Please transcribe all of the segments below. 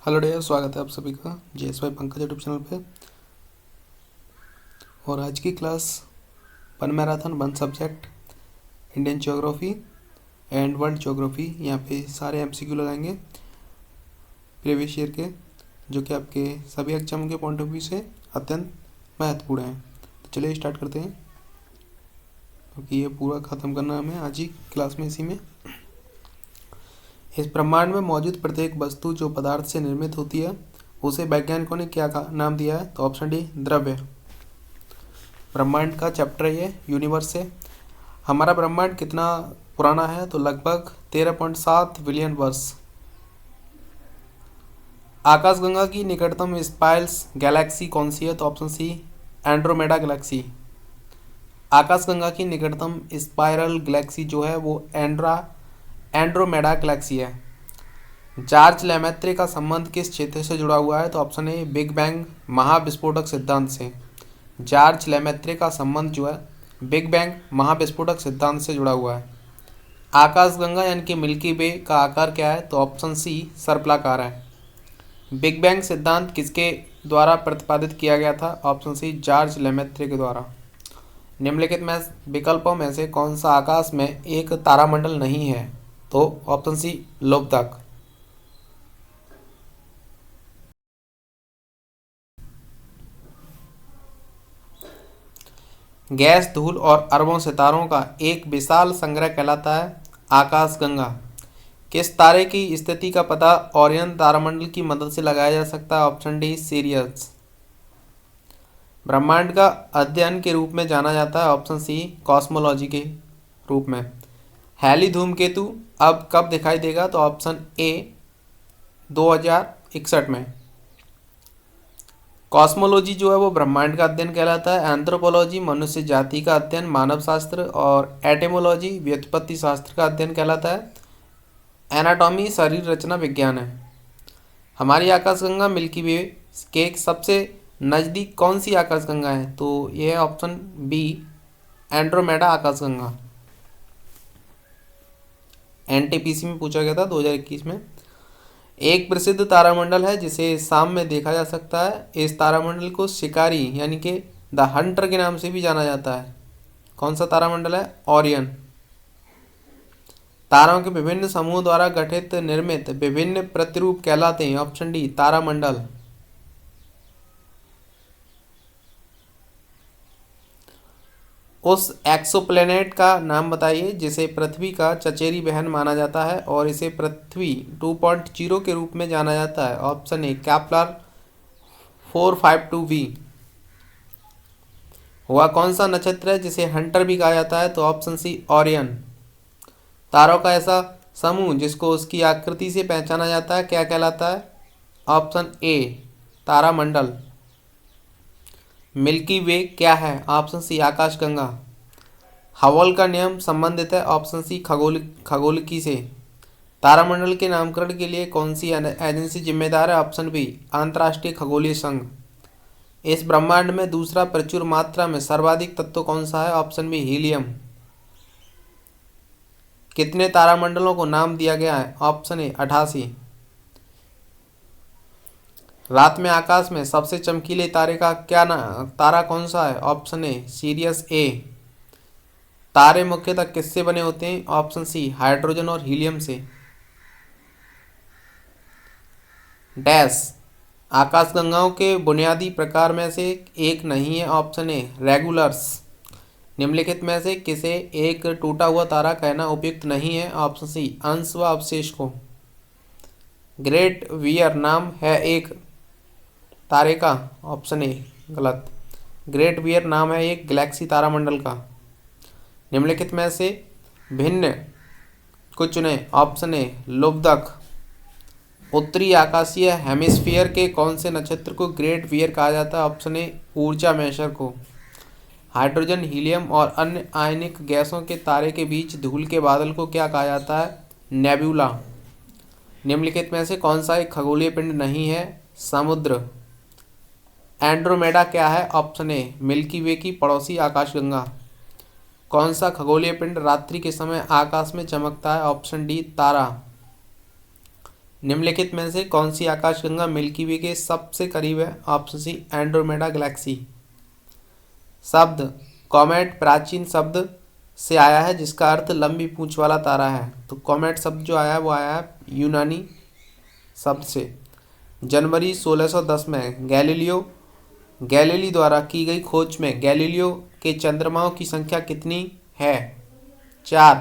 Hello dear, स्वागत है आप सभी का JSY पंकज यूट्यूब चैनल पे। और आज की class one marathon one subject Indian geography and world geography. यहाँ पे सारे MCQ लगाएंगे प्रीवियस ईयर के, जो कि आपके सभी एग्जामों के पॉइंट ऑफ व्यू से अत्यंत महत्वपूर्ण हैं। तो चलिए स्टार्ट करते हैं, क्योंकि ये पूरा ख़त्म करना है हमें आज ही क्लास में। इसी में इस ब्रह्मांड में मौजूद प्रत्येक वस्तु जो पदार्थ से निर्मित होती है उसे वैज्ञानिकों ने क्या नाम दिया है? तो ऑप्शन डी, द्रव्य। ब्रह्मांड का चैप्टर है ये, यूनिवर्स है। हमारा ब्रह्मांड कितना पुराना है? तो लगभग 13.7 बिलियन वर्ष। आकाशगंगा की निकटतम स्पाइरल्स गैलेक्सी कौन सी है? तो ऑप्शन सी, एंड्रोमेडा गैलेक्सी। आकाशगंगा की निकटतम स्पाइरल गैलेक्सी जो है वो एंड्रोमेडा गैलेक्सी है। जॉर्ज लेमेत्रे का संबंध किस क्षेत्र से जुड़ा हुआ है? तो ऑप्शन ए, बिग बैंग महाविस्फोटक सिद्धांत से। जॉर्ज लेमेत्रे का संबंध जो है बिग बैंग महाविस्फोटक सिद्धांत से जुड़ा हुआ है। आकाशगंगा यानी कि मिल्की वे का आकार क्या है? तो ऑप्शन सी, सर्पलाकार है। बिग बैंग सिद्धांत किसके द्वारा प्रतिपादित किया गया था? ऑप्शन सी, जॉर्ज लेमेत्रे के द्वारा। निम्नलिखित में विकल्पों में से कौन सा आकाश में एक तारामंडल नहीं है? तो ऑप्शन सी, लोकदक। गैस, धूल और अरबों सितारों का एक विशाल संग्रह कहलाता है आकाशगंगा। किस तारे की स्थिति का पता ओरियन तारामंडल की मदद से लगाया जा सकता है? Option D, serious. ब्रह्मांड का अध्ययन के रूप में जाना जाता है? ऑप्शन सी, कॉस्मोलॉजी के रूप में। हैली धूमकेतु अब कब दिखाई देगा? तो ऑप्शन ए, 2061 में। कॉस्मोलॉजी जो है वो ब्रह्मांड का अध्ययन कहलाता है। एंथ्रोपोलॉजी मनुष्य जाति का अध्ययन, मानव शास्त्र। और एटेमोलॉजी व्युत्पत्ति शास्त्र का अध्ययन कहलाता है। एनाटॉमी शरीर रचना विज्ञान है। हमारी आकाशगंगा मिल्की वे के सबसे नज़दीक कौन सी आकाशगंगा है? तो यह है ऑप्शन बी, एंड्रोमेडा आकाशगंगा। NTPC में पूछा गया था 2021 में। एक प्रसिद्ध तारामंडल है जिसे शाम में देखा जा सकता है। इस तारामंडल को शिकारी यानी कि द हंटर के नाम से भी जाना जाता है। कौन सा तारामंडल है? ओरियन। तारों के विभिन्न समूहों द्वारा गठित निर्मित विभिन्न प्रतिरूप कहलाते हैं। ऑप्शन डी, तारामंडल। उस एक्सोप्लैनेट का नाम बताइए जिसे पृथ्वी का चचेरी बहन माना जाता है और इसे पृथ्वी 2.0 के रूप में जाना जाता है। ऑप्शन ए, कैप्लर 452b। वह कौन सा नक्षत्र है जिसे हंटर भी कहा जाता है? तो ऑप्शन सी, ओरियन। तारों का ऐसा समूह जिसको उसकी आकृति से पहचाना जाता है क्या कहलाता है? ऑप्शन ए, तारामंडल। मिल्की वे क्या है? ऑप्शन सी, आकाशगंगा। हबल का नियम संबंधित है? ऑप्शन सी, खगोलिकी से। तारामंडल के नामकरण के लिए कौन सी एजेंसी जिम्मेदार है? ऑप्शन बी, अंतर्राष्ट्रीय खगोलीय संघ। इस ब्रह्मांड में दूसरा प्रचुर मात्रा में सर्वाधिक तत्व कौन सा है? Option B, helium. कितने तारामंडलों को नाम दिया गया है? Option A, 88। रात में आकाश में सबसे चमकीले तारे का तारा कौन सा है? ऑप्शन ए, सीरियस ए। तारे मुख्यतः किससे बने होते हैं? ऑप्शन सी, हाइड्रोजन और हीलियम से। डैश आकाशगंगाओं के बुनियादी प्रकार में से एक नहीं है। ऑप्शन ए, रेगुलर्स। निम्नलिखित में से किसे एक टूटा हुआ तारा कहना उपयुक्त नहीं है? ऑप्शन सी, अंश व अवशेष को। ग्रेट वियर नाम है एक तारे का? ऑप्शन ए, गलत। ग्रेट वियर नाम है एक गैलेक्सी तारामंडल का। निम्नलिखित में से भिन्न को चुनें। ऑप्शन ए, लोबदक। उत्तरी आकाशीय हेमिस्फीयर के कौन से नक्षत्र को ग्रेट वियर कहा जाता है? ऑप्शन ए, ऊर्जा मेषर को। हाइड्रोजन, हीलियम और अन्य आयनिक गैसों के तारे के बीच धूल के बादल को क्या कहा जाता है? नेब्यूला। निम्नलिखित में से कौन सा एक खगोलीय पिंड नहीं है? समुद्र। एंड्रोमेडा क्या है? ऑप्शन ए, मिल्की वे की पड़ोसी आकाशगंगा। कौन सा खगोलीय पिंड रात्रि के समय आकाश में चमकता है? ऑप्शन डी, तारा। निम्नलिखित में से कौन सी आकाशगंगा मिल्की वे के सबसे करीब है? Option C Andromeda galaxy. शब्द कॉमेट प्राचीन शब्द से आया है जिसका अर्थ लंबी पूंछ वाला तारा है। तो कॉमेट शब्द जो आया है वो आया है यूनानी शब्द से। जनवरी 1610 में गैलीली द्वारा की गई खोज में गैलीलियो के चंद्रमाओं की संख्या कितनी है? 4।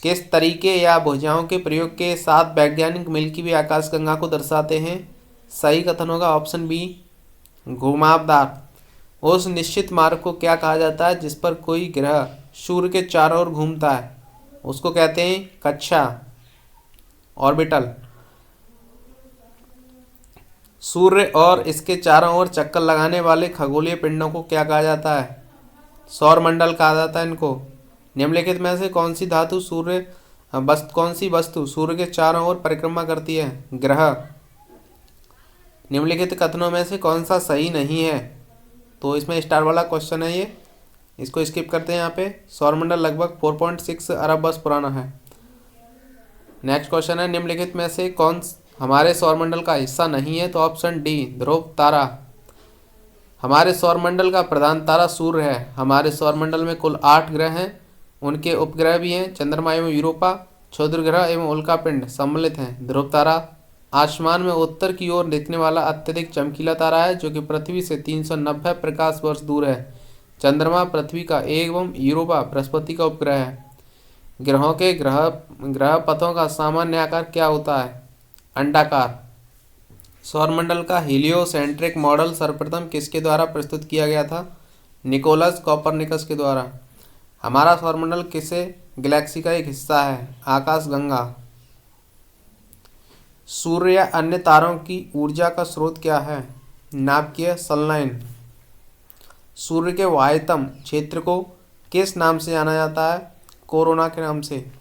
किस तरीके या भुजाओं के प्रयोग के साथ वैज्ञानिक मिल्की वे आकाशगंगा को दर्शाते हैं? सही कथन होगा ऑप्शन बी घुमावदार। उस निश्चित मार्ग को क्या कहा जाता है जिस पर कोई ग्रह सूर्य के चारों ओर घूमता है? उसको कहते हैं कक्षा, ऑर्बिटल। सूर्य और इसके चारों ओर चक्कर लगाने वाले खगोलीय पिंडों को क्या कहा जाता है? सौर मंडल कहा जाता है इनको। निम्नलिखित में से कौन सी वस्तु सूर्य के चारों ओर परिक्रमा करती है? ग्रह। निम्नलिखित कथनों में से कौन सा सही नहीं है? तो इसमें स्टार वाला क्वेश्चन है ये, इसको स्किप करते हैं। यहाँ पे सौरमंडल लगभग 4.6 अरब वर्ष पुराना है। नेक्स्ट क्वेश्चन है निम्नलिखित में से कौन हमारे सौरमंडल का हिस्सा नहीं है? तो ऑप्शन डी ध्रुव तारा। हमारे सौरमंडल का प्रधान तारा सूर्य है। हमारे सौरमंडल में कुल 8 ग्रह हैं, उनके उपग्रह भी हैं। चंद्रमा एवं यूरोपा, क्षुद्र ग्रह एवं उल्कापिंड सम्मिलित हैं। ध्रुव तारा आसमान में उत्तर की ओर दिखने वाला अत्यधिक चमकीला तारा है जो कि पृथ्वी से 390 प्रकाश वर्ष दूर है। चंद्रमा पृथ्वी का एवं यूरोपा बृहस्पति का उपग्रह है। ग्रहों के ग्रह पथों का सामान्य आकार क्या होता है? अंडाकार। सौरमंडल का हीलियोसेंट्रिक मॉडल सर्वप्रथम किसके द्वारा प्रस्तुत किया गया था? निकोलस कॉपरनिकस के द्वारा। हमारा सौरमंडल किसे गैलेक्सी का एक हिस्सा है? आकाशगंगा। सूर्य या अन्य तारों की ऊर्जा का स्रोत क्या है? नाभिकीय संलयन। सूर्य के वाह्यतम क्षेत्र को किस नाम से जाना जाता है? कोरोना के नाम से।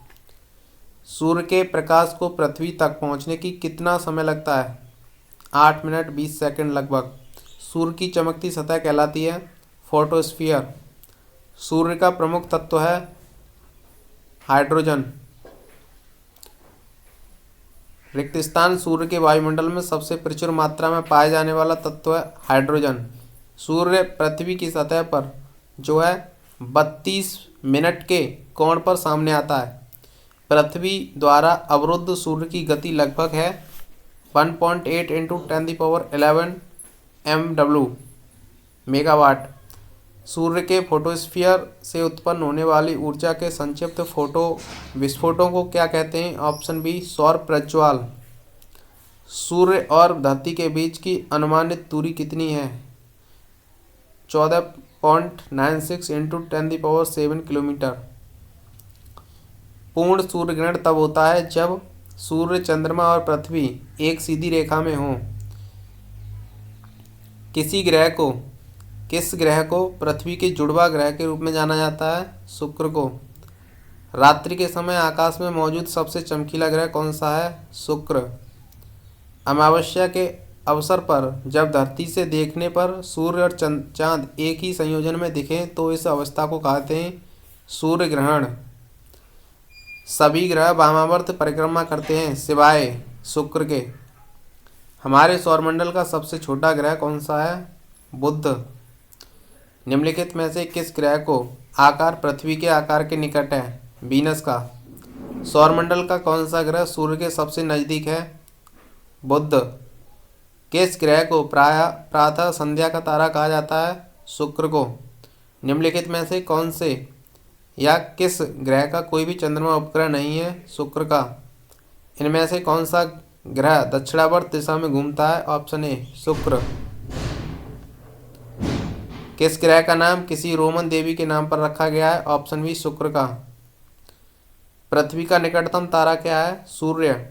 सूर्य के प्रकाश को पृथ्वी तक पहुंचने की कितना समय लगता है? 8 मिनट 20 सेकंड लगभग। सूर्य की चमकती सतह कहलाती है फोटोस्फीयर। सूर्य का प्रमुख तत्व है हाइड्रोजन। रिक्त स्थान सूर्य के वायुमंडल में सबसे प्रचुर मात्रा में पाए जाने वाला तत्व है हाइड्रोजन। सूर्य पृथ्वी की सतह पर जो है 32 मिनट के कोण पर सामने आता है। पृथ्वी द्वारा अवरुद्ध सूर्य की गति लगभग है 1.8 इंटू 10⁻11 MW मेगावाट। सूर्य के फोटोस्फीयर से उत्पन्न होने वाली ऊर्जा के संक्षिप्त फोटो विस्फोटों को क्या कहते हैं? ऑप्शन बी सौर प्रज्वाल। सूर्य और धरती के बीच की अनुमानित दूरी कितनी है? 14.96 इंटू 10⁻7 किलोमीटर। पूर्ण सूर्य ग्रहण तब होता है जब सूर्य, चंद्रमा और पृथ्वी एक सीधी रेखा में हों। किस ग्रह को पृथ्वी के जुड़वा ग्रह के रूप में जाना जाता है? शुक्र को। रात्रि के समय आकाश में मौजूद सबसे चमकीला ग्रह कौन सा है? शुक्र। अमावस्या के अवसर पर जब धरती से देखने पर सूर्य और चांद एक ही संयोजन में दिखें तो इस अवस्था को कहते हैं सूर्य ग्रहण। सभी ग्रह वामावर्त परिक्रमा करते हैं सिवाय शुक्र के। हमारे सौरमंडल का सबसे छोटा ग्रह कौन सा है? बुध। निम्नलिखित में से किस ग्रह को आकार पृथ्वी के आकार के निकट है? वीनस का। सौरमंडल का कौन सा ग्रह सूर्य के सबसे नज़दीक है? बुध। किस ग्रह को प्रातः संध्या का तारा कहा जाता है? शुक्र को। निम्नलिखित में से कौन से या किस ग्रह का कोई भी चंद्रमा उपग्रह नहीं है? शुक्र का। इनमें से कौन सा ग्रह दक्षिणावर्त दिशा में घूमता है? ऑप्शन ए शुक्र। किस ग्रह का नाम किसी रोमन देवी के नाम पर रखा गया है? ऑप्शन बी शुक्र का। पृथ्वी का निकटतम तारा क्या है? सूर्य।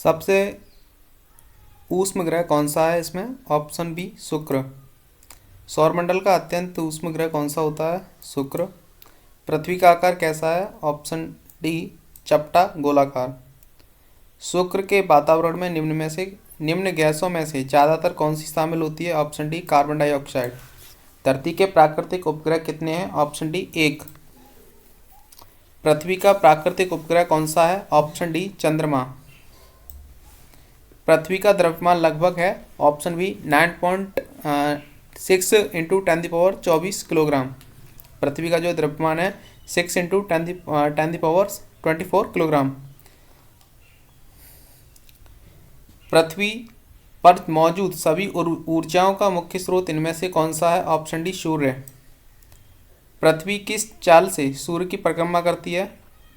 सबसे ऊष्म ग्रह कौन सा है इसमें? ऑप्शन बी शुक्र। सौरमंडल का अत्यंत ऊष्म ग्रह कौन सा होता है? शुक्र। पृथ्वी का आकार कैसा है? ऑप्शन डी चपटा गोलाकार। शुक्र के वातावरण में निम्न गैसों में से ज़्यादातर कौन सी शामिल होती है? Option D carbon dioxide. धरती के प्राकृतिक उपग्रह कितने हैं? Option D 1। पृथ्वी का प्राकृतिक उपग्रह कौन सा है? ऑप्शन डी चंद्रमा। पृथ्वी का द्रव्यमान लगभग है? Option B 9.6 into 10⁻24 kilogram. पृथ्वी का जो द्रव्यमान है 6 इंटू 10⁻24 किलोग्राम। पृथ्वी पर मौजूद सभी ऊर्जाओं का मुख्य स्रोत इनमें से कौन सा है? ऑप्शन डी सूर्य। पृथ्वी किस चाल से सूर्य की परिक्रमा करती है?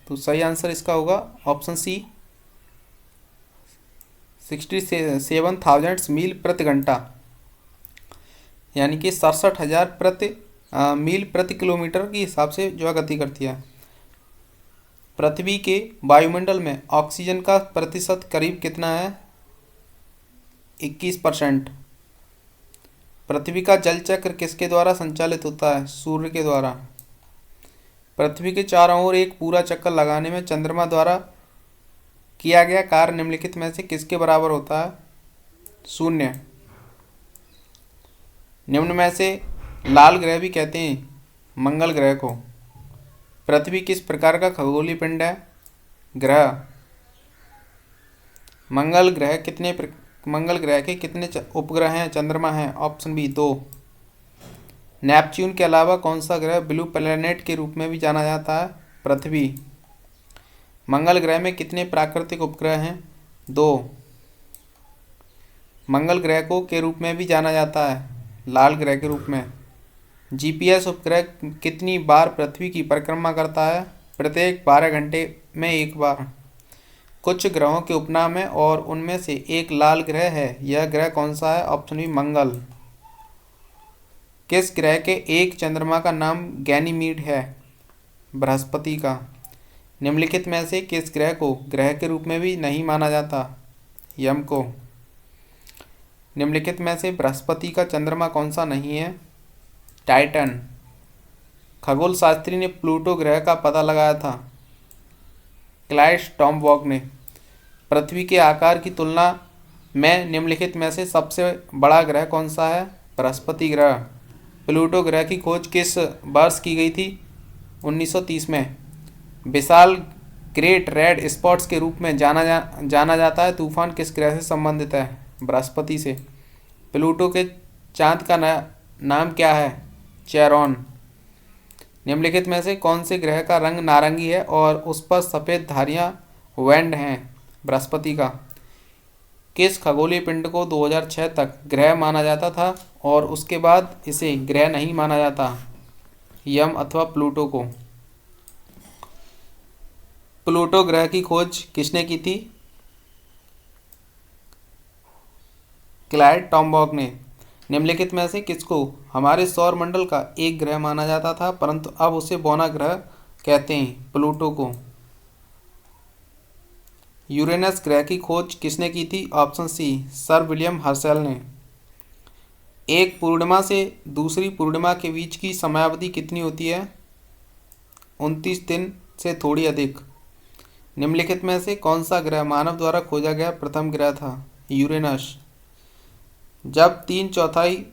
तो सही आंसर इसका होगा ऑप्शन सी 67,000 मील प्रति घंटा, यानी कि 67,000 मील प्रति किलोमीटर के हिसाब से जो है गति करती है। पृथ्वी के वायुमंडल में ऑक्सीजन का प्रतिशत करीब कितना है? 21%। पृथ्वी का जल चक्र किसके द्वारा संचालित होता है? सूर्य के द्वारा। पृथ्वी के चारों ओर एक पूरा चक्कर लगाने में चंद्रमा द्वारा किया गया कार्य निम्नलिखित में से किसके बराबर होता है? 0। निम्न में से लाल ग्रह भी कहते हैं मंगल ग्रह को। पृथ्वी किस प्रकार का खगोलीय पिंड है? ग्रह। मंगल ग्रह के कितने उपग्रह हैं? चंद्रमा हैं? Option B 2। नेपच्यून के अलावा कौन सा ग्रह ब्लू प्लैनेट के रूप में भी जाना जाता है? पृथ्वी। मंगल ग्रह में कितने प्राकृतिक उपग्रह हैं? 2। मंगल ग्रह को के रूप में भी जाना जाता है लाल ग्रह के रूप में। जीपीएस उपग्रह कितनी बार पृथ्वी की परिक्रमा करता है? प्रत्येक 12 घंटे में एक बार। कुछ ग्रहों के उपनाम है और उनमें से एक लाल ग्रह है। यह ग्रह कौन सा है? ऑप्शन बी मंगल। किस ग्रह के एक चंद्रमा का नाम गैनीमीड है? बृहस्पति का। निम्नलिखित में से किस ग्रह को ग्रह के रूप में भी नहीं माना जाता? यम को। निम्नलिखित में से बृहस्पति का चंद्रमा कौन सा नहीं है? टाइटन। खगोल शास्त्री ने प्लूटो ग्रह का पता लगाया था? क्लाइस टॉमबॉग ने। पृथ्वी के आकार की तुलना में निम्नलिखित में से सबसे बड़ा ग्रह कौन सा है? बृहस्पति ग्रह। प्लूटो ग्रह की खोज किस वर्ष की गई थी? 1930 में। विशाल ग्रेट रेड स्पॉट्स के रूप में जाना जाता है तूफान किस ग्रह से संबंधित है? बृहस्पति से। प्लूटो के चांद का नाम क्या है? चेरॉन। निम्नलिखित में से कौन से ग्रह का रंग नारंगी है और उस पर सफ़ेद धारियां बैंड हैं? बृहस्पति का। किस खगोलीय पिंड को 2006 तक ग्रह माना जाता था और उसके बाद इसे ग्रह नहीं माना जाता? यम अथवा प्लूटो को। प्लूटो ग्रह की खोज किसने की थी? क्लाइड टॉमबॉग ने। निम्नलिखित में से किसको हमारे सौर मंडल का एक ग्रह माना जाता था परंतु अब उसे बौना ग्रह कहते हैं? प्लूटो को। यूरेनस ग्रह की खोज किसने की थी? Option C sir William Herschel ने। एक पूर्णिमा से दूसरी पूर्णिमा के बीच की समयावधि कितनी होती है? 29 दिन से थोड़ी अधिक। निम्नलिखित में से कौन सा ग्रह मानव द्वारा खोजा गया प्रथम ग्रह था? यूरेनस। जब 3/4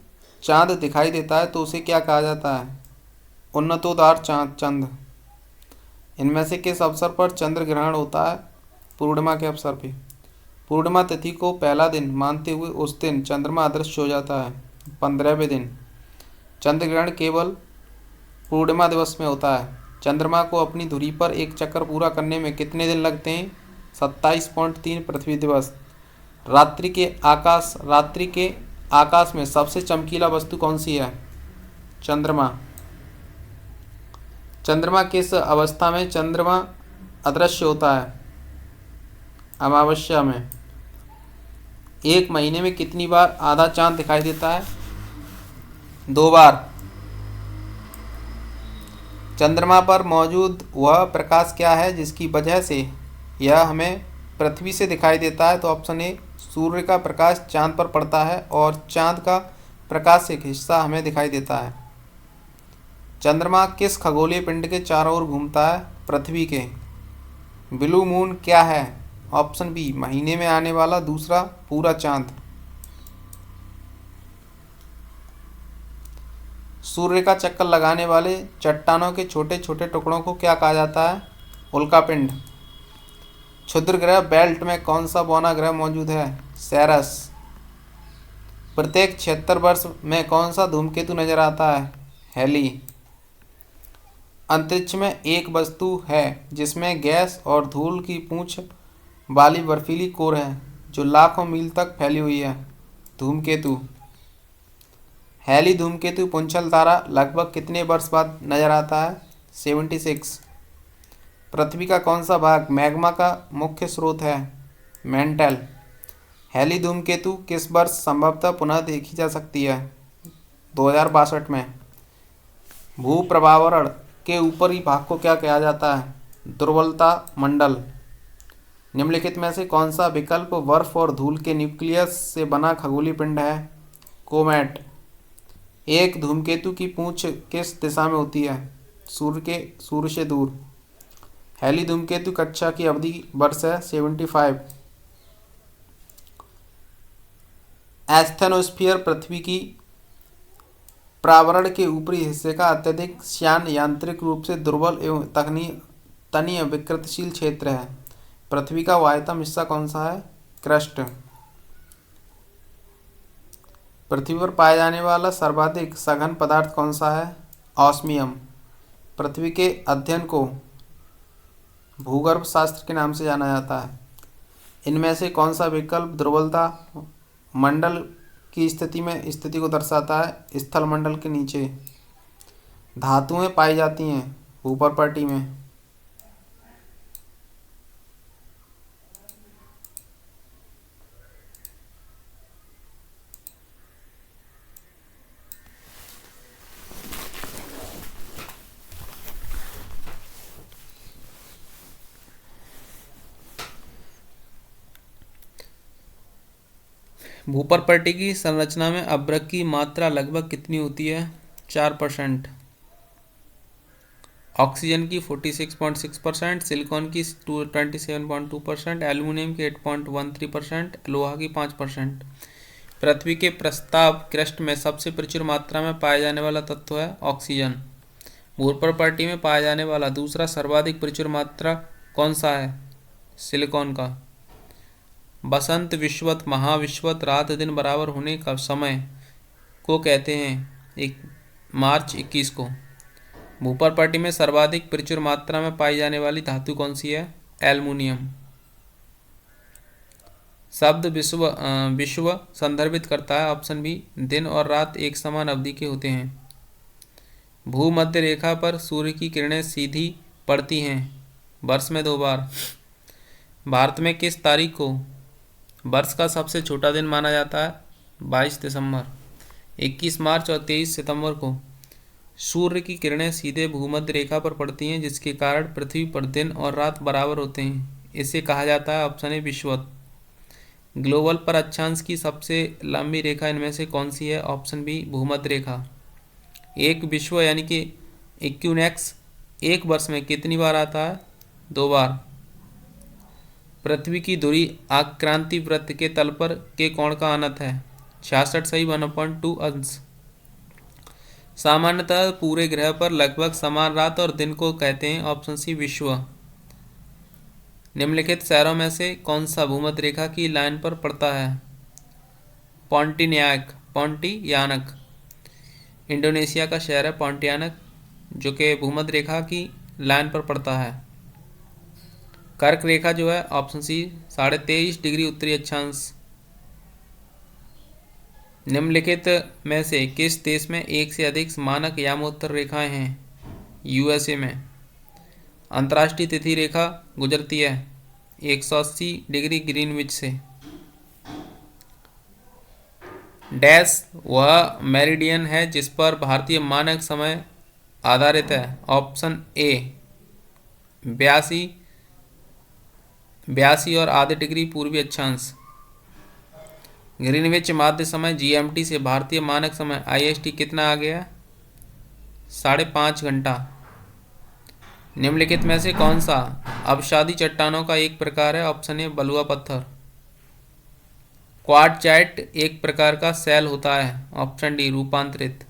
चांद दिखाई देता है तो उसे क्या कहा जाता है? उन्नतोदार चंद। इनमें से किस अवसर पर चंद्र ग्रहण होता है? पूर्णिमा के अवसर पर। पूर्णिमा तिथि को पहला दिन मानते हुए उस दिन चंद्रमा अदृश्य हो जाता है 15वें दिन। चंद्र ग्रहण केवल पूर्णिमा दिवस में होता है। चंद्रमा को अपनी धुरी पर एक चक्कर पूरा करने में कितने दिन लगते हैं? 27.3 पृथ्वी दिवस। रात्रि के आकाश में सबसे चमकीला वस्तु कौन सी है? चंद्रमा। चंद्रमा किस अवस्था में चंद्रमा अदृश्य होता है? अमावस्या में। एक महीने में कितनी बार आधा चांद दिखाई देता है? 2 बार। चंद्रमा पर मौजूद वह प्रकाश क्या है जिसकी वजह से यह हमें पृथ्वी से दिखाई देता है? तो ऑप्शन ए सूर्य का प्रकाश चांद पर पड़ता है और चांद का प्रकाश एक हिस्सा हमें दिखाई देता है। चंद्रमा किस खगोलीय पिंड के चारों ओर घूमता है? पृथ्वी के। ब्लू मून क्या है? ऑप्शन बी महीने में आने वाला दूसरा पूरा चांद। सूर्य का चक्कर लगाने वाले चट्टानों के छोटे छोटे टुकड़ों को क्या कहा जाता है? उल्कापिंड। क्षुद्र ग्रह बेल्ट में कौन सा बौना ग्रह मौजूद है? सेरस। प्रत्येक 76 वर्ष में कौन सा धूमकेतु नजर आता है? हेली। अंतरिक्ष में एक वस्तु है जिसमें गैस और धूल की पूंछ वाली बर्फीली कोर है जो लाखों मील तक फैली हुई है। धूमकेतु। हेली धूमकेतु पुंछल तारा लगभग कितने वर्ष बाद नजर आता है? 76। पृथ्वी का कौन सा भाग मैग्मा का मुख्य स्रोत है? मेंटल। हेली धूमकेतु किस वर्ष संभवतः पुनः देखी जा सकती है? 2062 में। भूप्रभावरण के ऊपरी भाग को क्या कहा जाता है? दुर्बलता मंडल। निम्नलिखित में से कौन सा विकल्प बर्फ और धूल के न्यूक्लियस से बना खगोलीय पिंड है? कोमेट। एक धूमकेतु की पूंछ किस दिशा में होती है? सूर्य से दूर। हेली धूमकेतु कक्षा की अवधि वर्ष है 75। एस्थेनोस्फीयर पृथ्वी की प्रावरण के ऊपरी हिस्से का अत्यधिक श्यान यांत्रिक रूप से दुर्बल एवं तनीय विकृतिशील क्षेत्र है। पृथ्वी का वायतम हिस्सा कौन सा है? क्रस्ट। पृथ्वी पर पाया जाने वाला सर्वाधिक सघन पदार्थ कौन सा है? ऑस्मियम। पृथ्वी के अध्ययन को भूगर्भ शास्त्र के नाम से जाना जाता है। इनमें से कौन सा विकल्प दुर्बलता मंडल की स्थिति को दर्शाता है? स्थल मंडल के नीचे। धातुएं पाई जाती हैं ऊपरपट्टी में। भूपरपट्टी की संरचना में अभ्रक की मात्रा लगभग कितनी होती है? 4%। ऑक्सीजन की 46.6%, सिलिकॉन की 27.2%, एल्यूमिनियम की 8.13%, लोहा की 5%। पृथ्वी के प्रस्ताव क्रस्ट में सबसे प्रचुर मात्रा में पाया जाने वाला तत्व है ऑक्सीजन। भूपरपट्टी में पाया जाने वाला दूसरा सर्वाधिक प्रचुर मात्रा कौन सा है? सिलिकॉन का। बसंत विश्वत महाविश्वत रात दिन बराबर होने का समय को कहते हैं? मार्च 21 को। भूपरपट्टी में सर्वाधिक प्रचुर मात्रा में पाई जाने वाली धातु कौन सी है? एल्युमिनियम। शब्द विश्व संदर्भित करता है? ऑप्शन बी दिन और रात एक समान अवधि के होते हैं। भूमध्य रेखा पर सूर्य की किरणें सीधी पड़ती हैं वर्ष में 2 बार। भारत में किस तारीख को वर्ष का सबसे छोटा दिन माना जाता है? 22 दिसंबर। 21 मार्च और 23 सितंबर को सूर्य की किरणें सीधे भूमध्य रेखा पर पड़ती हैं जिसके कारण पृथ्वी पर दिन और रात बराबर होते हैं। इसे कहा जाता है ऑप्शन ए विषुवत। ग्लोबल पर अक्षांश की सबसे लंबी रेखा इनमें से कौन सी है? ऑप्शन बी भूमध्य रेखा। एक विश्व यानी कि इक्विनॉक्स एक वर्ष में कितनी बार आता है? 2 बार। पृथ्वी की धुरी आक्रांति वृत्त के तल पर के कोण का अनंत है? 66 अंश। सामान्यतः पूरे ग्रह पर लगभग समान रात और दिन को कहते हैं? ऑप्शन सी विश्व। निम्नलिखित शहरों में से कौन सा भूमध्य रेखा की लाइन पर पड़ता है? पोंटियानक। इंडोनेशिया का शहर है पोंटियानक जो कि भूमध्य रेखा की लाइन पर पड़ता है। कर्क रेखा जो है ऑप्शन सी 23.5 डिग्री उत्तरी अक्षांश। निम्नलिखित में से किस देश में एक से अधिक मानक यामोत्तर रेखाएं हैं? यूएसए में। अंतर्राष्ट्रीय तिथि रेखा गुजरती है 180 डिग्री ग्रीनविच से। डैश वह मेरिडियन है जिस पर भारतीय मानक समय आधारित है? ऑप्शन ए 82 82 और आधे डिग्री पूर्वी अक्षांश। ग्रीनविच माध्य समय जीएमटी से भारतीय मानक समय आईएसटी कितना आ गया? 5.5 घंटा। निम्नलिखित में से कौन सा अपसादी चट्टानों का एक प्रकार है? ऑप्शन ए बलुआ पत्थर। क्वार्टजाइट एक प्रकार का सेल होता है। ऑप्शन डी रूपांतरित।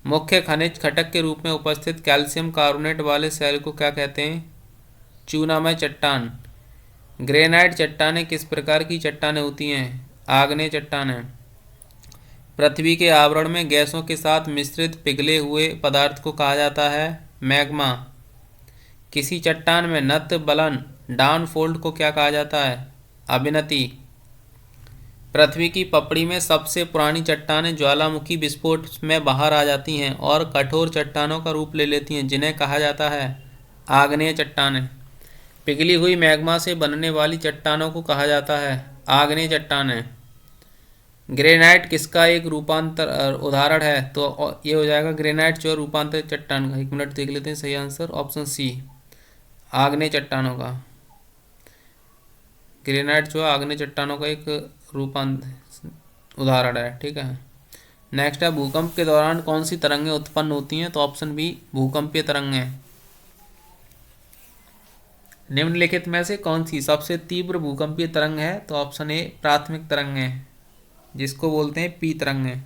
मुख्य खनिज घटक के रूप में उपस्थित कैल्शियम कार्बोनेट वाले सेल को क्या कहते हैं? चूनामय चट्टान। ग्रेनाइट चट्टानें किस प्रकार की चट्टानें होती हैं? आग्नेय चट्टानें। पृथ्वी के आवरण में गैसों के साथ मिश्रित पिघले हुए पदार्थ को कहा जाता है मैग्मा। किसी चट्टान में नत बलन डाउनफोल्ड को क्या कहा जाता है? अभिनति। पृथ्वी की पपड़ी में सबसे पुरानी चट्टानें ज्वालामुखी विस्फोट में बाहर आ जाती हैं और कठोर चट्टानों का रूप ले लेती हैं, जिन्हें कहा जाता है आग्नेय चट्टानें। पिघली हुई मैग्मा से बनने वाली चट्टानों को कहा जाता है आग्नेय चट्टानें। ग्रेनाइट किसका एक रूपांतर उदाहरण है? तो ये हो जाएगा ग्रेनाइट जो रूपांतरित चट्टान का। 1 मिनट देख लेते हैं सही आंसर। ऑप्शन सी आग्नेय चट्टानों का। ग्रेनाइट जो आग्नेय चट्टानों का एक रूपांतर उदाहरण है। ठीक है। नेक्स्ट है भूकंप के दौरान कौन सी तरंगें उत्पन्न होती हैं? तो ऑप्शन बी भूकंपीय तरंगें। निम्नलिखित में से कौन सी सबसे तीव्र भूकंपीय तरंग है? तो ऑप्शन ए प्राथमिक तरंगें, जिसको बोलते हैं पी तरंगें।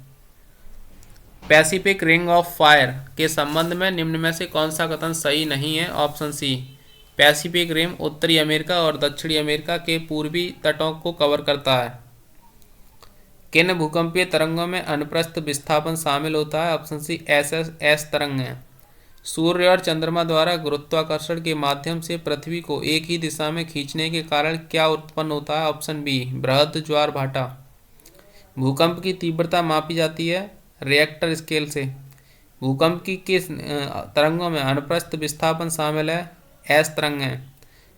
पैसिफिक रिंग ऑफ फायर के संबंध में निम्न में से कौन सा कथन सही नहीं है? ऑप्शन सी पैसिफिक रिम उत्तरी अमेरिका और दक्षिणी अमेरिका के पूर्वी तटों को कवर करता है। किन भूकंपीय तरंगों में अनुप्रस्थ विस्थापन शामिल होता है? ऑप्शन सी एस तरंगें। सूर्य और चंद्रमा द्वारा गुरुत्वाकर्षण के माध्यम से पृथ्वी को एक ही दिशा में खींचने के कारण क्या उत्पन्न होता है? ऑप्शन बी बृहद ज्वार भाटा। भूकंप की तीव्रता मापी जाती है रिएक्टर स्केल से। भूकंप की किस तरंगों में अनुप्रस्थ विस्थापन शामिल है? एस तरंगें।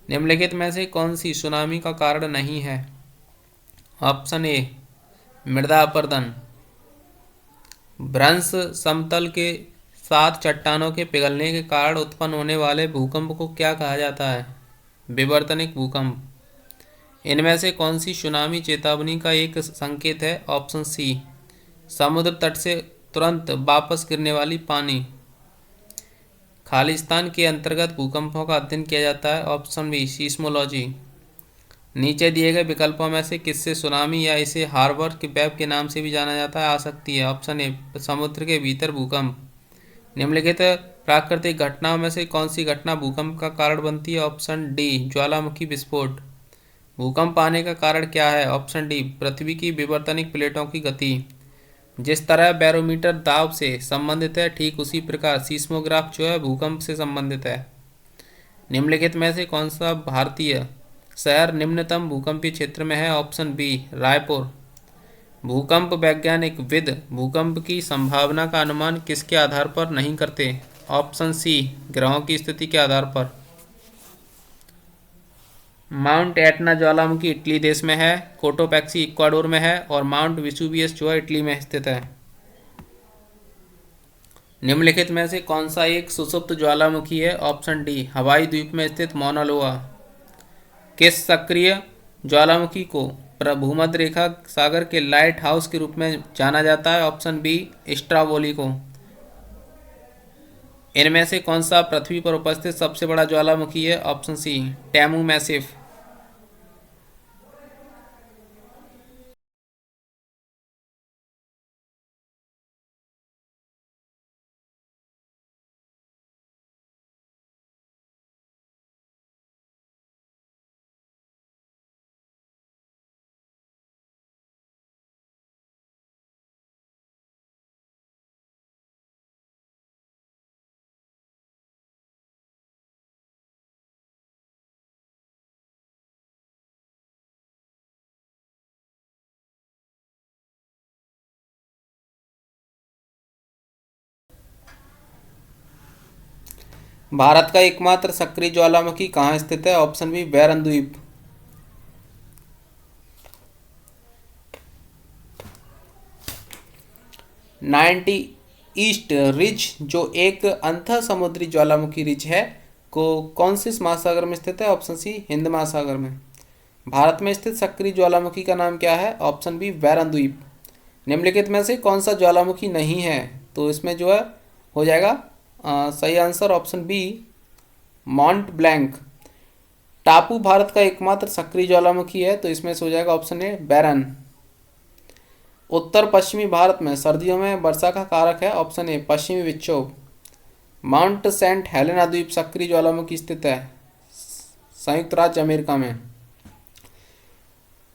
निम्नलिखित में से कौन सी सुनामी का कारण नहीं है? ऑप्शन ए मृदा अपरदन। भ्रंश समतल के साथ चट्टानों के पिघलने के कारण उत्पन्न होने वाले भूकंप को क्या कहा जाता है? विवर्तनिक भूकंप। इनमें से कौन सी सुनामी चेतावनी का एक संकेत है? ऑप्शन सी समुद्र तट से तुरंत वापस गिरने वाली पानी। खालिस्तान के अंतर्गत भूकंपों का अध्ययन किया जाता है। Option B seismology. नीचे दिए गए विकल्पों में से किससे सुनामी या इसे हार्बर के वेब के नाम से भी जाना जाता है आ सकती है? ऑप्शन ए समुद्र के भीतर भूकंप। निम्नलिखित प्राकृतिक घटनाओं में से कौन सी घटना भूकंप का कारण बनती है? ऑप्शन डी ज्वालामुखी विस्फोट। भूकंप आने का कारण क्या है? ऑप्शन डी पृथ्वी की विवर्तनिक प्लेटों की गति। जिस तरह बैरोमीटर दाब से संबंधित है, ठीक उसी प्रकार सीस्मोग्राफ जो है भूकंप से संबंधित है। निम्नलिखित में से कौन सा भारतीय शहर निम्नतम भूकंपीय क्षेत्र में है? Option B Raipur. भूकंप वैज्ञानिक विद भूकंप की संभावना का अनुमान किसके आधार पर नहीं करते? ऑप्शन सी ग्रहों की स्थिति के आधार पर। माउंट एटना ज्वालामुखी इटली देश में है, कोटोपैक्सी इक्वाडोर में है और माउंट विसुवियस जो है इटली में स्थित है। निम्नलिखित में से कौन सा एक सुषुप्त ज्वालामुखी है? ऑप्शन डी हवाई द्वीप में स्थित मौना लोआ। किस सक्रिय ज्वालामुखी को भूमध्य रेखा सागर के लाइट हाउस के रूप में जाना जाता है? ऑप्शन बी स्ट्रावोली को। इनमें से कौन सा पृथ्वी पर उपस्थित सबसे बड़ा ज्वालामुखी है? Option C Tamu Massif. Bharat का एकमात्र सक्रिय ज्वालामुखी कहाँ स्थित है? ऑप्शन बी बैरन द्वीप। नाइन्टी ईस्ट रिज जो एक अंतः समुद्री ज्वालामुखी रिज है को कौन से महासागर में स्थित है? ऑप्शन सी हिंद महासागर में। भारत में स्थित सक्रिय ज्वालामुखी का नाम क्या है? ऑप्शन बी बैरन द्वीप। निम्नलिखित में से कौन सा ज्वालामुखी नहीं है? तो इसमें जो है हो जाएगा सही answer option B Mount Blanc. टापू भारत का एकमात्र सक्रिय ज्वालामुखी है, तो इसमें से हो जाएगा ऑप्शन ए बैरन। उत्तर पश्चिमी भारत में सर्दियों में वर्षा का कारक है, ऑप्शन ए पश्चिमी विक्षोभ। माउंट सेंट हेलेना द्वीप सक्रिय ज्वालामुखी स्थित है संयुक्त राज्य अमेरिका में।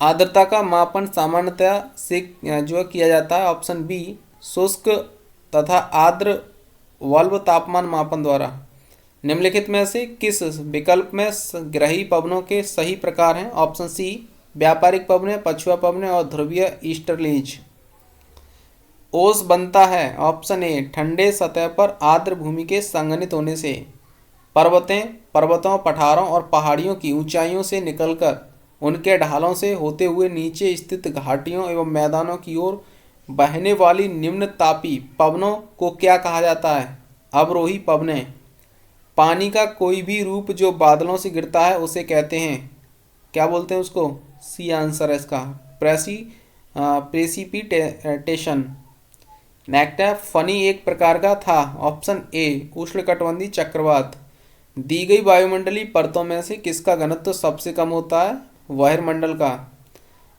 आर्द्रता का मापन सामान्यतया से जो किया जाता है, ऑप्शन बी शुष्क तथा आर्द्र वाल्व तापमान मापन द्वारा। निम्नलिखित में से किस विकल्प में ग्रही पवनों के सही प्रकार हैं? ऑप्शन सी व्यापारिक पवनें, पछुआ पवनें और ध्रुवीय ईस्टर्लीज। ओस बनता है, ऑप्शन ए ठंडे सतह पर आर्द्र भूमि के संघनित होने से। पर्वतों, पठारों और पहाड़ियों की ऊंचाइयों से निकलकर उनके ढालों से होते हुए नीचे स्थित घाटियों एवं मैदानों की ओर बहने वाली निम्न तापी पवनों को क्या कहा जाता है? अवरोही पवनें। पानी का कोई भी रूप जो बादलों से गिरता है उसे कहते हैं, क्या बोलते हैं उसको? सी आंसर है इसका प्रेसिपिटेशन। नेक्स्ट है फनी एक प्रकार का था, ऑप्शन ए उष्णकटिबंधीय चक्रवात। दी गई वायुमंडलीय परतों में से किसका घनत्व सबसे कम होता है? बहिर्मंडल का।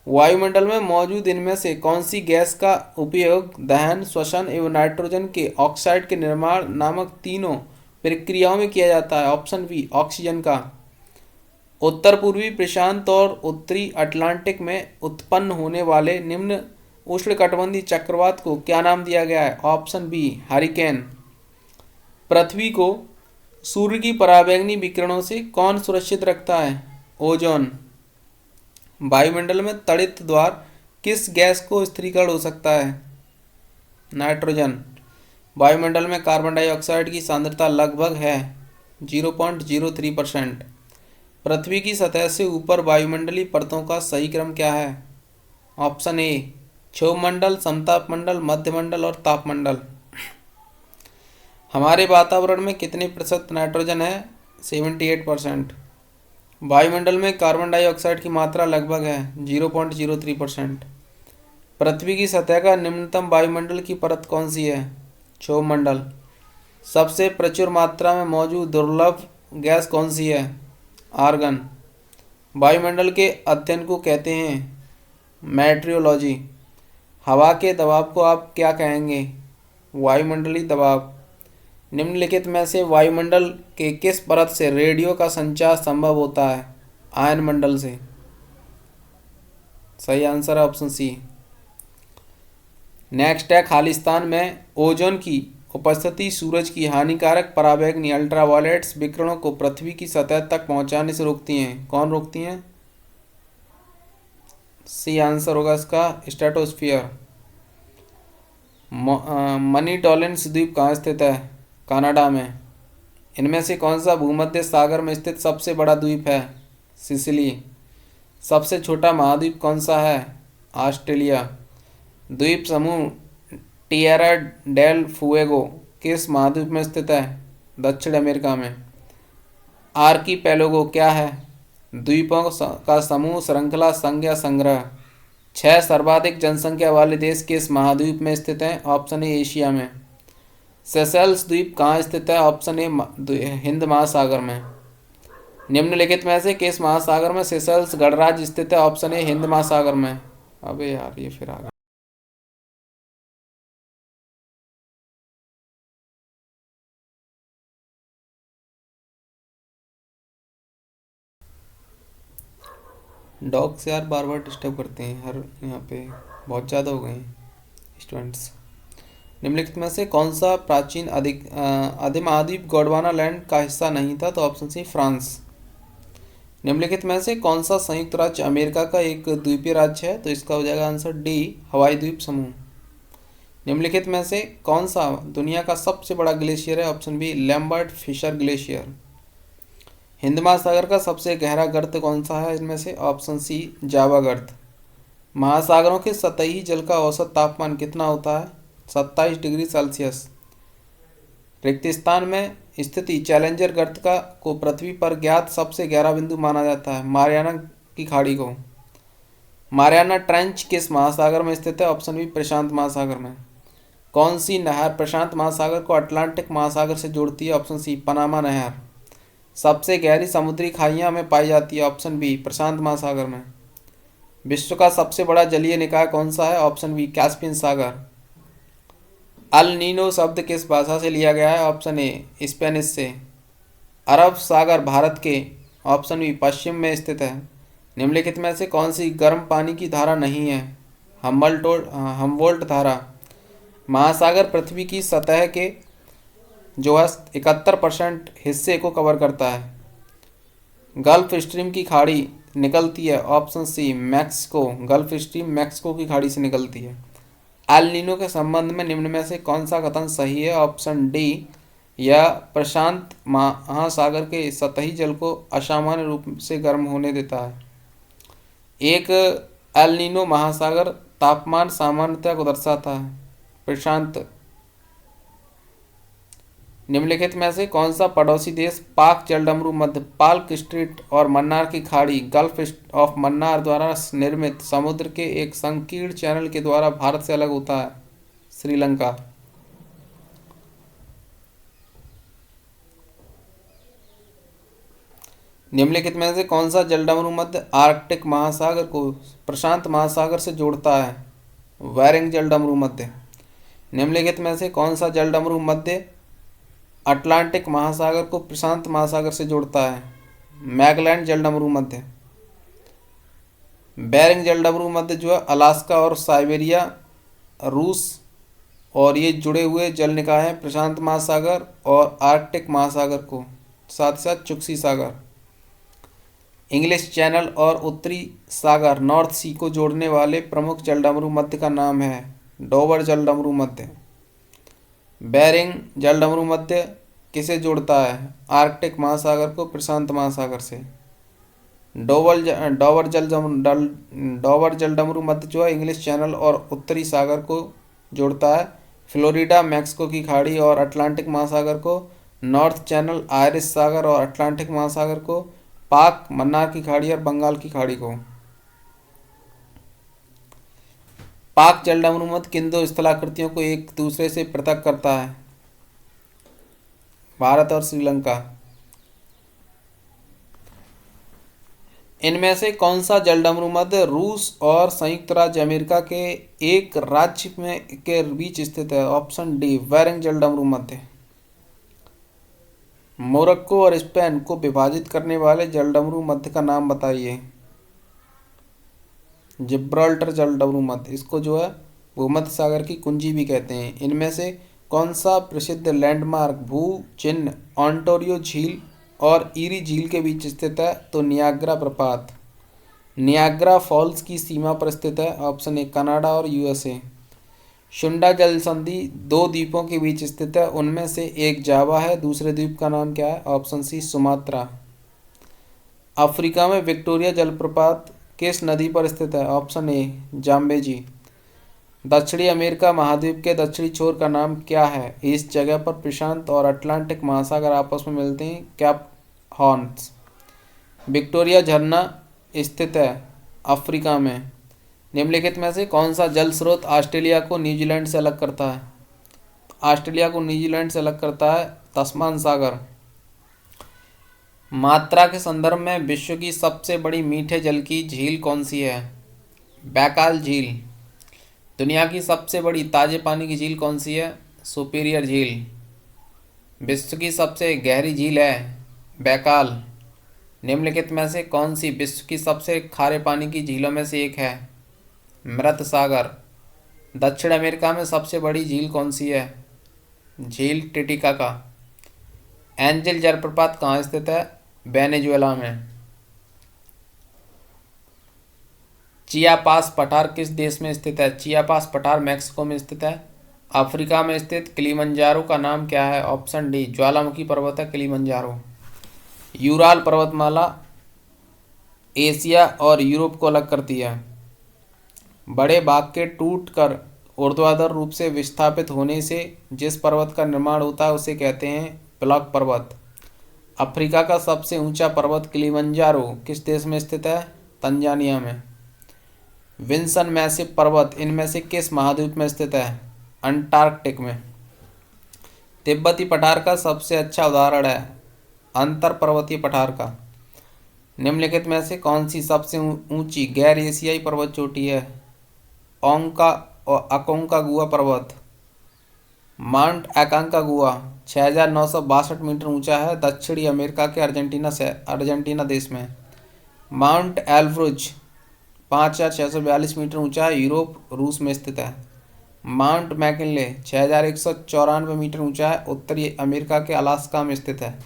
वायुमंडल में मौजूद इनमें से कौन सी गैस का उपयोग दहन, श्वसन एवं नाइट्रोजन के ऑक्साइड के निर्माण नामक तीनों प्रक्रियाओं में किया जाता है? ऑप्शन बी ऑक्सीजन का। उत्तर पूर्वी प्रशांत और उत्तरी अटलांटिक में उत्पन्न होने वाले निम्न उष्णकटिबंधीय चक्रवात को क्या नाम दिया गया है? Option B hurricane. पृथ्वी को सूर्य की पराबैंगनी विकिरणों से कौन सुरक्षित रखता है? ओजोन। वायुमंडल में तड़ित द्वार किस गैस को स्थिरीकरण हो सकता है? नाइट्रोजन। वायुमंडल में कार्बन डाइऑक्साइड की सांद्रता लगभग है 0.03%। पृथ्वी की सतह से ऊपर वायुमंडलीय परतों का सही क्रम क्या है? ऑप्शन ए क्षोभमंडल, समतापमंडल, मध्यमंडल और तापमंडल। हमारे वातावरण में कितने प्रतिशत नाइट्रोजन है? 78%। वायुमंडल में कार्बन डाइऑक्साइड की मात्रा लगभग है 0.03%। पृथ्वी की सतह का निम्नतम वायुमंडल की परत कौन सी है? क्षोभमंडल। सबसे प्रचुर मात्रा में मौजूद दुर्लभ गैस कौन सी है? आर्गन। वायुमंडल के अध्ययन को कहते हैं मेट्रियोलॉजी। हवा के दबाव को आप क्या कहेंगे? वायुमंडलीय दबाव। निम्नलिखित में से वायुमंडल के किस परत से रेडियो का संचार संभव होता है? आयन मंडल से। सही आंसर है ऑप्शन सी। नेक्स्ट है खालिस्तान में ओजोन की उपस्थिति सूरज की हानिकारक पराबैंगनी अल्ट्रावायलेट्स विकिरणों को पृथ्वी की सतह तक पहुंचाने से रोकती हैं। कौन रोकती हैं? सी आंसर होगा इसका स्ट्रेटोस्फियर। मनी टॉलेंस द्वीप कहाँ स्थित है? कनाडा में। इनमें से कौन सा भूमध्य सागर में स्थित सबसे बड़ा द्वीप है? सिसिली। सबसे छोटा महाद्वीप कौन सा है? ऑस्ट्रेलिया। द्वीप समूह टिएरा डेल फुएगो किस महाद्वीप में स्थित है? दक्षिण अमेरिका में। आर्कीपेलागो क्या है? द्वीपों का समूह, श्रृंखला, संघ या संग्रह। 6 सर्वाधिक जनसंख्या वाले देश किस महाद्वीप में स्थित हैं? ऑप्शन ए एशिया में। सेशेल्स द्वीप कहाँ स्थित है? ऑप्शन ए हिंद महासागर में। निम्नलिखित में से किस महासागर में सेशेल्स गणराज्य स्थित है? ऑप्शन ए हिंद महासागर में। अबे यार ये फिर आ गया। डॉग्स यार बार बार डिस्टर्ब करते हैं हर यहाँ पे, बहुत ज़्यादा हो गए हैं स्टूडेंट्स। निम्नलिखित में से कौन सा प्राचीन अधिमहाद्वीप गोंडवाना लैंड का हिस्सा नहीं था? तो ऑप्शन सी फ्रांस। निम्नलिखित में से कौन सा संयुक्त राज्य अमेरिका का एक द्वीपीय राज्य है? तो इसका हो जाएगा आंसर डी हवाई द्वीप समूह। निम्नलिखित में से कौन सा दुनिया का सबसे बड़ा ग्लेशियर है? Option B Lambert Fisher glacier. हिंद महासागर का सबसे गहरा गर्त कौन सा है इनमें से? ऑप्शन सी जावा गर्त। महासागरों के सतही जल का औसत तापमान कितना होता है? 27 डिग्री सेल्सियस। रेगिस्तान में स्थिति चैलेंजर गर्त का को पृथ्वी पर ज्ञात सबसे गहरा बिंदु माना जाता है। मारियाना की खाड़ी को। मारियाना ट्रेंच किस महासागर में स्थित है? ऑप्शन बी प्रशांत महासागर में। कौन सी नहर प्रशांत महासागर को अटलांटिक महासागर से जोड़ती है? ऑप्शन सी पनामा नहर। सबसे गहरी समुद्री खाइयां में पाई जाती है? ऑप्शन बी प्रशांत महासागर में। विश्व का सबसे बड़ा जलीय निकाय कौन सा है? ऑप्शन बी कैस्पियन सागर। अल नीनो शब्द किस भाषा से लिया गया है? ऑप्शन ए स्पेनिश से। अरब सागर भारत के ऑप्शन बी पश्चिम में स्थित है। निम्नलिखित में से कौन सी गर्म पानी की धारा नहीं है? हमवोल्ट धारा। महासागर पृथ्वी की सतह के जो है 71% हिस्से को कवर करता है। गल्फ स्ट्रीम की खाड़ी निकलती है? Option C Mexico. Gulf stream Mexico की खाड़ी से निकलती है। एल नीनो के संबंध में निम्न में से कौन सा कथन सही है? ऑप्शन डी यह प्रशांत महासागर के सतही जल को असामान्य रूप से गर्म होने देता है। एक एल नीनो महासागर तापमान सामान्यता को दर्शाता है। प्रशांत। निम्नलिखित में से कौन सा पड़ोसी देश पाक जलडमरू मध्य पाल्क स्ट्रीट और मन्नार की खाड़ी गल्फ ऑफ मन्नार द्वारा निर्मित समुद्र के एक संकीर्ण चैनल के द्वारा भारत से अलग होता है? श्रीलंका। निम्नलिखित में से कौन सा जलडमरू मध्य आर्कटिक महासागर को प्रशांत महासागर से जोड़ता है? बेरिंग जलडमरू मध्य। निम्नलिखित में से कौन सा जलडमरू मध्य अटलांटिक महासागर को प्रशांत महासागर से जोड़ता है? मैगलैंड जलडमरू मध्य। बेरिंग जलडमरू मध्य जो है अलास्का और साइबेरिया रूस और ये जुड़े हुए जल निकाय हैं प्रशांत महासागर और आर्कटिक महासागर को, साथ साथ चुक्सी सागर। इंग्लिश चैनल और उत्तरी सागर नॉर्थ सी को जोड़ने वाले प्रमुख जलडमरू मध्य का नाम है डोवर जलडमरू मध्य। बेरिंग जलडमरू मध्य किसे जोड़ता है? आर्कटिक महासागर को प्रशांत महासागर से। डोवर जलडमरू मध्य जो है इंग्लिश चैनल और उत्तरी सागर को जोड़ता है। फ्लोरिडा मैक्सिको की खाड़ी और अटलांटिक महासागर को। नॉर्थ चैनल आयरिश सागर और अटलांटिक महासागर को। पाक मन्नार की खाड़ी और बंगाल की खाड़ी को। पाक जलडमरू मध्य किन दो स्थलाकृतियों को एक दूसरे से पृथक करता है? भारत और श्रीलंका। इनमें से कौन सा जलडमरू मध्य रूस और संयुक्त राज्य अमेरिका के एक राज्य में के बीच स्थित है? ऑप्शन डी बेरिंग जलडमरू मध्य। मोरक्को और स्पेन को विभाजित करने वाले जलडमरू मध्य का नाम बताइए। जिब्राल्टर जलडमरू मध्य, इसको जो है भूमध्य सागर की कुंजी भी कहते हैं। इनमें से कौन सा प्रसिद्ध लैंडमार्क भू चिन्ह ऑन्टारियो झील और ईरी झील के बीच स्थित है? तो नियाग्रा प्रपात। नियाग्रा फॉल्स की सीमा पर स्थित है? ऑप्शन ए कनाडा और यूएसए। शुंडा जल संधि दो द्वीपों के बीच स्थित है, उनमें से एक जावा है, दूसरे द्वीप का नाम क्या है? Option C Sumatra. अफ्रीका में विक्टोरिया जलप्रपात किस नदी पर स्थित है? Option A Zambezi. दक्षिणी अमेरिका महाद्वीप के दक्षिणी छोर का नाम क्या है? इस जगह पर प्रशांत और अटलांटिक महासागर आपस में मिलते हैं, कैप हॉर्न्स। विक्टोरिया झरना स्थित है अफ्रीका में। निम्नलिखित में से कौन सा जल स्रोत ऑस्ट्रेलिया को न्यूजीलैंड से अलग करता है? ऑस्ट्रेलिया को न्यूजीलैंड से अलग करता है तस्मान सागर। मात्रा के संदर्भ में विश्व की सबसे बड़ी मीठे जल की झील कौन सी है? बैकाल झील। दुनिया की सबसे बड़ी ताजे पानी की झील कौन सी है? सुपीरियर झील। विश्व की सबसे गहरी झील है बैकाल। निम्नलिखित में से कौन सी विश्व की सबसे खारे पानी की झीलों में से एक है? मृत सागर। दक्षिण अमेरिका में सबसे बड़ी झील कौन सी है? झील टिटिकाका। एंजल जलप्रपात कहाँ स्थित है? वेनेजुएला में। चियापास पठार किस देश में स्थित है? चियापास पठार मैक्सिको में स्थित है। अफ्रीका में स्थित किलिमंजारो का नाम क्या है? ऑप्शन डी ज्वालामुखी पर्वत है किलिमंजारो। यूराल पर्वतमाला एशिया और यूरोप को अलग करती है। बड़े भाग के टूट कर ऊर्ध्वाधर रूप से विस्थापित होने से जिस पर्वत का निर्माण होता है उसे कहते हैं ब्लॉक पर्वत। अफ्रीका का सबसे ऊंचा पर्वत किलिमंजारो किस देश में स्थित है? तंजानिया में। विंसन मैसिव पर्वत इनमें से किस महाद्वीप में स्थित है? अंटार्कटिक में। तिब्बती पठार का सबसे अच्छा उदाहरण है अंतर पर्वतीय पठार का। निम्नलिखित में से कौन सी सबसे ऊंची गैर एशियाई पर्वत चोटी है? ओंका अकोंकागुआ पर्वत। माउंट अकोंकागुआ 6,962 मीटर ऊंचा है दक्षिणी अमेरिका के अर्जेंटीना देश में। माउंट एल्ब्रुज 5,642 मीटर ऊंचा है यूरोप रूस में स्थित है। माउंट मैकिनले 6,194 मीटर ऊंचा है उत्तरी अमेरिका के अलास्का में स्थित है।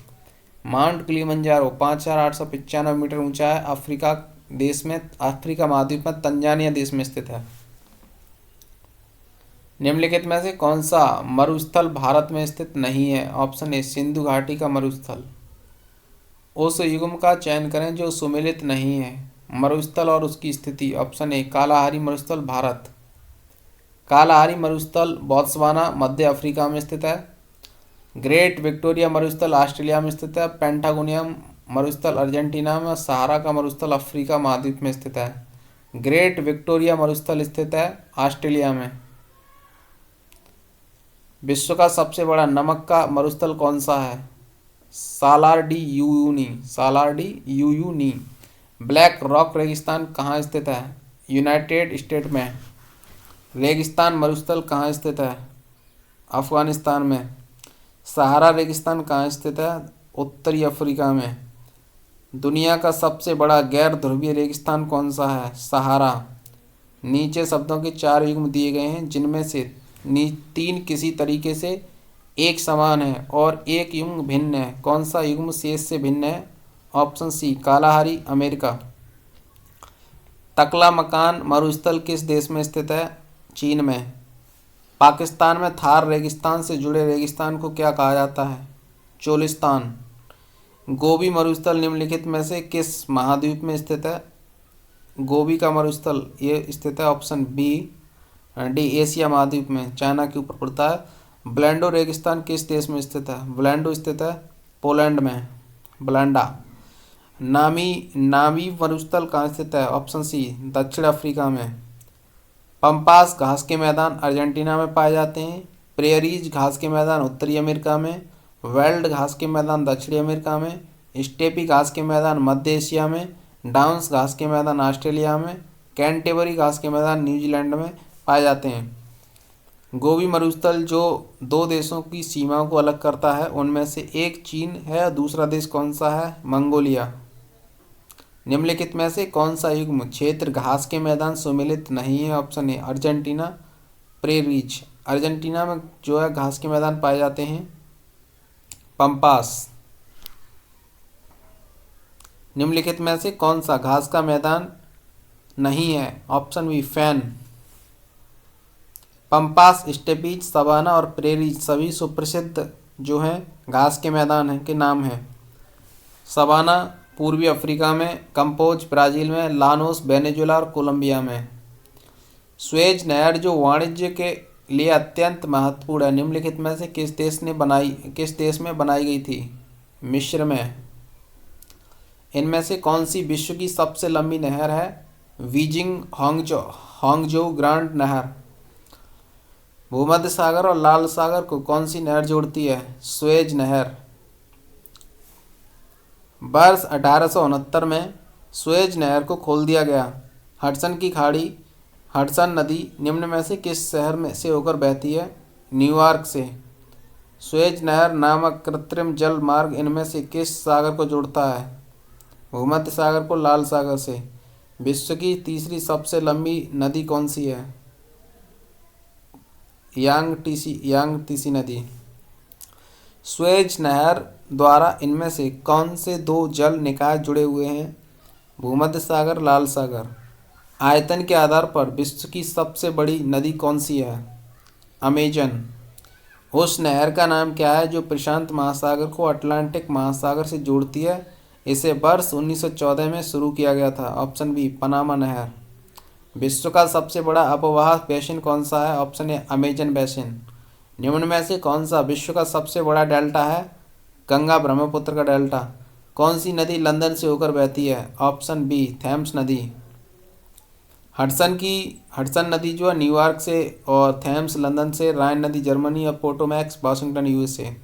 माउंट किलिमंजारो 5,895 मीटर ऊंचा है अफ्रीका महाद्वीप में तंजानिया देश में स्थित है। निम्नलिखित में से कौन सा मरुस्थल भारत में स्थित नहीं है? ऑप्शन ए सिंधु घाटी का मरुस्थल। उस युग्म का चयन करें जो सुमेलित नहीं है। मरुस्थल और उसकी स्थिति। ऑप्शन ए कालाहारी मरुस्थल भारत। कालाहारी मरुस्थल बोत्सवाना मध्य अफ्रीका में स्थित है। ग्रेट विक्टोरिया मरुस्थल ऑस्ट्रेलिया में स्थित है। पेंटागोनिया मरुस्थल अर्जेंटीना में। सहारा का मरुस्थल अफ्रीका महाद्वीप में स्थित है। ग्रेट विक्टोरिया मरुस्थल स्थित है ऑस्ट्रेलिया में। विश्व का सबसे बड़ा नमक का मरुस्थल कौन सा है? Salar de Uyuni. Black Rock रेगिस्तान कहाँ स्थित है? यूनाइटेड स्टेट में। रेगिस्तान मरुस्थल कहाँ स्थित है? अफगानिस्तान में। सहारा रेगिस्तान कहाँ स्थित है? उत्तरी अफ्रीका में। दुनिया का सबसे बड़ा गैर ध्रुवीय रेगिस्तान कौन सा है? सहारा। नीचे शब्दों के 4 युग्म दिए गए हैं जिनमें से 3 किसी तरीके से एक समान है और एक युग्म भिन्न है। कौन सा युग्म शेष से भिन्न है? Option C Kalahari America. तकला मकान मरुस्थल किस देश में स्थित है? चीन में। पाकिस्तान में थार रेगिस्तान से जुड़े रेगिस्तान को क्या कहा जाता है? चोलिस्तान। गोबी मरुस्थल निम्नलिखित में से किस महाद्वीप में स्थित है? गोबी का मरुस्थल ये स्थित है ऑप्शन बी डी एशिया महाद्वीप में, चाइना के ऊपर पड़ता है। ब्लेंडो रेगिस्तान किस देश में स्थित है? ब्लेंडो स्थित है पोलैंड में। ब्लेंडा। नामी मरुस्थल कहाँ स्थित है? ऑप्शन सी दक्षिण अफ्रीका में। पंपास घास के मैदान अर्जेंटीना में पाए जाते हैं। प्रेयरीज घास के मैदान उत्तरी अमेरिका में। वेल्ड घास के मैदान दक्षिणी अमेरिका में। स्टेपी घास के मैदान मध्य एशिया में। डाउन्स घास के मैदान ऑस्ट्रेलिया में। कैंटेबरी घास के मैदान न्यूजीलैंड में पाए जाते हैं। गोबी मरुस्थल जो 2 देशों की सीमाओं को अलग करता है उनमें से एक चीन है और दूसरा देश कौन सा है? मंगोलिया। निम्नलिखित में से कौन सा युग्म क्षेत्र घास के मैदान सुमेलित नहीं है? ऑप्शन ए अर्जेंटीना प्रेरीज। अर्जेंटीना में जो है घास के मैदान पाए जाते हैं पंपास। निम्नलिखित में से कौन सा घास का मैदान नहीं है? Option B fan. Pampas, steppes, savanna और प्रेरीज सभी सुप्रसिद्ध जो हैं घास के मैदान हैं के नाम हैं। सवाना पूर्वी अफ्रीका में, कंपोज ब्राज़ील में, लानोस वेनेजुएला और कोलंबिया में। स्वेज नहर जो वाणिज्य के लिए अत्यंत महत्वपूर्ण है निम्नलिखित में से किस देश में बनाई गई थी? मिस्र में। इनमें से कौन सी विश्व की सबसे लंबी नहर है? बीजिंग हांगझोउ ग्रांड नहर। भूमध्य सागर और लाल सागर को कौन सी नहर जोड़ती है? स्वेज नहर। वर्ष 1869 में स्वेज नहर को खोल दिया गया। हडसन की खाड़ी हडसन नदी निम्न में से किस शहर में से होकर बहती है? न्यूयॉर्क से। स्वेज नहर नामक कृत्रिम जल मार्ग इनमें से किस सागर को जोड़ता है? भूमध्य सागर को लाल सागर से। विश्व की तीसरी सबसे लंबी नदी कौन सी है? यांगटीसी नदी। स्वेज नहर द्वारा इनमें से कौन से 2 जल निकाय जुड़े हुए हैं? भूमध्य सागर, लाल सागर। आयतन के आधार पर विश्व की सबसे बड़ी नदी कौन सी है? अमेजन। उस नहर का नाम क्या है जो प्रशांत महासागर को अटलांटिक महासागर से जोड़ती है? इसे वर्ष 1914 में शुरू किया गया था। ऑप्शन बी पनामा नहर। विश्व का सबसे बड़ा अपवाह बेसिन कौन सा है? ऑप्शन ए अमेजन बेसिन। निम्न में से कौन सा विश्व का सबसे बड़ा डेल्टा है? गंगा ब्रह्मपुत्र का डेल्टा। कौन सी नदी लंदन से होकर बहती है? ऑप्शन बी थेम्स नदी। हडसन नदी जो है न्यूयॉर्क से, और थेम्स लंदन से, राइन नदी जर्मनी और पोटोमैक्स वाशिंगटन यूएसए।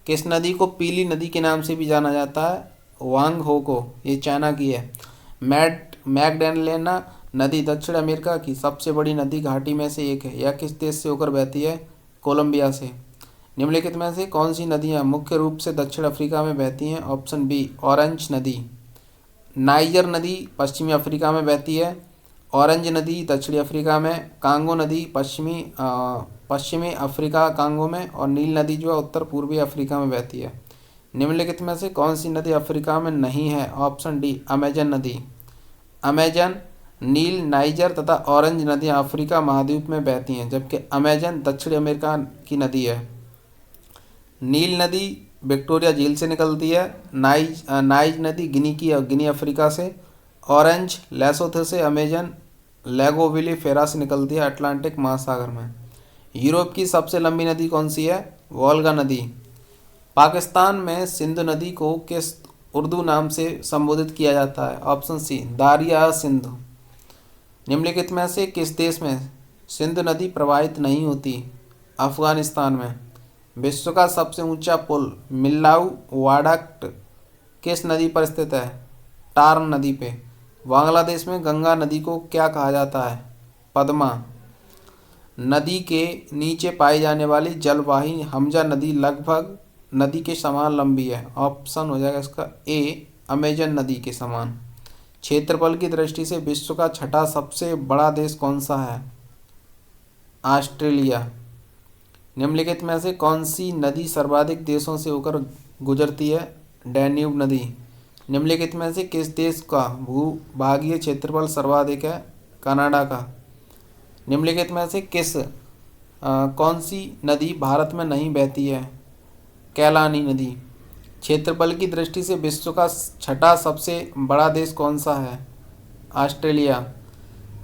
किस नदी को पीली नदी के नाम से भी जाना जाता है? वांग हो को, ये चाइना की है। मैगडेलेना नदी दक्षिण अमेरिका की सबसे बड़ी नदी घाटी में से एक है। यह किस देश से होकर बहती है? कोलंबिया से। निम्नलिखित में से कौन सी नदियाँ मुख्य रूप से दक्षिण अफ्रीका में बहती हैं? ऑप्शन बी ऑरेंज नदी। नाइजर नदी पश्चिमी अफ्रीका में बहती है। ऑरेंज नदी दक्षिणी अफ्रीका में। कांगो नदी पश्चिमी अफ्रीका कांगो में। और नील नदी जो है उत्तर पूर्वी अफ्रीका में बहती है। निम्नलिखित में से कौन सी नदी अफ्रीका में नहीं है? ऑप्शन डी अमेजन नदी। अमेजन, नील, नाइजर तथा ऑरेंज नदियाँ अफ्रीका महाद्वीप में बहती हैं, जबकि अमेजन दक्षिणी अमेरिका की नदी है। नील नदी विक्टोरिया झील से निकलती है। नाइज नदी गिनी की और गिनी अफ्रीका से। ऑरेंज लेसोथो से। अमेजन लेगोविली फेरा से निकलती है अटलांटिक महासागर में। यूरोप की सबसे लंबी नदी कौन सी है? वोल्गा नदी। पाकिस्तान में सिंधु नदी को किस उर्दू नाम से संबोधित किया जाता है? Option C Dariya Sindhu. निम्नलिखित में से किस देश में सिंधु नदी प्रवाहित नहीं होती? अफगानिस्तान में। विश्व का सबसे ऊंचा पुल मिल्लाऊ वाडक्ट किस नदी पर स्थित है? टार्न नदी पे। बांग्लादेश में गंगा नदी को क्या कहा जाता है? पद्मा। नदी के नीचे पाई जाने वाली जलवाहिनी हमजा नदी लगभग नदी के समान लंबी है। ऑप्शन हो जाएगा इसका ए अमेजन नदी के समान। क्षेत्रफल की दृष्टि से विश्व का छठा सबसे बड़ा देश कौन सा है? ऑस्ट्रेलिया। निम्नलिखित में से कौन सी नदी सर्वाधिक देशों से होकर गुजरती है? डैन्यूब नदी। निम्नलिखित में से किस देश का भूभागीय क्षेत्रफल सर्वाधिक है? कनाडा का। निम्नलिखित में से कौन सी नदी भारत में नहीं बहती है? कैलानी नदी। क्षेत्रफल की दृष्टि से विश्व का छठा सबसे बड़ा देश कौन सा है? ऑस्ट्रेलिया।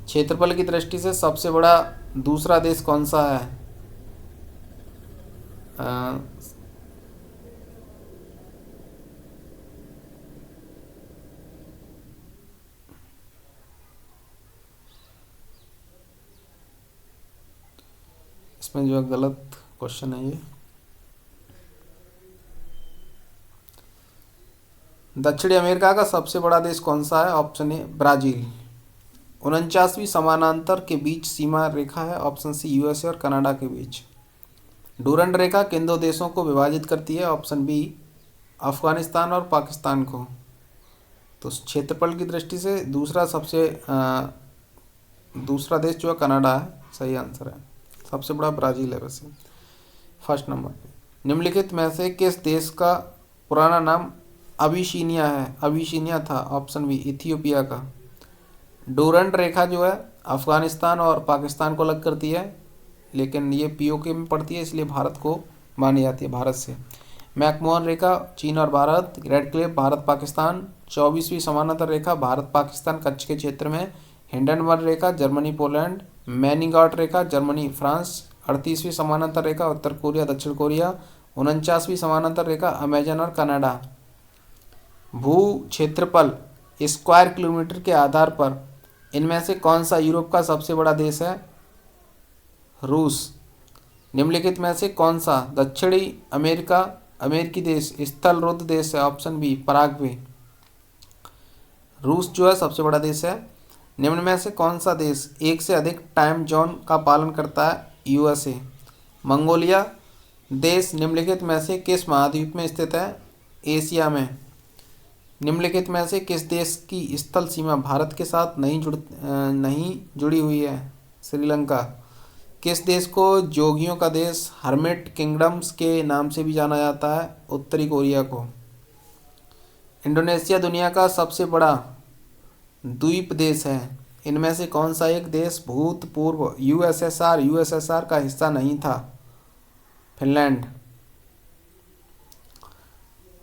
क्षेत्रफल की दृष्टि से सबसे बड़ा दूसरा देश कौन सा है? इसमें जो गलत क्वेश्चन है ये। दक्षिणी अमेरिका का सबसे बड़ा देश कौन सा है? ऑप्शन ए ब्राजील। 49वीं समानांतर के बीच सीमा रेखा है? ऑप्शन सी यूएसए और कनाडा के बीच। डूरंड रेखा किन दो देशों को विभाजित करती है? ऑप्शन बी अफगानिस्तान और पाकिस्तान को। तो क्षेत्रफल की दृष्टि से दूसरा देश जो है कनाडा है, सही आंसर है। सबसे बड़ा ब्राज़ील है वैसे फर्स्ट नंबर पे। निम्नलिखित में से किस देश का पुराना नाम अबिशीनिया है? अबिशीनिया था। ऑप्शन बी इथियोपिया का। डूरंड रेखा जो है अफगानिस्तान और पाकिस्तान को अलग करती है, लेकिन ये पीओके में पड़ती है, इसलिए भारत को मानी जाती है भारत से। मैकमोहन रेखा चीन और भारत। Radcliffe Bharat Pakistan. 24वीं समानांतर रेखा भारत पाकिस्तान कच्छ के क्षेत्र में। हिंडनबर्ग रेखा जर्मनी पोलैंड। मैनीगॉट रेखा जर्मनी फ्रांस। 38वीं समानांतर रेखा उत्तर कोरिया दक्षिण कोरिया। 49वीं समानांतर रेखा अमेजन और कनाडा। भू क्षेत्रफल स्क्वायर किलोमीटर के आधार पर इनमें से कौन सा यूरोप का सबसे बड़ा देश है? रूस। निम्नलिखित में से कौन सा दक्षिणी अमेरिकी देश स्थल रुद्ध देश है? Option B Paraguay. रूस जो है सबसे बड़ा देश है। निम्न में से कौन सा देश एक से अधिक टाइम जोन का पालन करता है? यूएसए। मंगोलिया देश निम्नलिखित में से किस महाद्वीप में स्थित है? एशिया में। निम्नलिखित में से किस देश की स्थल सीमा भारत के साथ नहीं जुड़ी हुई है? श्रीलंका। किस देश को जोगियों का देश हर्मिट किंगडम्स के नाम से भी जाना जाता है? उत्तरी कोरिया को। इंडोनेशिया दुनिया का सबसे बड़ा द्वीप देश है। इनमें से कौन सा एक देश भूतपूर्व यूएसएसआर का हिस्सा नहीं था? फिनलैंड।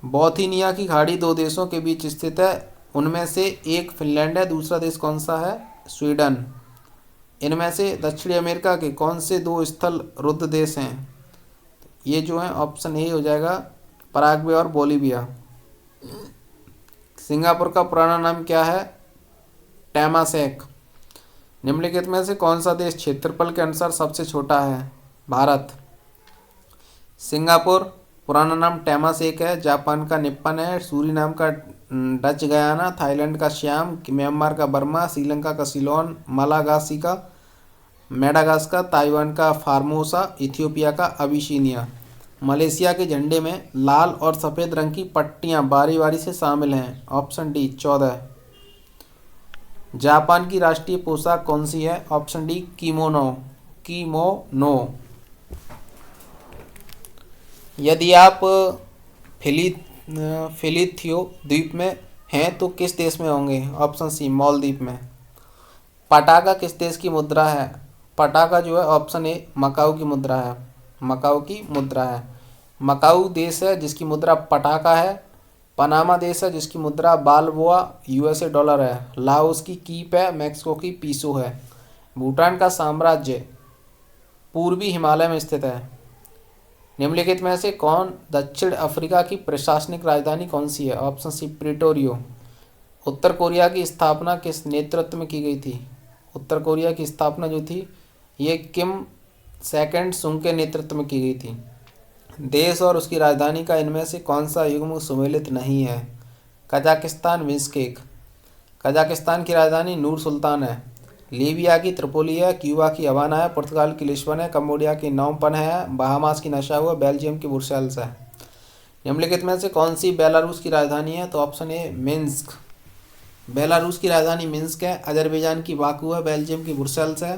बोथनिया की खाड़ी दो देशों के बीच स्थित है, उनमें से एक फिनलैंड है, दूसरा देश कौन सा है? स्वीडन। इनमें से दक्षिणी अमेरिका के कौन से दो स्थल रुद्ध देश हैं? ये जो है ऑप्शन ए हो जाएगा, पराग्वे और बोलीविया। सिंगापुर का पुराना नाम क्या है? टेमासेक। निम्नलिखित में से कौन सा देश क्षेत्रफल के अनुसार सबसे छोटा है? भारत। सिंगापुर पुराना नाम टेमासेक है, जापान का निप्पन है, सूरीनाम का डच गयाना, थाईलैंड का श्याम, म्यांमार का बर्मा, श्रीलंका का सिलोन, मलागासी का मेडागास्कर, ताइवान का फार्मोसा, इथियोपिया का अबिसिनिया। मलेशिया के झंडे में लाल और सफ़ेद रंग की पट्टियां बारी बारी से शामिल हैं। Option D 14। जापान की राष्ट्रीय पोशाक कौन सी है? Option D kimono. किमोनो। यदि आप फिली फिलिथियो द्वीप में हैं तो किस देश में होंगे? ऑप्शन सी मालदीव में। पटाका किस देश की मुद्रा है? पटाका जो है ऑप्शन ए मकाऊ की मुद्रा है। मकाऊ की मुद्रा है। मकाऊ देश है जिसकी मुद्रा पटाका है। पनामा देश है जिसकी मुद्रा बालबोआ यूएसए डॉलर है। लाओस की कीप है। मैक्सिको की पीसो है। भूटान का साम्राज्य पूर्वी हिमालय में स्थित है। निम्नलिखित में से कौन दक्षिण अफ्रीका की प्रशासनिक राजधानी कौन सी है? ऑप्शन सी प्रिटोरियो। उत्तर कोरिया की स्थापना किस नेतृत्व में की गई थी? उत्तर कोरिया की स्थापना जो थी ये किम सेकंड सुंग के नेतृत्व में की गई थी। देश और उसकी राजधानी का इनमें से कौन सा युग्म सुमेलित नहीं है? Kazakhstan Bishkek. कजाकिस्तान की राजधानी नूर सुल्तान है। लीबिया की त्रिपोली है। क्यूबा की हवाना है। पुर्तगाल की लिस्बन है। कंबोडिया की नोम पेन है। बहामास की नशाउ है। बेल्जियम की ब्रुसेल्स है। निम्नलिखित में से कौन सी बेलारूस की राजधानी है? तो ऑप्शन ए मिन्स्क। बेलारूस की राजधानी मिन्स्क है। अजरबैजान की बाकू है। बेल्जियम की ब्रुसेल्स है।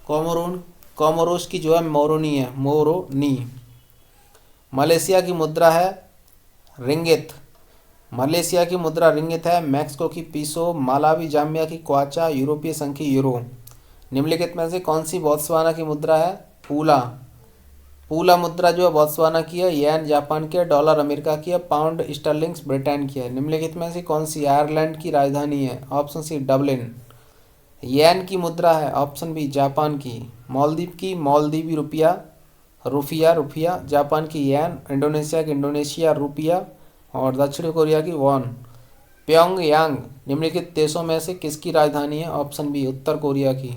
कोमोरोस की जो है मोरोनी है। मोरोनी। मलेशिया की मुद्रा है रिंगित। मलेशिया की मुद्रा रिंगित है। मैक्सिको की पीसो, मालावी जाम्बिया की क्वाचा, यूरोपीय संघ की यूरो। निम्नलिखित में से कौन सी बोत्सवाना की मुद्रा है? पूला। पूला मुद्रा जो है बोत्सवाना की है। येन जापान की है। डॉलर अमेरिका की है। पाउंड स्टर्लिंग्स ब्रिटेन की है। निम्नलिखित में से कौन सी आयरलैंड की राजधानी है? ऑप्शन सी डबलिन। येन की मुद्रा है ऑप्शन बी जापान की। मालदीव की मालदीवी रुपया रुपया, जापान की येन, इंडोनेशिया की इंडोनेशिया रुपया और दक्षिण कोरिया की वॉन। प्योंगयांग निम्नलिखित देशों में से किसकी राजधानी है? ऑप्शन बी उत्तर कोरिया की।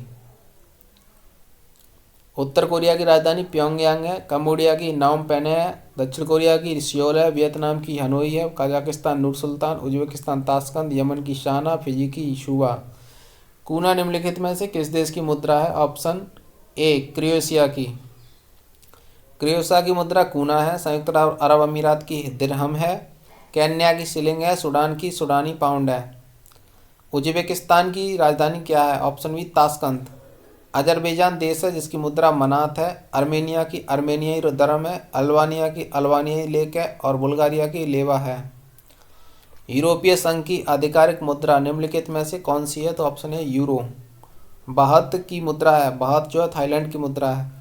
उत्तर कोरिया की राजधानी प्योंगयांग है। कंबोडिया की नोम पेन है। दक्षिण कोरिया की सियोल है। वियतनाम की हनोई है। कजाकिस्तान नूर सुल्तान, उज्बेकिस्तान ताशकंद, यमन की शाना, फिजी की शुवा। कूना निम्नलिखित में से किस देश की मुद्रा है? ऑप्शन ए क्रोएशिया की। क्रोएशिया की मुद्रा कूना है। संयुक्त अरब अमीरात की दिरहम है। केन्या की शिलिंग है। सूडान की सूडानी पाउंड है। उज्बेकिस्तान की राजधानी क्या है? Option B Tashkent. अजरबैजान देश है जिसकी मुद्रा मनात है। अर्मेनिया की अर्मेनियाई दरम है। अल्बानिया की अल्बानियाई लेक है और बुल्गारिया की लेवा है। यूरोपीय संघ की आधिकारिक मुद्रा निम्नलिखित में से कौन सी है? तो ऑप्शन है यूरो। बाहत की मुद्रा है। बाहत जो है थाईलैंड की मुद्रा है।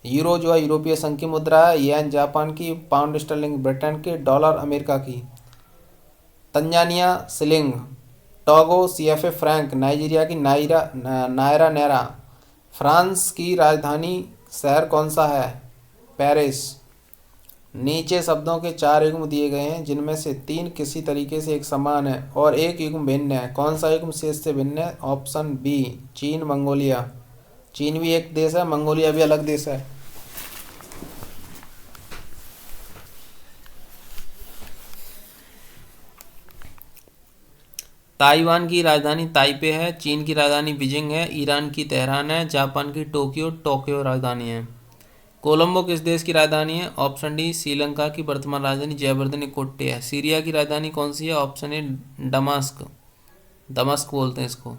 यूरो जो है यूरोपीय संघ की मुद्रा है। येन जापान की, पाउंड स्टर्लिंग ब्रिटेन की, डॉलर अमेरिका की। Tanzania shilling, Togo CFA franc, Nigeria की नायरा नेरा। फ्रांस की राजधानी शहर कौन सा है? पेरिस। नीचे शब्दों के 4 युग्म दिए गए हैं जिनमें से 3 किसी तरीके से एक समान है और एक युग्म भिन्न है। कौन सा युग्म शेष से भिन्न है? ऑप्शन बी चीन मंगोलिया। चीन भी एक देश है, मंगोलिया भी अलग देश है। ताइवान की राजधानी ताइपे है। चीन की राजधानी बीजिंग है। ईरान की तेहरान है। जापान की टोक्यो राजधानी है। कोलंबो किस देश की राजधानी है? ऑप्शन डी श्रीलंका की वर्तमान राजधानी जयवर्धने कोट्टे है। सीरिया की राजधानी कौन सी है? ऑप्शन ए दमस्क। दमस्क बोलते हैं इसको।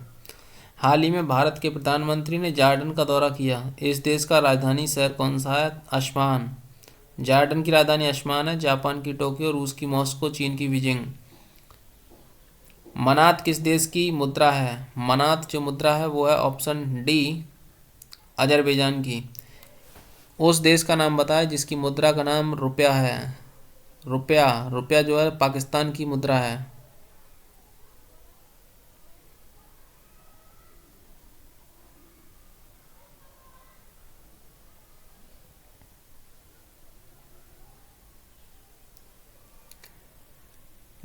हाल ही में भारत के प्रधानमंत्री ने जॉर्डन का दौरा किया। इस देश का राजधानी शहर कौन सा है? अश्मान। जॉर्डन की राजधानी अश्मान है। जापान की टोक्यो, रूस की मॉस्को, चीन की बीजिंग। मनात किस देश की मुद्रा है? मनात जो मुद्रा है वो है ऑप्शन डी अजरबैजान की। उस देश का नाम बताएं जिसकी मुद्रा का नाम रुपया है। रुपया जो है पाकिस्तान की मुद्रा है।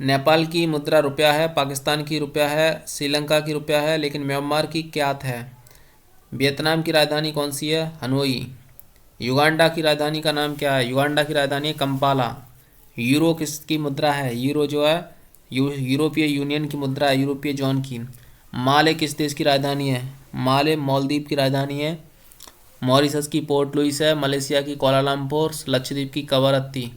नेपाल की मुद्रा रुपया है, पाकिस्तान की रुपया है, श्रीलंका की रुपया है, लेकिन म्यांमार की क्यात है। वियतनाम की राजधानी कौन सी है? हनोई। युगांडा की राजधानी का नाम क्या है? युगांडा की राजधानी है कंपाला। यूरो किसकी मुद्रा है? यूरो जो है यूरोपीय यूनियन की मुद्रा है, यूरोपीय जोन की। माले किस देश की राजधानी है? माले मालदीव की राजधानी है। मॉरिशस की पोर्ट लुइस है। मलेशिया की कुआलालंपुर। लक्षद्वीप की कवरत्ती।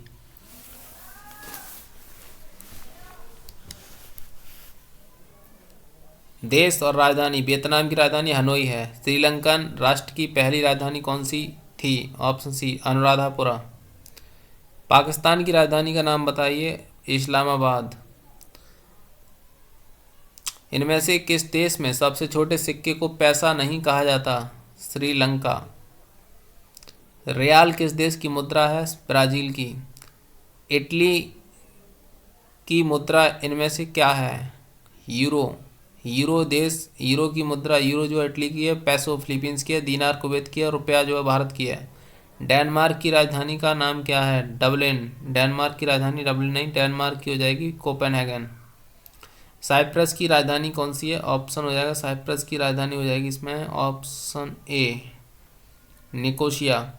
देश और राजधानी। वियतनाम की राजधानी हनोई है। श्रीलंकन राष्ट्र की पहली राजधानी कौन सी थी? ऑप्शन सी अनुराधापुरा। पाकिस्तान की राजधानी का नाम बताइए। इस्लामाबाद। इनमें से किस देश में सबसे छोटे सिक्के को पैसा नहीं कहा जाता? श्रीलंका। रियाल किस देश की मुद्रा है? ब्राजील की। इटली की मुद्रा इनमें से क्या है? यूरो। यूरो की मुद्रा, यूरो जो इटली की है, पैसो फिलीपींस की है, दीनार कुवैत की है, और रुपया जो है भारत की है। डेनमार्क की राजधानी का नाम क्या है? डबलिन। डेनमार्क की राजधानी डबलिन नहीं, डेनमार्क की हो जाएगी कोपेनहेगन। साइप्रस की राजधानी कौन सी है? ऑप्शन हो जाएगा, साइप्रस की राजधानी हो जाएगी इसमें ऑप्शन ए निकोशिया।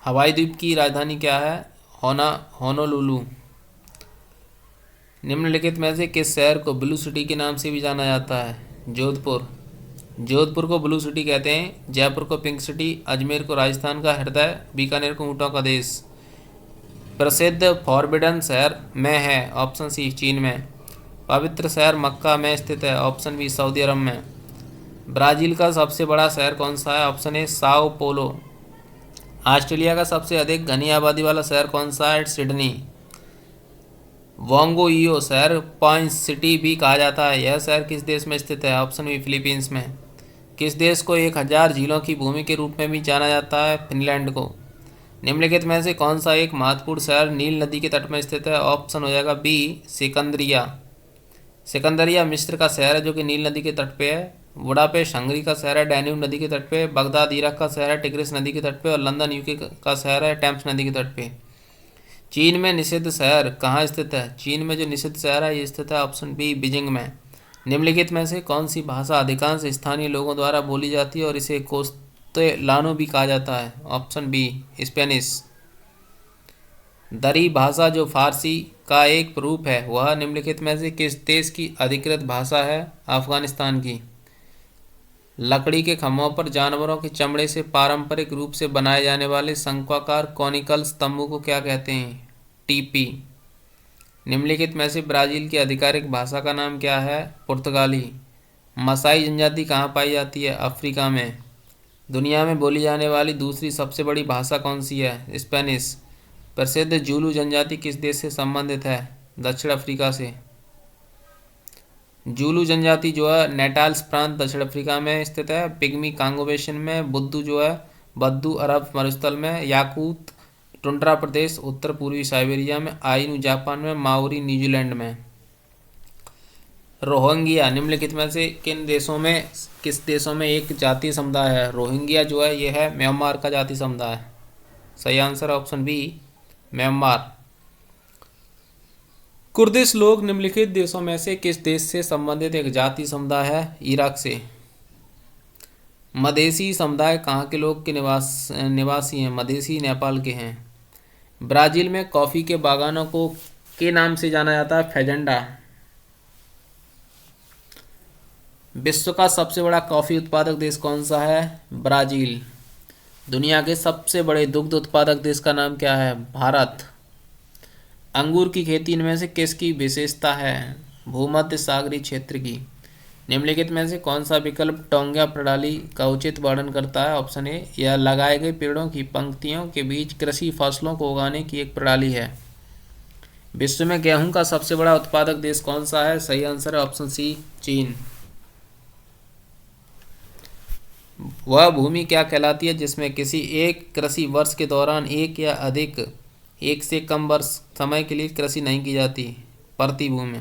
हवाई द्वीप की राजधानी क्या है? होनोलुलु। निम्नलिखित में से किस शहर को ब्लू सिटी के नाम से भी जाना जाता है? जोधपुर। जोधपुर को ब्लू सिटी कहते हैं। जयपुर को पिंक सिटी। अजमेर को राजस्थान का हृदय। बीकानेर को ऊँटों का देश। प्रसिद्ध फॉरबिडन शहर में है? ऑप्शन सी चीन में। पवित्र शहर मक्का में स्थित है? ऑप्शन बी सऊदी अरब में। ब्राज़ील का सबसे बड़ा शहर कौन सा है? ऑप्शन ए साओ पोलो। ऑस्ट्रेलिया का सबसे अधिक घनी आबादी वाला शहर कौन सा है? सिडनी। वोंगोइयो शहर पॉइंट सिटी भी कहा जाता है। यह शहर किस देश में स्थित है? ऑप्शन बी फिलीपींस में। किस देश को 1000 झीलों की भूमि के रूप में भी जाना जाता है? फिनलैंड को। निम्नलिखित में से कौन सा एक महत्वपूर्ण शहर नील नदी के तट में स्थित है? ऑप्शन हो जाएगा बी सिकंदरिया। सिकंदरिया मिस्र का शहर है जो कि नील नदी के तट पे है। बुडापेस्ट हंगरी का शहर है डान्यूब नदी के तट पे। बगदाद इराक का शहर है टिग्रिस नदी के तट पे। और लंदन यूके का शहर है टेम्स नदी के तट पे। चीन में निषिद्ध शहर कहाँ स्थित है? चीन में जो निषिद्ध शहर है ये स्थित है ऑप्शन बी बीजिंग में। निम्नलिखित में से कौन सी भाषा अधिकांश स्थानीय लोगों द्वारा बोली जाती है और इसे कोस्तेलानो भी कहा जाता है? Option B Spanish. दरी भाषा जो फारसी का एक रूप है वह निम्नलिखित में से किस देश की अधिकृत भाषा है? अफगानिस्तान की। लकड़ी के खम्भों पर जानवरों के चमड़े से पारंपरिक रूप से बनाए जाने वाले शंक्वाकार कॉनिकल स्तंभों को क्या कहते हैं? टीपी। निम्नलिखित में से ब्राज़ील की आधिकारिक भाषा का नाम क्या है? पुर्तगाली। मसाई जनजाति कहाँ पाई जाती है? अफ्रीका में। दुनिया में बोली जाने वाली दूसरी सबसे बड़ी भाषा कौन सी है? स्पेनिश। प्रसिद्ध जूलू जनजाति किस देश से संबंधित है? दक्षिण अफ्रीका से। जूलू जनजाति जो है नेटाल्स प्रांत दक्षिण अफ्रीका में स्थित है। पिग्मी कांगो बेसिन में। बुद्दू जो है बद्दू अरब मरुस्थल में। याकूत टुंड्रा प्रदेश उत्तर पूर्वी साइबेरिया में। आइनू जापान में। माओरी न्यूजीलैंड में। रोहिंग्या निम्नलिखित में से किस देशों में एक जातीय समुदाय है? रोहिंग्या जो है यह है म्यांमार का जातीय समुदाय। सही answer option B Myanmar. Kurdish लोग निम्नलिखित देशों में से किस देश से संबंधित एक जातीय समुदाय है? इराक से। मधेसी समुदाय कहाँ के लोग के निवासी हैं? मधेसी नेपाल के हैं। ब्राज़ील में कॉफ़ी के बागानों को के नाम से जाना जाता है? फेजेंडा। विश्व का सबसे बड़ा कॉफ़ी उत्पादक देश कौन सा है? ब्राज़ील। दुनिया के सबसे बड़े दुग्ध उत्पादक देश का नाम क्या है? भारत। अंगूर की खेती इनमें से किसकी विशेषता है? भूमध्य सागरीय क्षेत्र की। निम्नलिखित में से कौन सा विकल्प टोंगा प्रणाली का उचित वर्णन करता है? ऑप्शन ए यह लगाए गए पेड़ों की पंक्तियों के बीच कृषि फसलों को उगाने की एक प्रणाली है। विश्व में गेहूं का सबसे बड़ा उत्पादक देश कौन सा है? सही आंसर है ऑप्शन सी चीन। वह भूमि क्या कहलाती है जिसमें किसी एक कृषि वर्ष के दौरान एक से कम वर्ष समय के लिए कृषि नहीं की जाती? प्रतिभूमि।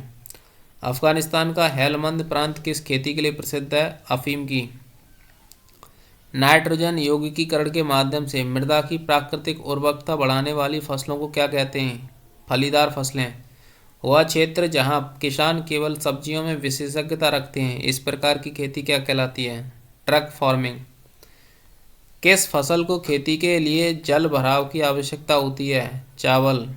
अफगानिस्तान का हेलमंद प्रांत किस खेती के लिए प्रसिद्ध है? अफीम की। नाइट्रोजन यौगिकीकरण के माध्यम से मृदा की प्राकृतिक उर्वरकता बढ़ाने वाली फसलों को क्या कहते हैं? फलीदार फसलें। वह क्षेत्र जहाँ किसान केवल सब्जियों में विशेषज्ञता रखते हैं, इस प्रकार की खेती क्या कहलाती है? Truck farming. किस फसल को खेती के लिए जल भराव की आवश्यकता होती है? चावल।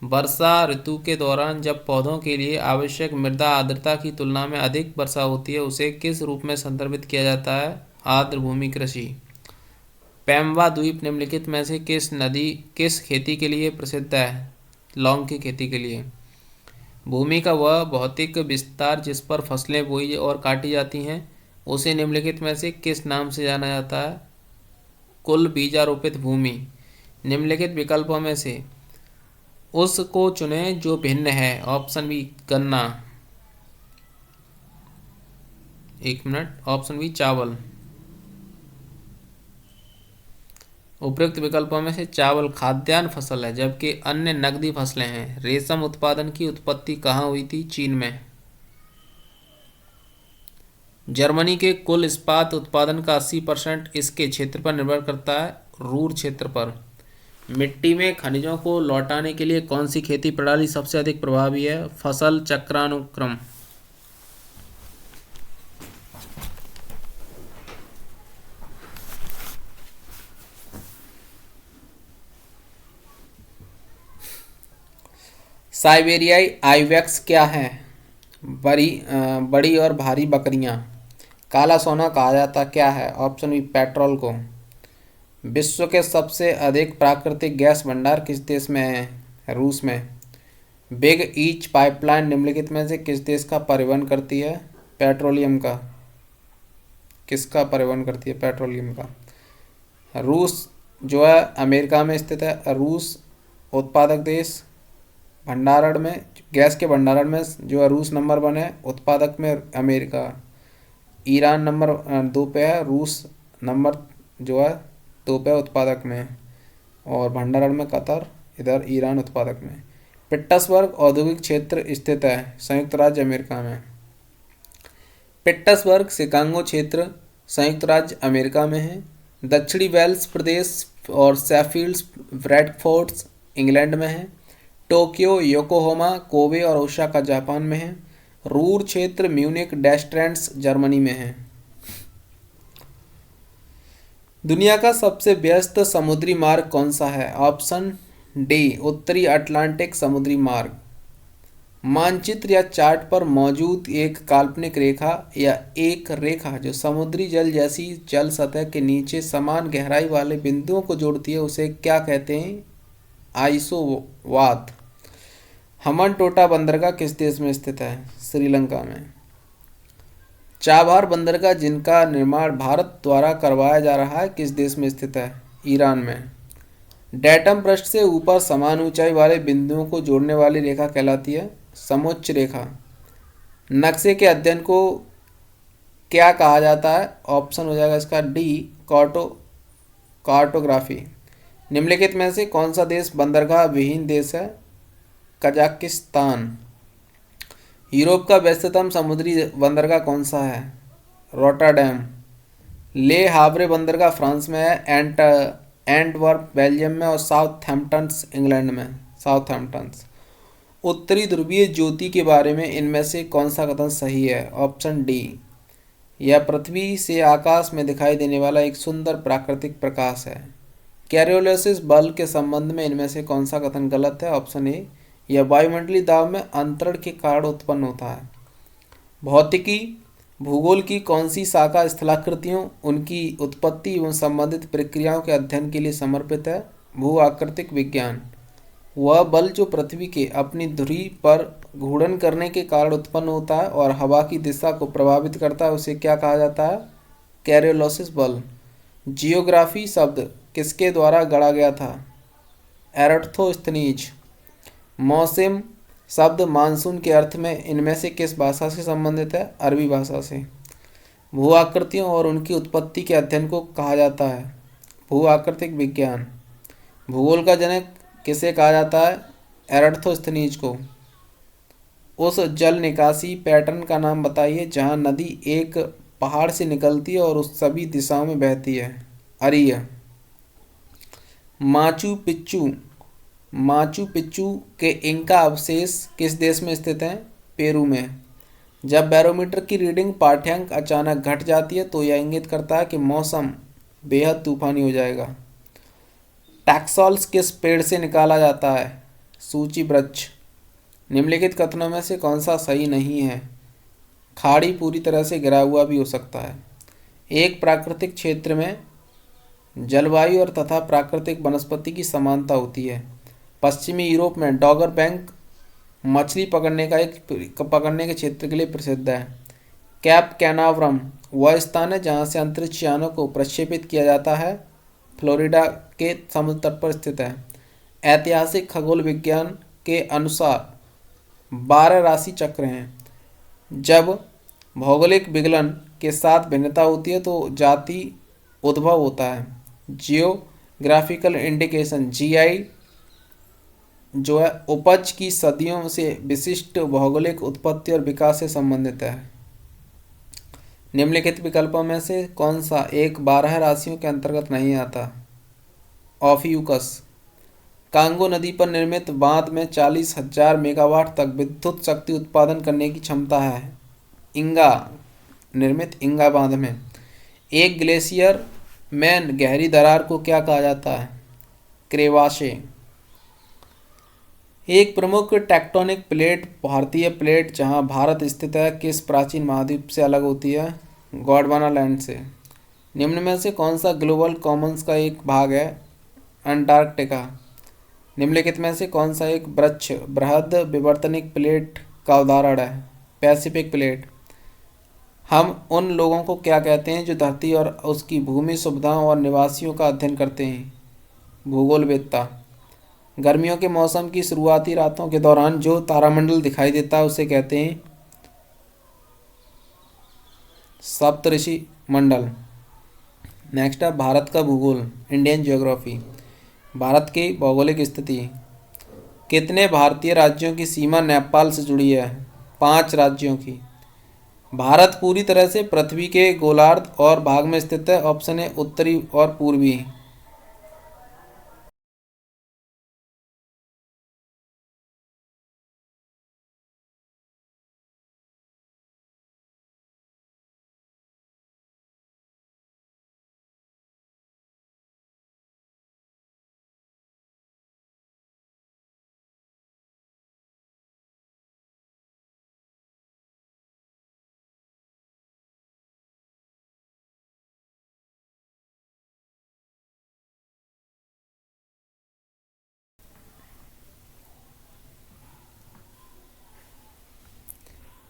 वर्षा ऋतु के दौरान जब पौधों के लिए आवश्यक मृदा आर्द्रता की तुलना में अधिक वर्षा होती है, उसे किस रूप में संदर्भित किया जाता है? आर्द्र भूमि कृषि। पैमवा द्वीप निम्नलिखित में से किस खेती के लिए प्रसिद्ध है? लौंग की खेती के लिए। भूमि का वह भौतिक विस्तार जिस पर फसलें बोई और काटी जाती हैं, उसे निम्नलिखित में से किस नाम से जाना जाता है? कुल बीजारोपित भूमि। निम्नलिखित विकल्पों में से उसको चुनें जो भिन्न है। ऑप्शन बी गन्ना। एक मिनट। ऑप्शन बी चावल। उपयुक्त विकल्पों में से चावल खाद्यान्न फसल है, जबकि अन्य नकदी फसलें हैं। रेशम उत्पादन की उत्पत्ति कहाँ हुई थी? चीन में। जर्मनी के कुल इस्पात उत्पादन का 80% इसके क्षेत्र पर निर्भर करता है, रूर क्षेत्र पर। मिट्टी में खनिजों को लौटाने के लिए कौन सी खेती प्रणाली सबसे अधिक प्रभावी है? फसल चक्रानुक्रम। साइबेरियाई आइबैक्स क्या है? बड़ी और भारी बकरियां। काला सोना कहा जाता क्या है? ऑप्शन बी पेट्रोल को। विश्व के सबसे अधिक प्राकृतिक गैस भंडार किस देश में है? रूस में। बिग ईच पाइपलाइन निम्नलिखित में से किस देश का परिवहन करती है? पेट्रोलियम का। किसका परिवहन करती है? पेट्रोलियम का। रूस जो है अमेरिका में स्थित है। रूस उत्पादक देश। भंडारण में, गैस के भंडारण में जो है रूस नंबर 1 है, उत्पादक में अमेरिका। ईरान नंबर 2 पे है, रूस नंबर जो है 2 पे उत्पादक में, और भंडारण में कतर, इधर ईरान उत्पादक में। पिट्सबर्ग औद्योगिक क्षेत्र स्थित है संयुक्त राज्य अमेरिका में। पिट्सबर्ग शिकागो क्षेत्र संयुक्त राज्य अमेरिका में है। दक्षिणी वेल्स प्रदेश और शेफील्ड ब्रैडफोर्ड इंग्लैंड में है। टोक्यो, योकोहामा, कोबे और ओसाका जापान में है। रूर क्षेत्र म्यूनिक डेस्ट्रेंट्स जर्मनी में है। दुनिया का सबसे व्यस्त समुद्री मार्ग कौन सा है? ऑप्शन डी उत्तरी अटलांटिक समुद्री मार्ग। मानचित्र या चार्ट पर मौजूद एक काल्पनिक रेखा या एक रेखा जो समुद्री जल जैसी जल सतह के नीचे समान गहराई वाले बिंदुओं को जोड़ती है, उसे क्या कहते हैं? आइसोवाद। हम्बनटोटा बंदरगाह किस देश में स्थित है? श्रीलंका में। चाबहार बंदरगाह जिनका निर्माण भारत द्वारा करवाया जा रहा है, किस देश में स्थित है? ईरान में। डेटम पृष्ठ से ऊपर समान ऊंचाई वाले बिंदुओं को जोड़ने वाली रेखा कहलाती है समोच्च रेखा। नक्शे के अध्ययन को क्या कहा जाता है? ऑप्शन हो जाएगा इसका डी कार्टोग्राफी। निम्नलिखित में से कौन सा देश बंदरगाह विहीन देश है? कजाकिस्तान। यूरोप का व्यस्ततम समुद्री बंदरगाह कौन सा है? रोटरडैम। ले हावरे बंदरगाह फ्रांस में है, एंटवर्प बेल्जियम में, और साउथहैम्पटन्स इंग्लैंड में। साउथहैम्पटन्स। उत्तरी ध्रुवीय ज्योति के बारे में इनमें से कौन सा कथन सही है? ऑप्शन डी यह पृथ्वी से आकाश में दिखाई देने वाला एक सुंदर प्राकृतिक प्रकाश है। कैरियोलिसिस बल के संबंध में इनमें से कौन सा कथन गलत है? ऑप्शन ए यह वायुमंडलीय दाब में अंतरण के कारण उत्पन्न होता है। भौतिकी भूगोल की कौन सी शाखा स्थलाकृतियों, उनकी उत्पत्ति एवं संबंधित प्रक्रियाओं के अध्ययन के लिए समर्पित है? भू आकृतिक विज्ञान। वह बल जो पृथ्वी के अपनी धुरी पर घूर्णन करने के कारण उत्पन्न होता है और हवा की दिशा को प्रभावित करता है, उसे क्या कहा जाता है? कैरियोलिसिस बल। जियोग्राफी शब्द किसके द्वारा गढ़ा गया था? एराटोस्थेनीज। मौसम शब्द मानसून के अर्थ में इनमें से किस भाषा से संबंधित है? अरबी भाषा से। भू आकृतियों और उनकी उत्पत्ति के अध्ययन को कहा जाता है भू आकृतिक विज्ञान। भूगोल का जनक किसे कहा जाता है? एराटोस्थेनीज को। उस जल निकासी पैटर्न का नाम बताइए जहां नदी एक पहाड़ से निकलती है और उस सभी दिशाओं में बहती है। अरिय। माचू पिच्चू माचू पिच्चू के इंका अवशेष किस देश में स्थित हैं? पेरू में। जब बैरोमीटर की रीडिंग पाठ्यांक अचानक घट जाती है तो यह इंगित करता है कि मौसम बेहद तूफानी हो जाएगा। टैक्सॉल्स किस पेड़ से निकाला जाता है? सूची वृक्ष। निम्नलिखित कथनों में से कौन सा सही नहीं है? खाड़ी पूरी तरह से घिरा हुआ भी हो सकता है। एक प्राकृतिक क्षेत्र में जलवायु और तथा प्राकृतिक वनस्पति की समानता होती है। पश्चिमी यूरोप में डॉगर बैंक मछली पकड़ने के क्षेत्र के लिए प्रसिद्ध है। कैप कैनावरम वह स्थान है जहाँ से अंतरिक्ष यानों को प्रक्षेपित किया जाता है। फ्लोरिडा के समुद्र तट पर स्थित है। ऐतिहासिक खगोल विज्ञान के अनुसार 12 राशि चक्र हैं। जब भौगोलिक विगलन के साथ भिन्नता होती है तो जाति उद्भव होता है। जियोग्राफिकल इंडिकेशन जीआई जो है उपज की सदियों से विशिष्ट भौगोलिक उत्पत्ति और विकास से संबंधित है। निम्नलिखित विकल्पों में से कौन सा एक 12 राशियों के अंतर्गत नहीं आता? ऑफियूकस। कांगो नदी पर निर्मित बांध में 40,000 मेगावाट तक विद्युत शक्ति उत्पादन करने की क्षमता है। इंगा निर्मित इंगा बांध में एक ग्लेशियर में गहरी दरार को क्या कहा जाता है? क्रेवाशे। एक प्रमुख टेक्टोनिक प्लेट भारतीय प्लेट जहां भारत स्थित है किस प्राचीन महाद्वीप से अलग होती है? गोंडवाना लैंड से। निम्न में से कौन सा ग्लोबल कॉमन्स का एक भाग है? अंटार्कटिका। निम्नलिखित में से कौन सा एक वृक्ष बृहद विवर्तनिक प्लेट का उदाहरण है? Pacific plate. हम उन लोगों को क्या कहते हैं जो धरती और उसकी भूमि सुविधाओं और निवासियों का अध्ययन करते हैं? भूगोलवेत्ता। गर्मियों के मौसम की शुरुआती रातों के दौरान जो तारामंडल दिखाई देता है उसे कहते हैं सप्तऋषि मंडल। नेक्स्ट है भारत का भूगोल, इंडियन ज्योग्राफी। भारत की भौगोलिक स्थिति। कितने भारतीय राज्यों की सीमा नेपाल से जुड़ी है? 5 राज्यों की। भारत पूरी तरह से पृथ्वी के गोलार्ध और भाग में स्थित है। ऑप्शन ए उत्तरी और पूर्वी।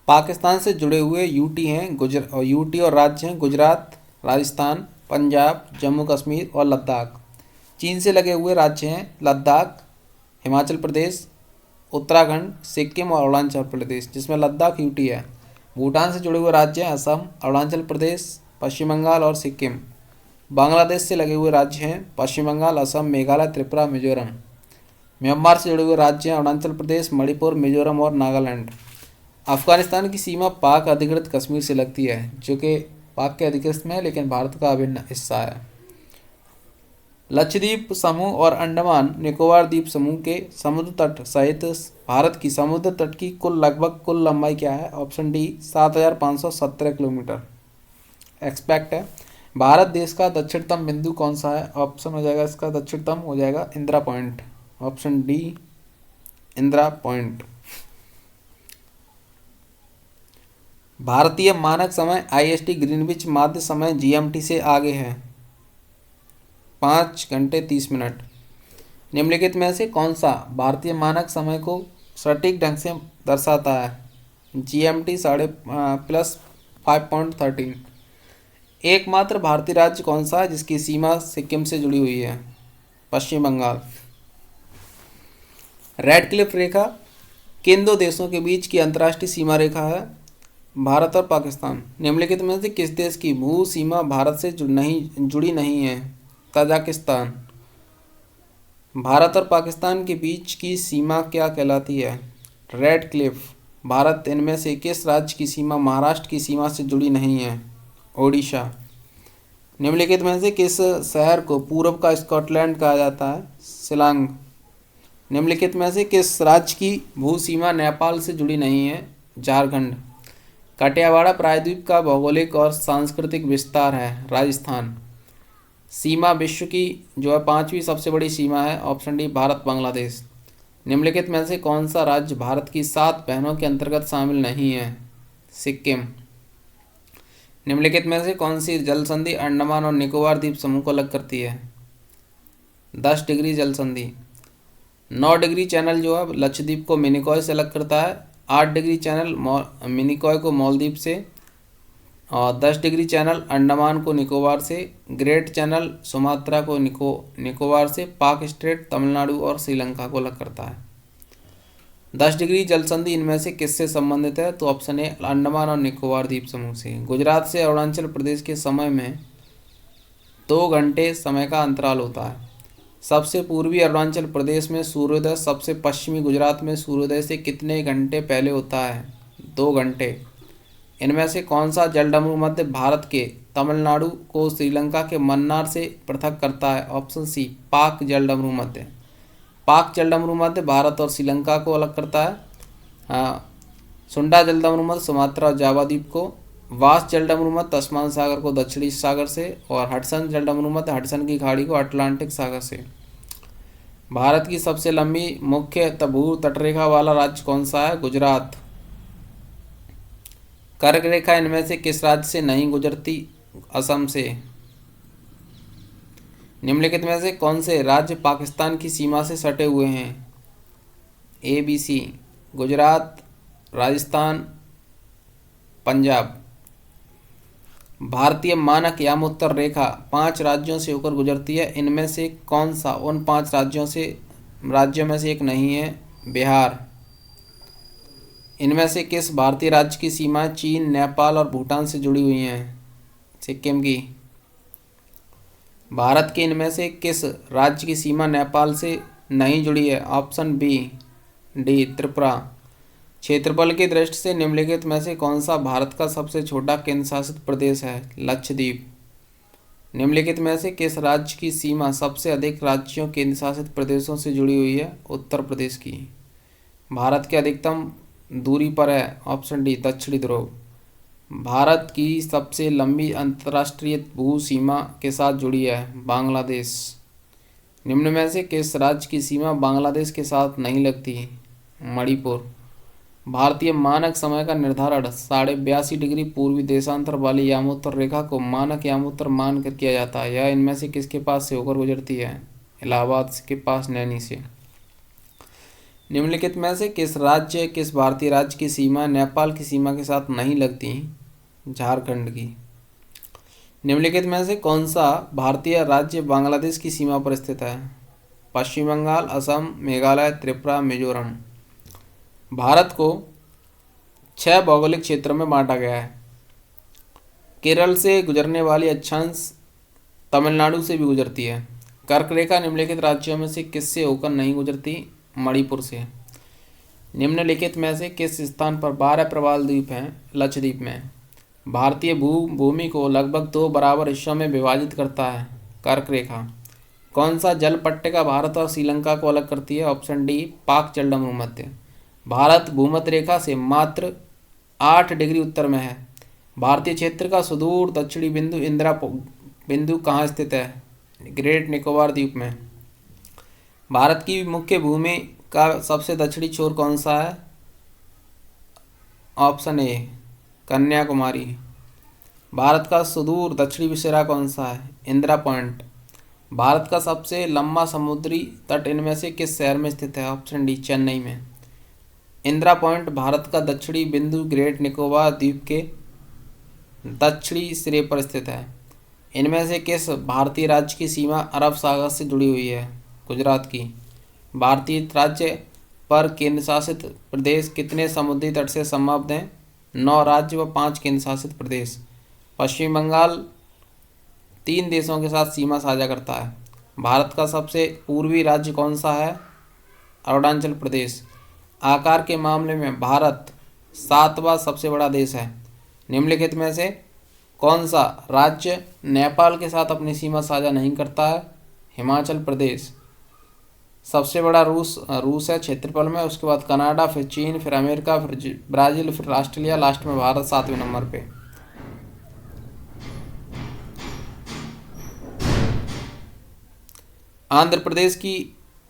पाकिस्तान से जुड़े हुए यूटी हैं यूटी और राज्य हैं गुजरात, राजस्थान, पंजाब, जम्मू कश्मीर और लद्दाख। चीन से लगे हुए राज्य हैं लद्दाख, हिमाचल प्रदेश, उत्तराखंड, सिक्किम और अरुणाचल प्रदेश, जिसमें लद्दाख यूटी है। भूटान से जुड़े हुए राज्य हैं असम, अरुणाचल प्रदेश, पश्चिम बंगाल और सिक्किम। बांग्लादेश से लगे हुए राज्य हैं पश्चिम बंगाल, असम, मेघालय, त्रिपुरा, मिजोरम। म्यांमार से जुड़े हुए राज्य हैं अरुणाचल प्रदेश, मणिपुर, मिजोरम और नागालैंड। अफगानिस्तान की सीमा पाक अधिकृत कश्मीर से लगती है जो कि पाक के अधिकृत में है लेकिन भारत का अभिन्न हिस्सा है। लक्षद्वीप समूह और अंडमान निकोबार द्वीप समूह के समुद्र तट सहित भारत की समुद्र तट की कुल लंबाई क्या है? ऑप्शन डी 7,517 किलोमीटर एक्सपेक्ट है। भारत देश का दक्षिणतम बिंदु कौन सा है? ऑप्शन हो जाएगा इसका दक्षिणतम हो जाएगा Indira point. Option D Indira point. भारतीय मानक समय आईएसटी ग्रीनविच माध्य समय जीएमटी से आगे है 5 घंटे 30 मिनट। निम्नलिखित में से कौन सा भारतीय मानक समय को सटीक ढंग से दर्शाता है? जीएमटी +5.13। एकमात्र भारतीय राज्य कौन सा है जिसकी सीमा सिक्किम से जुड़ी हुई है? पश्चिम बंगाल। रेड क्लिफ रेखा किन दो देशों के बीच की अंतर्राष्ट्रीय सीमा रेखा है? भारत और पाकिस्तान। निम्नलिखित में से किस देश की भू सीमा भारत से जुड़ी नहीं है? तजाकिस्तान। भारत और पाकिस्तान के बीच की सीमा क्या कहलाती है? Red Cliff. भारत इनमें से किस राज्य की सीमा महाराष्ट्र की सीमा से जुड़ी नहीं है? ओडिशा। निम्नलिखित में से किस शहर को पूर्व का स्कॉटलैंड कहा जाता है? शिलांग। निम्नलिखित में से किस राज्य की भू सीमा नेपाल से जुड़ी नहीं है? झारखंड। काठियावाड़ प्रायद्वीप का भौगोलिक और सांस्कृतिक विस्तार है? राजस्थान। सीमा विश्व की जो है 5वीं सबसे बड़ी सीमा है? Option D Bharat Bangladesh. निम्नलिखित में से कौन सा राज्य भारत की 7 बहनों के अंतर्गत शामिल नहीं है? सिक्किम। निम्नलिखित में से कौन सी जल संधि अंडमान और निकोबार द्वीप समूह को अलग करती है? 10 डिग्री जल संधि। 9 डिग्री चैनल जो है लक्षद्वीप को मिनिकॉय से अलग करता है। 8 डिग्री चैनल मिनिकॉय को मालदीव से, और 10 डिग्री चैनल अंडमान को निकोबार से, ग्रेट चैनल सुमात्रा को निकोबार से, पाक स्ट्रेट तमिलनाडु और श्रीलंका को अलग करता है। 10 डिग्री जल संधि इनमें से किससे संबंधित है? तो ऑप्शन ए अंडमान और निकोबार द्वीप समूह से। गुजरात से अरुणाचल प्रदेश के समय में 2 घंटे समय का अंतराल होता है। सबसे पूर्वी अरुणाचल प्रदेश में सूर्योदय सबसे पश्चिमी गुजरात में सूर्योदय से कितने घंटे पहले होता है? 2 घंटे। इनमें से कौन सा जलडमरू मध्य भारत के तमिलनाडु को श्रीलंका के मन्नार से पृथक करता है? ऑप्शन सी पाक जलडमरू मध्य। पाक जलडमरू मध्य भारत और श्रीलंका को अलग करता है। सुंडा जलडमरू मध्य सुमात्रा और जावा द्वीप को, वास जलडमरू मध्य तस्मान सागर को दक्षिणी सागर से, और हडसन जलडमरू मध्य हडसन की खाड़ी को अटलांटिक सागर से। भारत की सबसे लंबी मुख्य भू तटरेखा वाला राज्य कौन सा है? गुजरात। कर्क रेखा इनमें से किस राज्य से नहीं गुजरती? असम से। निम्नलिखित में से कौन से राज्य पाकिस्तान की सीमा से सटे हुए हैं? A B C Gujarat, Rajasthan, Punjab. भारतीय मानक यामोत्तर रेखा 5 राज्यों से होकर गुजरती है। इनमें से कौन सा उन 5 राज्यों में से एक नहीं है? बिहार। इनमें से किस भारतीय राज्य की सीमाएं चीन, नेपाल और भूटान से जुड़ी हुई हैं? सिक्किम की। भारत के इनमें से किस राज्य की सीमा नेपाल से नहीं जुड़ी है? Option B D Tripura. क्षेत्रफल की दृष्टि से निम्नलिखित में से कौन सा भारत का सबसे छोटा केंद्र शासित प्रदेश है? लक्षद्वीप। निम्नलिखित में से किस राज्य की सीमा सबसे अधिक राज्यों केंद्र शासित प्रदेशों से जुड़ी हुई है? उत्तर प्रदेश की। भारत के अधिकतम दूरी पर है? ऑप्शन डी दक्षिणी ध्रुव। भारत की सबसे लंबी अंतर्राष्ट्रीय भू सीमा के साथ जुड़ी है? बांग्लादेश। निम्न में से किस राज्य की सीमा बांग्लादेश के साथ नहीं लगती? मणिपुर। भारतीय मानक समय का निर्धारण 82.5 डिग्री पूर्वी देशांतर वाली यामोत्तर रेखा को मानक यामोत्तर मानकर किया जाता है। यह इनमें से किसके पास से होकर गुजरती है? इलाहाबाद के पास नैनी से। निम्नलिखित में से किस भारतीय राज्य की सीमा नेपाल की सीमा के साथ नहीं लगती? झारखंड की। निम्नलिखित में से कौन सा भारतीय राज्य बांग्लादेश की सीमा पर स्थित है? पश्चिम बंगाल, असम, मेघालय, त्रिपुरा, मिजोरम। भारत को 6 भौगोलिक क्षेत्रों में बांटा गया है। केरल से गुजरने वाली अक्षांश तमिलनाडु से भी गुजरती है। कर्क रेखा निम्नलिखित राज्यों में से किससे होकर नहीं गुजरती? मणिपुर से। निम्नलिखित में से किस स्थान पर 12 प्रवाल द्वीप हैं? लक्षद्वीप में। भारतीय भूमि को लगभग 2 बराबर हिस्सों में विभाजित करता है? कर्क रेखा। कौन सा जल पट्टिका भारत और श्रीलंका को अलग करती है? ऑप्शन डी पाक जलडमरू मध्य। भारत भूमध्य रेखा से मात्र 8 डिग्री उत्तर में है। भारतीय क्षेत्र का सुदूर दक्षिणी बिंदु इंदिरा बिंदु कहाँ स्थित है? ग्रेट निकोबार द्वीप में। भारत की मुख्य भूमि का सबसे दक्षिणी छोर कौन सा है? ऑप्शन ए कन्याकुमारी। भारत का सुदूर दक्षिणी सिरा कौन सा है? इंदिरा पॉइंट। भारत का सबसे लंबा समुद्री तट इनमें से किस शहर में स्थित है? ऑप्शन डी चेन्नई में। इंदिरा पॉइंट भारत का दक्षिणी बिंदु ग्रेट निकोबार द्वीप के दक्षिणी सिरे पर स्थित है। इनमें से किस भारतीय राज्य की सीमा अरब सागर से जुड़ी हुई है? गुजरात की। भारतीय राज्य पर केंद्र शासित प्रदेश कितने समुद्री तट से समाप्त हैं? 9 राज्य व 5 केंद्र शासित प्रदेश। पश्चिम बंगाल 3 देशों के साथ सीमा साझा करता है। भारत का सबसे पूर्वी राज्य कौन सा है? अरुणाचल प्रदेश। आकार के मामले में भारत 7वां सबसे बड़ा देश है। निम्नलिखित में से कौन सा राज्य नेपाल के साथ अपनी सीमा साझा नहीं करता है? हिमाचल प्रदेश। सबसे बड़ा रूस है क्षेत्रफल में, उसके बाद कनाडा, फिर चीन, फिर अमेरिका, फिर ब्राज़ील, फिर ऑस्ट्रेलिया, लास्ट में भारत 7वें नंबर पे। आंध्र प्रदेश की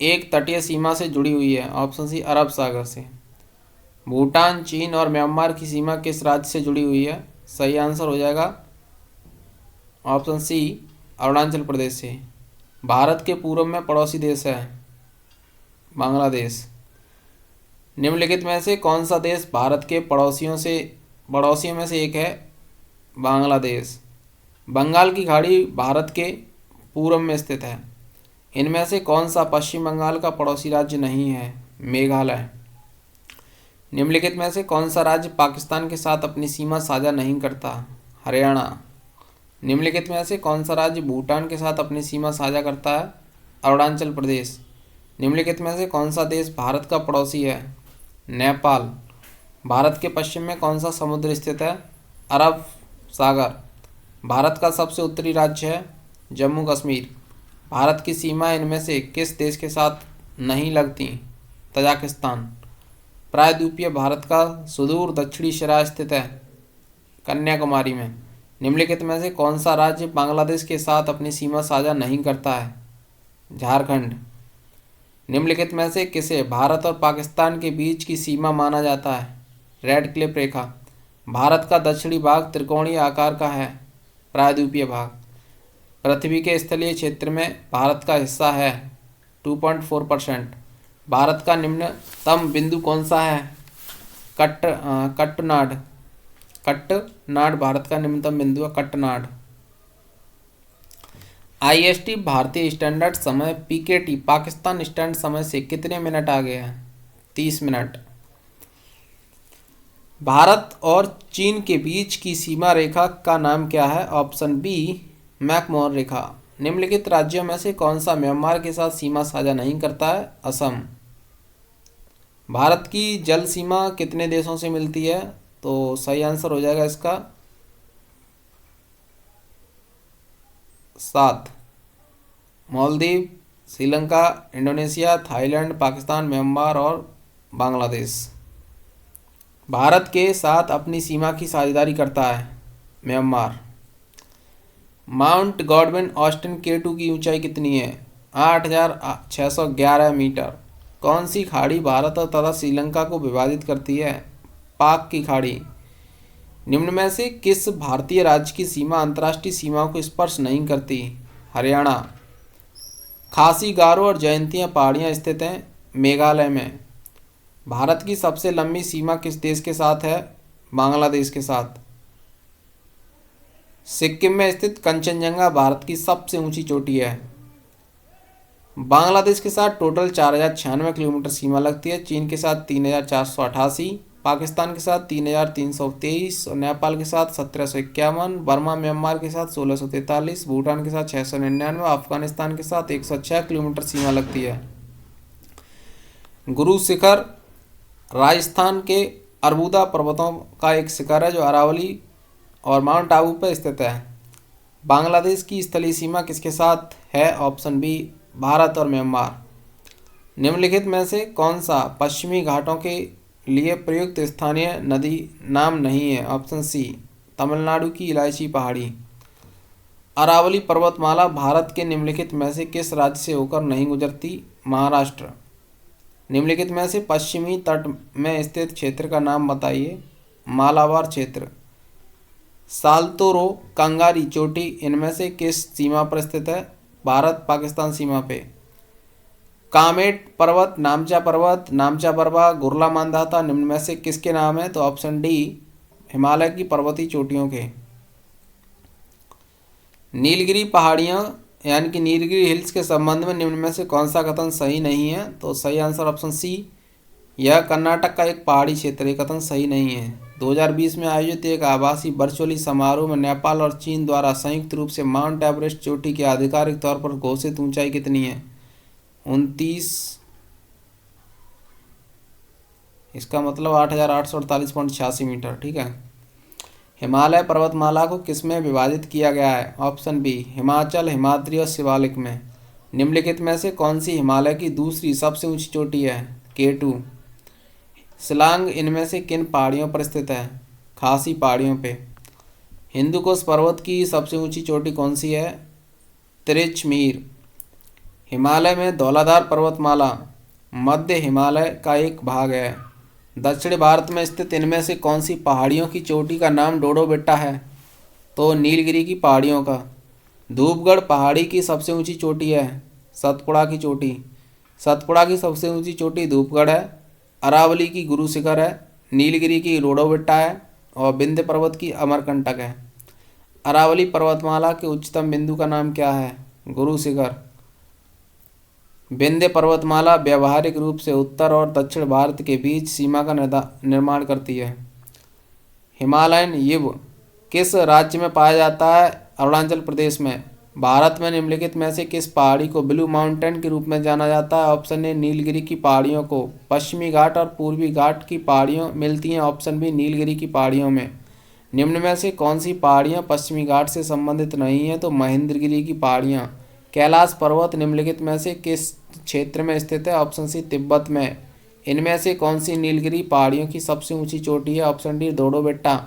एक तटीय सीमा से जुड़ी हुई है। ऑप्शन सी अरब सागर से। भूटान, चीन और म्यांमार की सीमा किस राज्य से जुड़ी हुई है? सही आंसर हो जाएगा ऑप्शन सी अरुणाचल प्रदेश से। भारत के पूर्व में पड़ोसी देश है बांग्लादेश। निम्नलिखित में से कौन सा देश भारत के पड़ोसियों में से एक है? बांग्लादेश। बंगाल की खाड़ी भारत के पूर्व में स्थित है। इनमें से कौन सा पश्चिम बंगाल का पड़ोसी राज्य नहीं है? मेघालय। निम्नलिखित में से कौन सा राज्य पाकिस्तान के साथ अपनी सीमा साझा नहीं करता? हरियाणा। निम्नलिखित में से कौन सा राज्य भूटान के साथ अपनी सीमा साझा करता है? अरुणाचल प्रदेश। निम्नलिखित में से कौन सा देश भारत का पड़ोसी है? नेपाल। भारत के पश्चिम में कौन सा समुद्र स्थित है? अरब सागर। भारत का सबसे उत्तरी राज्य है जम्मू कश्मीर। भारत की सीमा इनमें से किस देश के साथ नहीं लगती? तजाकिस्तान। प्रायद्वीपीय भारत का सुदूर दक्षिणी सिरा स्थित है कन्याकुमारी में। निम्नलिखित में से कौन सा राज्य बांग्लादेश के साथ अपनी सीमा साझा नहीं करता है? झारखंड। निम्नलिखित में से किसे भारत और पाकिस्तान के बीच की सीमा माना जाता है? रेड क्लिफ रेखा। भारत का दक्षिणी भाग त्रिकोणीय आकार का है प्रायद्वीपीय भाग। पृथ्वी के स्थलीय क्षेत्र में भारत का हिस्सा है 2.4%। भारत का निम्नतम बिंदु कौन सा है? कट्टनाड। कट्टनाड भारत का निम्नतम बिंदु है कट्टनाड। IST भारतीय स्टैंडर्ड समय PKT पाकिस्तान स्टैंडर्ड समय से कितने मिनट आगे है? 30 मिनट। भारत और चीन के बीच की सीमा रेखा का नाम क्या है? ऑप्शन बी मैकमोहन रेखा। निम्नलिखित राज्यों में से कौन सा म्यांमार के साथ सीमा साझा नहीं करता है? असम। भारत की जल सीमा कितने देशों से मिलती है? तो सही आंसर हो जाएगा इसका 7। Maldives, Sri Lanka, Indonesia, Thailand, Pakistan, Myanmar और बांग्लादेश। भारत के साथ अपनी सीमा की साझेदारी करता है Myanmar. Mount Godwin Austen K2 की ऊंचाई कितनी है? 8,611 मीटर। कौन सी खाड़ी भारत और तथा श्रीलंका को विभाजित करती है? पाक की खाड़ी। निम्न में से किस भारतीय राज्य की सीमा अंतर्राष्ट्रीय सीमाओं को स्पर्श नहीं करती? हरियाणा। खासी, गारो और जयंतिया पहाड़ियाँ स्थित हैं मेघालय में। भारत की सबसे लंबी सीमा किस देश के साथ है? बांग्लादेश के साथ। सिक्किम में स्थित कंचनजंगा भारत की सबसे ऊंची चोटी है। बांग्लादेश के साथ टोटल 4,096 किलोमीटर सीमा लगती है। चीन के साथ 3,488, पाकिस्तान के साथ 3,323 और नेपाल के साथ 1,751, बर्मा म्यांमार के साथ 1,643, भूटान के साथ 699, अफगानिस्तान के साथ 106 किलोमीटर सीमा लगती है। गुरु शिखर राजस्थान के अरबुदा पर्वतों का एक शिखर है जो अरावली और माउंट आबू पर स्थित है। बांग्लादेश की स्थलीय सीमा किसके साथ है? ऑप्शन बी भारत और म्यांमार। निम्नलिखित में से कौन सा पश्चिमी घाटों के लिए प्रयुक्त स्थानीय नदी नाम नहीं है? ऑप्शन सी तमिलनाडु की इलायची पहाड़ी। अरावली पर्वतमाला भारत के निम्नलिखित में से किस राज्य से होकर नहीं गुजरती? महाराष्ट्र। निम्नलिखित में से पश्चिमी तट में स्थित क्षेत्र का नाम बताइए? मालाबार क्षेत्र। साल्तोरो कंगारी चोटी इनमें से किस सीमा पर स्थित है? भारत पाकिस्तान सीमा पे। कामेट पर्वत, नामचा पर्वत, नामचा बरवा, गुरला मांधाता निम्न में से किसके नाम है? तो ऑप्शन डी हिमालय की पर्वतीय चोटियों के। नीलगिरी पहाड़ियाँ यानी कि नीलगिरी हिल्स के संबंध में निम्न में से कौन सा कथन सही नहीं है? तो सही आंसर ऑप्शन सी यह कर्नाटक का एक पहाड़ी क्षेत्र है। कथन सही नहीं है। 2020 में आयोजित एक आभासी वर्चुअली समारोह में नेपाल और चीन द्वारा संयुक्त रूप से माउंट एवरेस्ट चोटी की आधिकारिक तौर पर घोषित ऊंचाई कितनी है? 29, इसका मतलब 8,848.86 मीटर। ठीक है। हिमालय पर्वतमाला को किस में विभाजित किया गया है? ऑप्शन बी हिमाचल, हिमाद्री और शिवालिक में। निम्नलिखित में से कौन सी हिमालय की दूसरी सबसे ऊंची चोटी है? K2। शिलांग इनमें से किन पहाड़ियों पर स्थित है? खासी पहाड़ियों पे। हिंदुकुश पर्वत की सबसे ऊंची चोटी कौन सी है? तिरिचमीर। हिमालय में धौलाधार पर्वतमाला मध्य हिमालय का एक भाग है। दक्षिण भारत में स्थित इनमें से कौन सी पहाड़ियों की चोटी का नाम डोडो बेट्टा है? तो नीलगिरी की पहाड़ियों का। धूपगढ़ पहाड़ी की सबसे ऊंची चोटी है। सतपुड़ा की चोटी। सतपुड़ा की सबसे ऊंची चोटी धूपगढ़ है। अरावली की गुरु शिखर है। नीलगिरी की डोडो बेट्टा है और विंध्य पर्वत की अमरकंटक है। अरावली पर्वतमाला के उच्चतम बिंदु का नाम क्या है? गुरु शिखर। विंध्य पर्वतमाला व्यावहारिक रूप से उत्तर और दक्षिण भारत के बीच सीमा का निर्माण करती है। हिमालयन यिब किस राज्य में पाया जाता है? अरुणाचल प्रदेश में। भारत में निम्नलिखित में से किस पहाड़ी को ब्लू माउंटेन के रूप में जाना जाता है? ऑप्शन ए नीलगिरी की पहाड़ियों को। पश्चिमी घाट और पूर्वी घाट की पहाड़ियों मिलती हैं। ऑप्शन बी नीलगिरी की पहाड़ियों में। निम्न में से कौन सी पहाड़ियाँ पश्चिमी घाट से संबंधित नहीं हैं? तो महेंद्रगिरी की पहाड़ियाँ। कैलाश पर्वत निम्नलिखित में से किस क्षेत्र में स्थित है? ऑप्शन सी तिब्बत में। इनमें से कौन सी नीलगिरी पहाड़ियों की सबसे ऊंची चोटी है? ऑप्शन डी धोडो बेट्टा।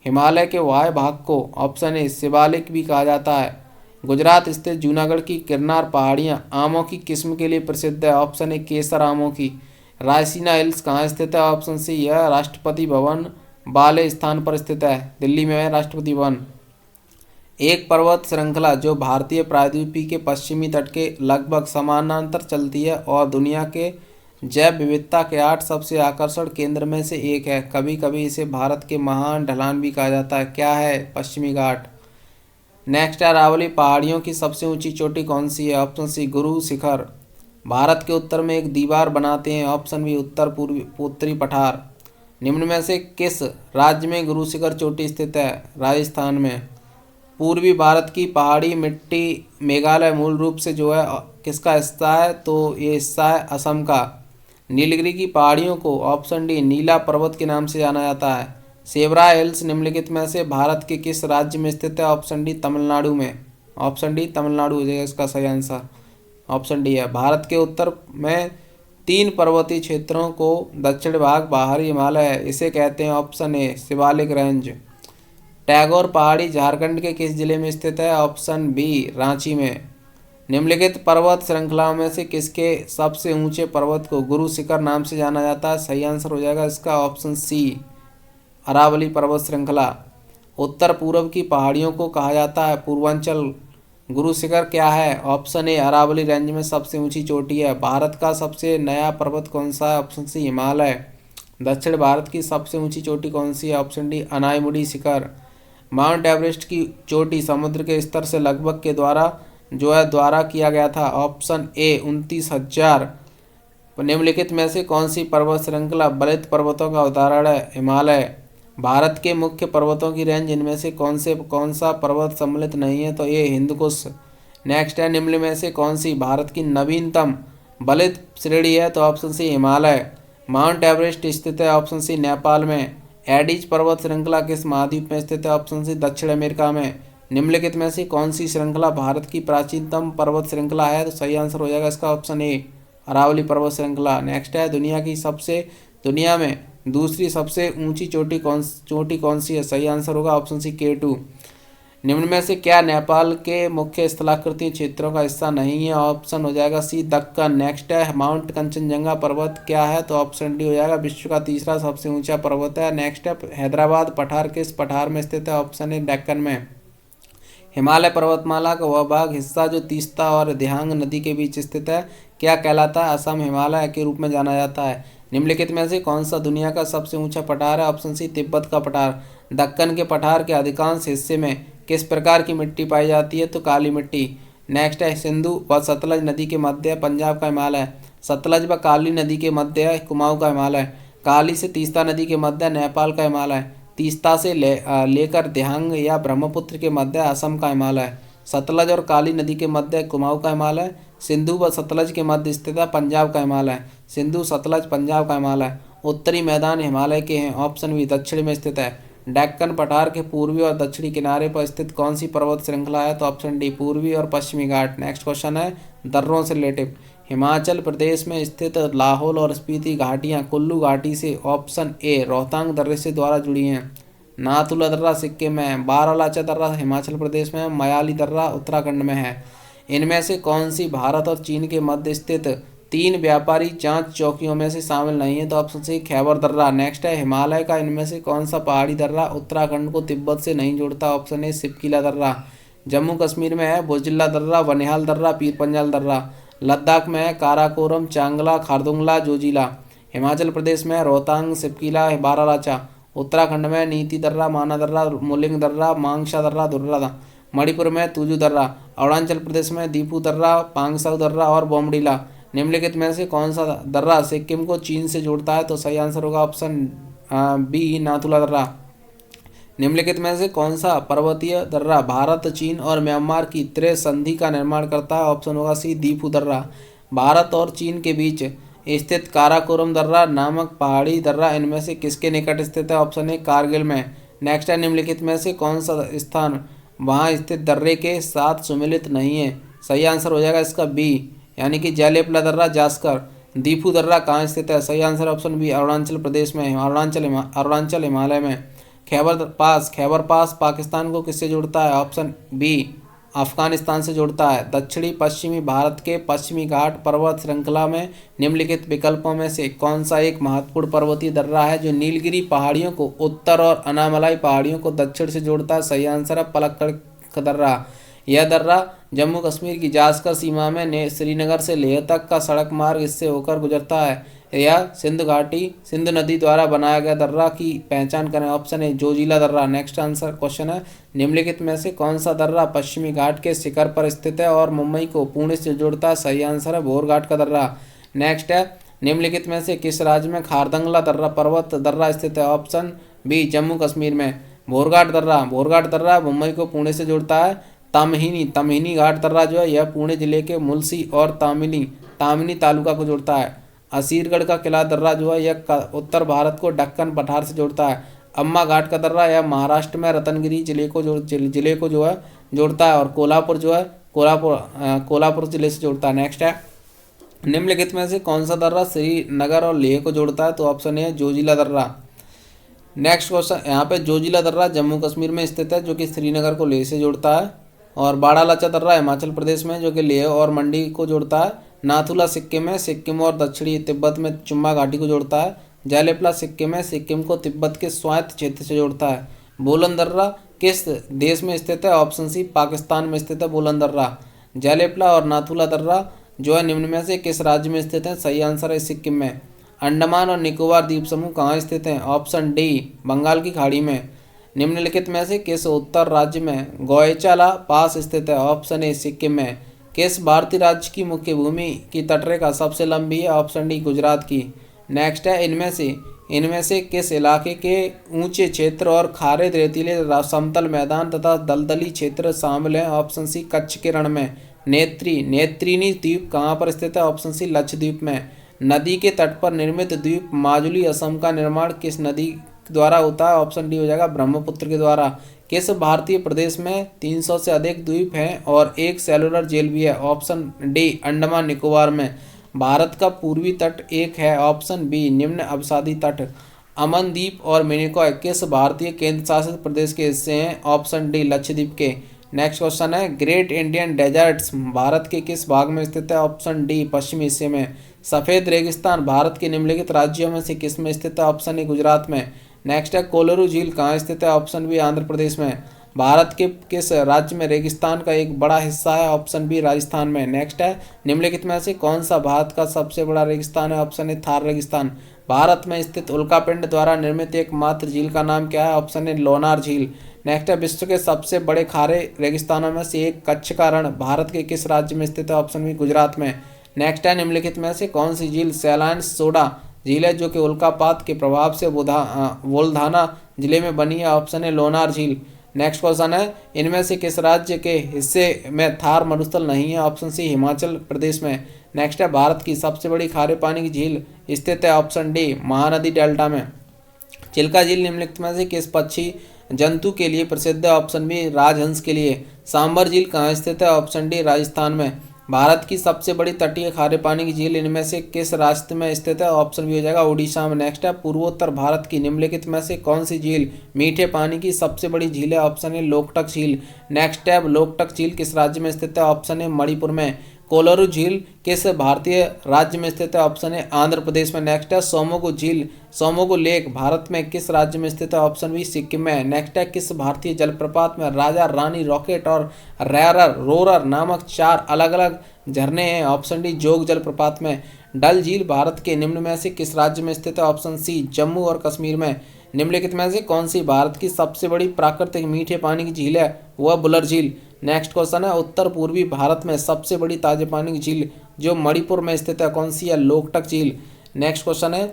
हिमालय के वाय भाग को ऑप्शन ए शिवालिक भी कहा जाता है। गुजरात स्थित जूनागढ़ की गिरनार पहाड़ियाँ आमों की किस्म के लिए प्रसिद्ध है। ऑप्शन ए केसर आमों की। रायसीना हिल्स कहाँ स्थित है? ऑप्शन सी यह राष्ट्रपति भवन वाले स्थान पर स्थित है। दिल्ली में है राष्ट्रपति भवन। एक पर्वत श्रृंखला जो भारतीय प्रायद्वीपीय के पश्चिमी तट के लगभग समानांतर चलती है और दुनिया के जैव विविधता के 8 सबसे आकर्षण केंद्र में से एक है। कभी कभी इसे भारत के महान ढलान भी कहा जाता है। क्या है? पश्चिमी घाट। नेक्स्ट है अरावली पहाड़ियों की सबसे ऊंची चोटी कौन सी है? ऑप्शन सी गुरु शिखर। भारत के उत्तर में एक दीवार बनाते हैं। ऑप्शन बी उत्तर पूर्वी उत्तरी पठार। निम्न में से किस राज्य में गुरु शिखर चोटी स्थित है? राजस्थान में। पूर्वी भारत की पहाड़ी मिट्टी मेघालय मूल रूप से जो है किसका हिस्सा है? तो ये हिस्सा है असम का। नीलगिरी की पहाड़ियों को ऑप्शन डी नीला पर्वत के नाम से जाना जाता है। सेवरा हिल्स निम्नलिखित में से भारत के किस राज्य में स्थित है? ऑप्शन डी तमिलनाडु में। ऑप्शन डी तमिलनाडु हो जाएगा इसका सही आंसर। ऑप्शन डी है। भारत के उत्तर में 3 पर्वतीय क्षेत्रों को दक्षिण भाग बाहरी हिमालय है। इसे कहते हैं option A Shivalik range. Tagore पहाड़ी झारखंड के किस जिले में स्थित है? ऑप्शन बी रांची में। निम्नलिखित पर्वत श्रृंखलाओं में से किसके सबसे ऊंचे पर्वत को गुरु शिखर नाम से जाना जाता है? सही आंसर हो जाएगा इसका ऑप्शन सी अरावली पर्वत श्रृंखला। उत्तर पूर्व की पहाड़ियों को कहा जाता है पूर्वांचल। गुरु शिखर क्या है? ऑप्शन ए अरावली रेंज में सबसे ऊंची चोटी है। भारत का सबसे नया पर्वत कौन सा है? Option C Himalaya. दक्षिण भारत की सबसे ऊंची चोटी कौन सी है? ऑप्शन डी अनाईमुड़ी शिखर। माउंट एवरेस्ट की चोटी समुद्र के स्तर से लगभग के द्वारा किया गया था। Option A 29,000। निम्नलिखित में से कौन सी पर्वत श्रृंखला बलित पर्वतों का उदाहरण है? हिमालय। भारत के मुख्य पर्वतों की रेंज इनमें से कौन सा पर्वत सम्मिलित नहीं है? तो ये हिंदकुश। नेक्स्ट है निम्न में से कौन सी भारत की नवीनतम बलित श्रेणी है? तो option C Himalaya. Mount Everest स्थित है ऑप्शन सी नेपाल में। एडीज पर्वत श्रृंखला किस महाद्वीप में स्थित है? ऑप्शन सी दक्षिण अमेरिका में। निम्नलिखित में से कौन सी श्रृंखला भारत की प्राचीनतम पर्वत श्रृंखला है? तो सही आंसर हो जाएगा इसका ऑप्शन ए अरावली पर्वत श्रृंखला। नेक्स्ट है दुनिया में दूसरी सबसे ऊंची चोटी कौन सी है? सही आंसर होगा ऑप्शन सी K2। निम्न में से क्या नेपाल के मुख्य स्थलाकृतिक क्षेत्रों का हिस्सा नहीं है? ऑप्शन हो जाएगा सी दक्कन। नेक्स्ट है माउंट कंचनजंगा पर्वत क्या है? तो ऑप्शन डी हो जाएगा विश्व का तीसरा सबसे ऊंचा पर्वत है। नेक्स्ट है हैदराबाद पठार किस पठार में स्थित है? ऑप्शन ए डेक्कन में। हिमालय पर्वतमाला का वह भाग हिस्सा जो तीस्ता और दिहांग नदी के बीच स्थित है क्या कहलाता है? असम हिमालय के रूप में जाना जाता है। निम्नलिखित में से कौन सा दुनिया का सबसे ऊंचा पठार है? ऑप्शन सी तिब्बत का पठार। दक्कन के पठार के अधिकांश हिस्से में किस प्रकार की मिट्टी पाई जाती है? तो काली मिट्टी। नेक्स्ट है सिंधु व सतलज नदी के मध्य पंजाब का हिमालय। सतलज व काली नदी के मध्य है कुमाऊं का हिमालय। काली से तीस्ता नदी के मध्य नेपाल का हिमालय। तीस्ता से लेकर दिहांग या ब्रह्मपुत्र के मध्य असम का हिमालय। सतलज और काली नदी के मध्य कुमाऊं का हिमालय। सिंधु व सतलज के मध्य स्थित है पंजाब का हिमालय। सिंधु सतलज पंजाब का हिमालय। उत्तरी मैदान हिमालय के हैं। ऑप्शन बी दक्षिण में स्थित है। डेक्कन पठार के पूर्वी और दक्षिणी किनारे पर स्थित कौन सी पर्वत श्रृंखला है? तो ऑप्शन डी पूर्वी और पश्चिमी घाट। नेक्स्ट क्वेश्चन है दर्रों से रिलेटिव। हिमाचल प्रदेश में स्थित लाहौल और स्पीति घाटियाँ कुल्लू घाटी से ऑप्शन ए रोहतांग दर्रे से द्वारा जुड़ी हैं। नाथुला दर्रा सिक्किम में है। बारालाचा दर्रा हिमाचल प्रदेश में है। मयाली दर्रा उत्तराखंड में है। इनमें से कौन सी भारत और चीन के मध्य स्थित 3 व्यापारी जांच चौकियों में से शामिल नहीं है? तो ऑप्शन सी खैबर दर्रा। नेक्स्ट है हिमालय का इनमें से कौन सा पहाड़ी दर्रा उत्तराखंड को तिब्बत से नहीं जोड़ता? ऑप्शन ए सिपकिला दर्रा। जम्मू कश्मीर में है बुजला दर्रा, बनिहाल दर्रा, पीर पंजाल दर्रा। लद्दाख में है काराकोरम, चांगला, खारदुंगला, जोजिला। हिमाचल प्रदेश में है रोहतांग, सिपकिला, बारालाचा। उत्तराखंड में नीति दर्रा, माना दर्रा, मुलिंग दर्रा, मांगशा दर्रा, दुर्रा। मणिपुर में तुजू दर्रा। अरुणाचल प्रदेश में दीपू दर्रा, पांगसाउ दर्रा और बोमडीला। निम्नलिखित में से कौन सा दर्रा सिक्किम को चीन से जोड़ता है? तो सही आंसर होगा ऑप्शन बी नाथुला दर्रा। निम्नलिखित में से कौन सा पर्वतीय दर्रा भारत, चीन और म्यांमार की त्रिसंधि का निर्माण करता है? ऑप्शन होगा सी दीपू दर्रा। भारत और चीन के बीच स्थित काराकोरम दर्रा नामक पहाड़ी दर्रा इनमें से किसके निकट स्थित है? ऑप्शन ए कारगिल में। नेक्स्ट है निम्नलिखित में से कौन सा स्थान वहाँ स्थित दर्रे के साथ सुमिलित नहीं है? सही आंसर हो जाएगा इसका बी, यानी कि जैलेपला दर्रा, जास्कर। दीपू दर्रा कहाँ स्थित है? सही answer option B Arunachal Pradesh में, अरुणाचल हिमालय में। खैबर पास पाकिस्तान को किससे जोड़ता है? ऑप्शन बी अफगानिस्तान से जोड़ता है। दक्षिणी पश्चिमी भारत के पश्चिमी घाट पर्वत श्रृंखला में निम्नलिखित विकल्पों में से कौन सा एक महत्वपूर्ण पर्वतीय दर्रा है जो नीलगिरी पहाड़ियों को उत्तर और अनामलाई पहाड़ियों को दक्षिण से जोड़ता है? सही आंसर है पलक्कड़ दर्रा। यह दर्रा जम्मू कश्मीर की जास्कर सीमा में श्रीनगर से लेह तक का सड़क मार्ग इससे होकर गुजरता है। यह सिंधु नदी द्वारा बनाया गया दर्रा की पहचान करें। ऑप्शन ए जोजिला दर्रा। नेक्स्ट आंसर क्वेश्चन है निम्नलिखित में से कौन सा दर्रा पश्चिमी घाट के शिखर पर स्थित है और मुंबई को पुणे से जोड़ता है? सही आंसर है भोरघाट का दर्रा। नेक्स्ट है निम्नलिखित में से किस राज्य में खारदंगला दर्रा पर्वत दर्रा स्थित है? ऑप्शन बी जम्मू कश्मीर में। भोरघाट दर्रा मुंबई को पुणे से जोड़ता है। तमहिनी घाट दर्रा जो है यह पुणे जिले के मुलसी और तामिनी तालुका को जोड़ता है। असीरगढ़ का किला दर्रा जो है यह उत्तर भारत को दक्कन पठार से जोड़ता है। अम्मा घाट का दर्रा यह महाराष्ट्र में रत्नगिरी जिले को जो है जोड़ता है। और कोल्हापुर जो है कोल्हापुर जिले से जोड़ता है। नेक्स्ट है निम्नलिखित में से कौन सा दर्रा श्रीनगर और लेह को जोड़ता है? तो ऑप्शन ए जोजिला दर्रा। नेक्स्ट क्वेश्चन यहाँ पे जोजिला दर्रा जम्मू कश्मीर में स्थित है जो कि श्रीनगर को लेह से जोड़ता है। और बाड़ालाचा दर्रा हिमाचल प्रदेश में जो कि लेह और मंडी को जोड़ता है। नाथुला सिक्किम में सिक्किम और दक्षिणी तिब्बत में चुम्बा घाटी को जोड़ता है। जैलेपला सिक्किम में सिक्किम को तिब्बत के स्वायत्त क्षेत्र से जोड़ता है। बोलन दर्रा किस देश में स्थित है? ऑप्शन सी पाकिस्तान में स्थित है बोलन दर्रा। जैलेपला और नाथुला दर्रा जो है निम्न में से किस राज्य में स्थित है? सही आंसर है सिक्किम में। अंडमान और निकोबार द्वीप समूह कहाँ स्थित हैं? ऑप्शन डी बंगाल की खाड़ी में। निम्नलिखित में से किस उत्तर राज्य में गोयचाला पास स्थित है? ऑप्शन ए सिक्किम में। किस भारतीय राज्य की मुख्य भूमि की तटरेखा सबसे लंबी है? ऑप्शन डी गुजरात की। नेक्स्ट है इनमें से किस इलाके के ऊंचे क्षेत्र और खारे रेतीले समतल मैदान तथा दलदली क्षेत्र शामिल हैं? ऑप्शन सी कच्छ के रण में। नेत्रिनी द्वीप कहाँ पर स्थित है? ऑप्शन सी लक्षद्वीप में। नदी के तट पर निर्मित द्वीप माजुली असम का निर्माण किस नदी द्वारा होता है? ऑप्शन डी हो जाएगा ब्रह्मपुत्र के द्वारा। किस भारतीय प्रदेश में 300 से अधिक द्वीप हैं और एक सेलुलर जेल भी है? ऑप्शन डी अंडमान निकोबार में। भारत का पूर्वी तट एक है? ऑप्शन बी निम्न अवसादी तट। अमनदीप और मिनिकॉय किस भारतीय केंद्र शासित प्रदेश के हिस्से हैं? ऑप्शन डी लक्षद्वीप के। नेक्स्ट क्वेश्चन है ग्रेट इंडियन डेजर्ट्स भारत के किस भाग में स्थित है? ऑप्शन डी पश्चिमी हिस्से में। सफ़ेद रेगिस्तान भारत के निम्नलिखित राज्यों में से किस में स्थित है? ऑप्शन ए गुजरात में। नेक्स्ट है कोलोरू झील कहाँ स्थित है? ऑप्शन बी आंध्र प्रदेश में। भारत के किस राज्य में रेगिस्तान का एक बड़ा हिस्सा है? ऑप्शन बी राजस्थान में। नेक्स्ट है निम्नलिखित में से कौन सा भारत का सबसे बड़ा रेगिस्तान है? ऑप्शन ए थार रेगिस्तान। भारत में स्थित उल्कापिंड द्वारा निर्मित एकमात्र झील का नाम क्या है? ऑप्शन ए लोनार झील। नेक्स्ट है विश्व के सबसे बड़े खारे रेगिस्तानों में से एक कच्छ का रण भारत के किस राज्य में स्थित है? ऑप्शन बी गुजरात में। नेक्स्ट है निम्नलिखित में से कौन सी झील सैलाइन सोडा झील है जो कि उल्कापात के प्रभाव से वोल्धाना जिले में बनी है? ऑप्शन है लोनार झील। नेक्स्ट क्वेश्चन है इनमें से किस राज्य के हिस्से में थार मरुस्थल नहीं है? ऑप्शन सी हिमाचल प्रदेश में। नेक्स्ट है भारत की सबसे बड़ी खारे पानी की झील स्थित है? ऑप्शन डी महानदी डेल्टा में। चिल्का झील निम्नलिखित में से किस पक्षी जंतु के लिए प्रसिद्ध है? ऑप्शन बी राजहंस के लिए। सांबर झील कहाँ स्थित है? ऑप्शन डी राजस्थान में। भारत की सबसे बड़ी तटीय खारे पानी की झील इनमें से किस राज्य में स्थित है? ऑप्शन बी हो जाएगा उड़ीसा में। नेक्स्ट है पूर्वोत्तर भारत की निम्नलिखित में से कौन सी झील मीठे पानी की सबसे बड़ी झील है? ऑप्शन ए लोकटक झील। नेक्स्ट है लोकटक झील किस राज्य में स्थित है? ऑप्शन ए मणिपुर में। कोलारू झील किस भारतीय राज्य में स्थित है? ऑप्शन ए आंध्र प्रदेश में। नेक्स्ट है सोमोगो झील सोमोगो लेक भारत में किस राज्य में स्थित है? ऑप्शन बी सिक्किम में। नेक्स्ट है किस भारतीय जलप्रपात में राजा रानी रॉकेट और रैरर रोरर नामक 4 अलग अलग झरने हैं? ऑप्शन डी जोग जलप्रपात में। डल झील भारत के निम्न में से किस राज्य में स्थित है? ऑप्शन सी जम्मू और कश्मीर में। निम्नलिखित में से कौन सी भारत की सबसे बड़ी प्राकृतिक मीठे पानी की झील है? वह बुलर झील। नेक्स्ट क्वेश्चन है उत्तर पूर्वी भारत में सबसे बड़ी ताजे पानी की झील जो मणिपुर में स्थित है कौन सी है? लोकटक झील। नेक्स्ट क्वेश्चन है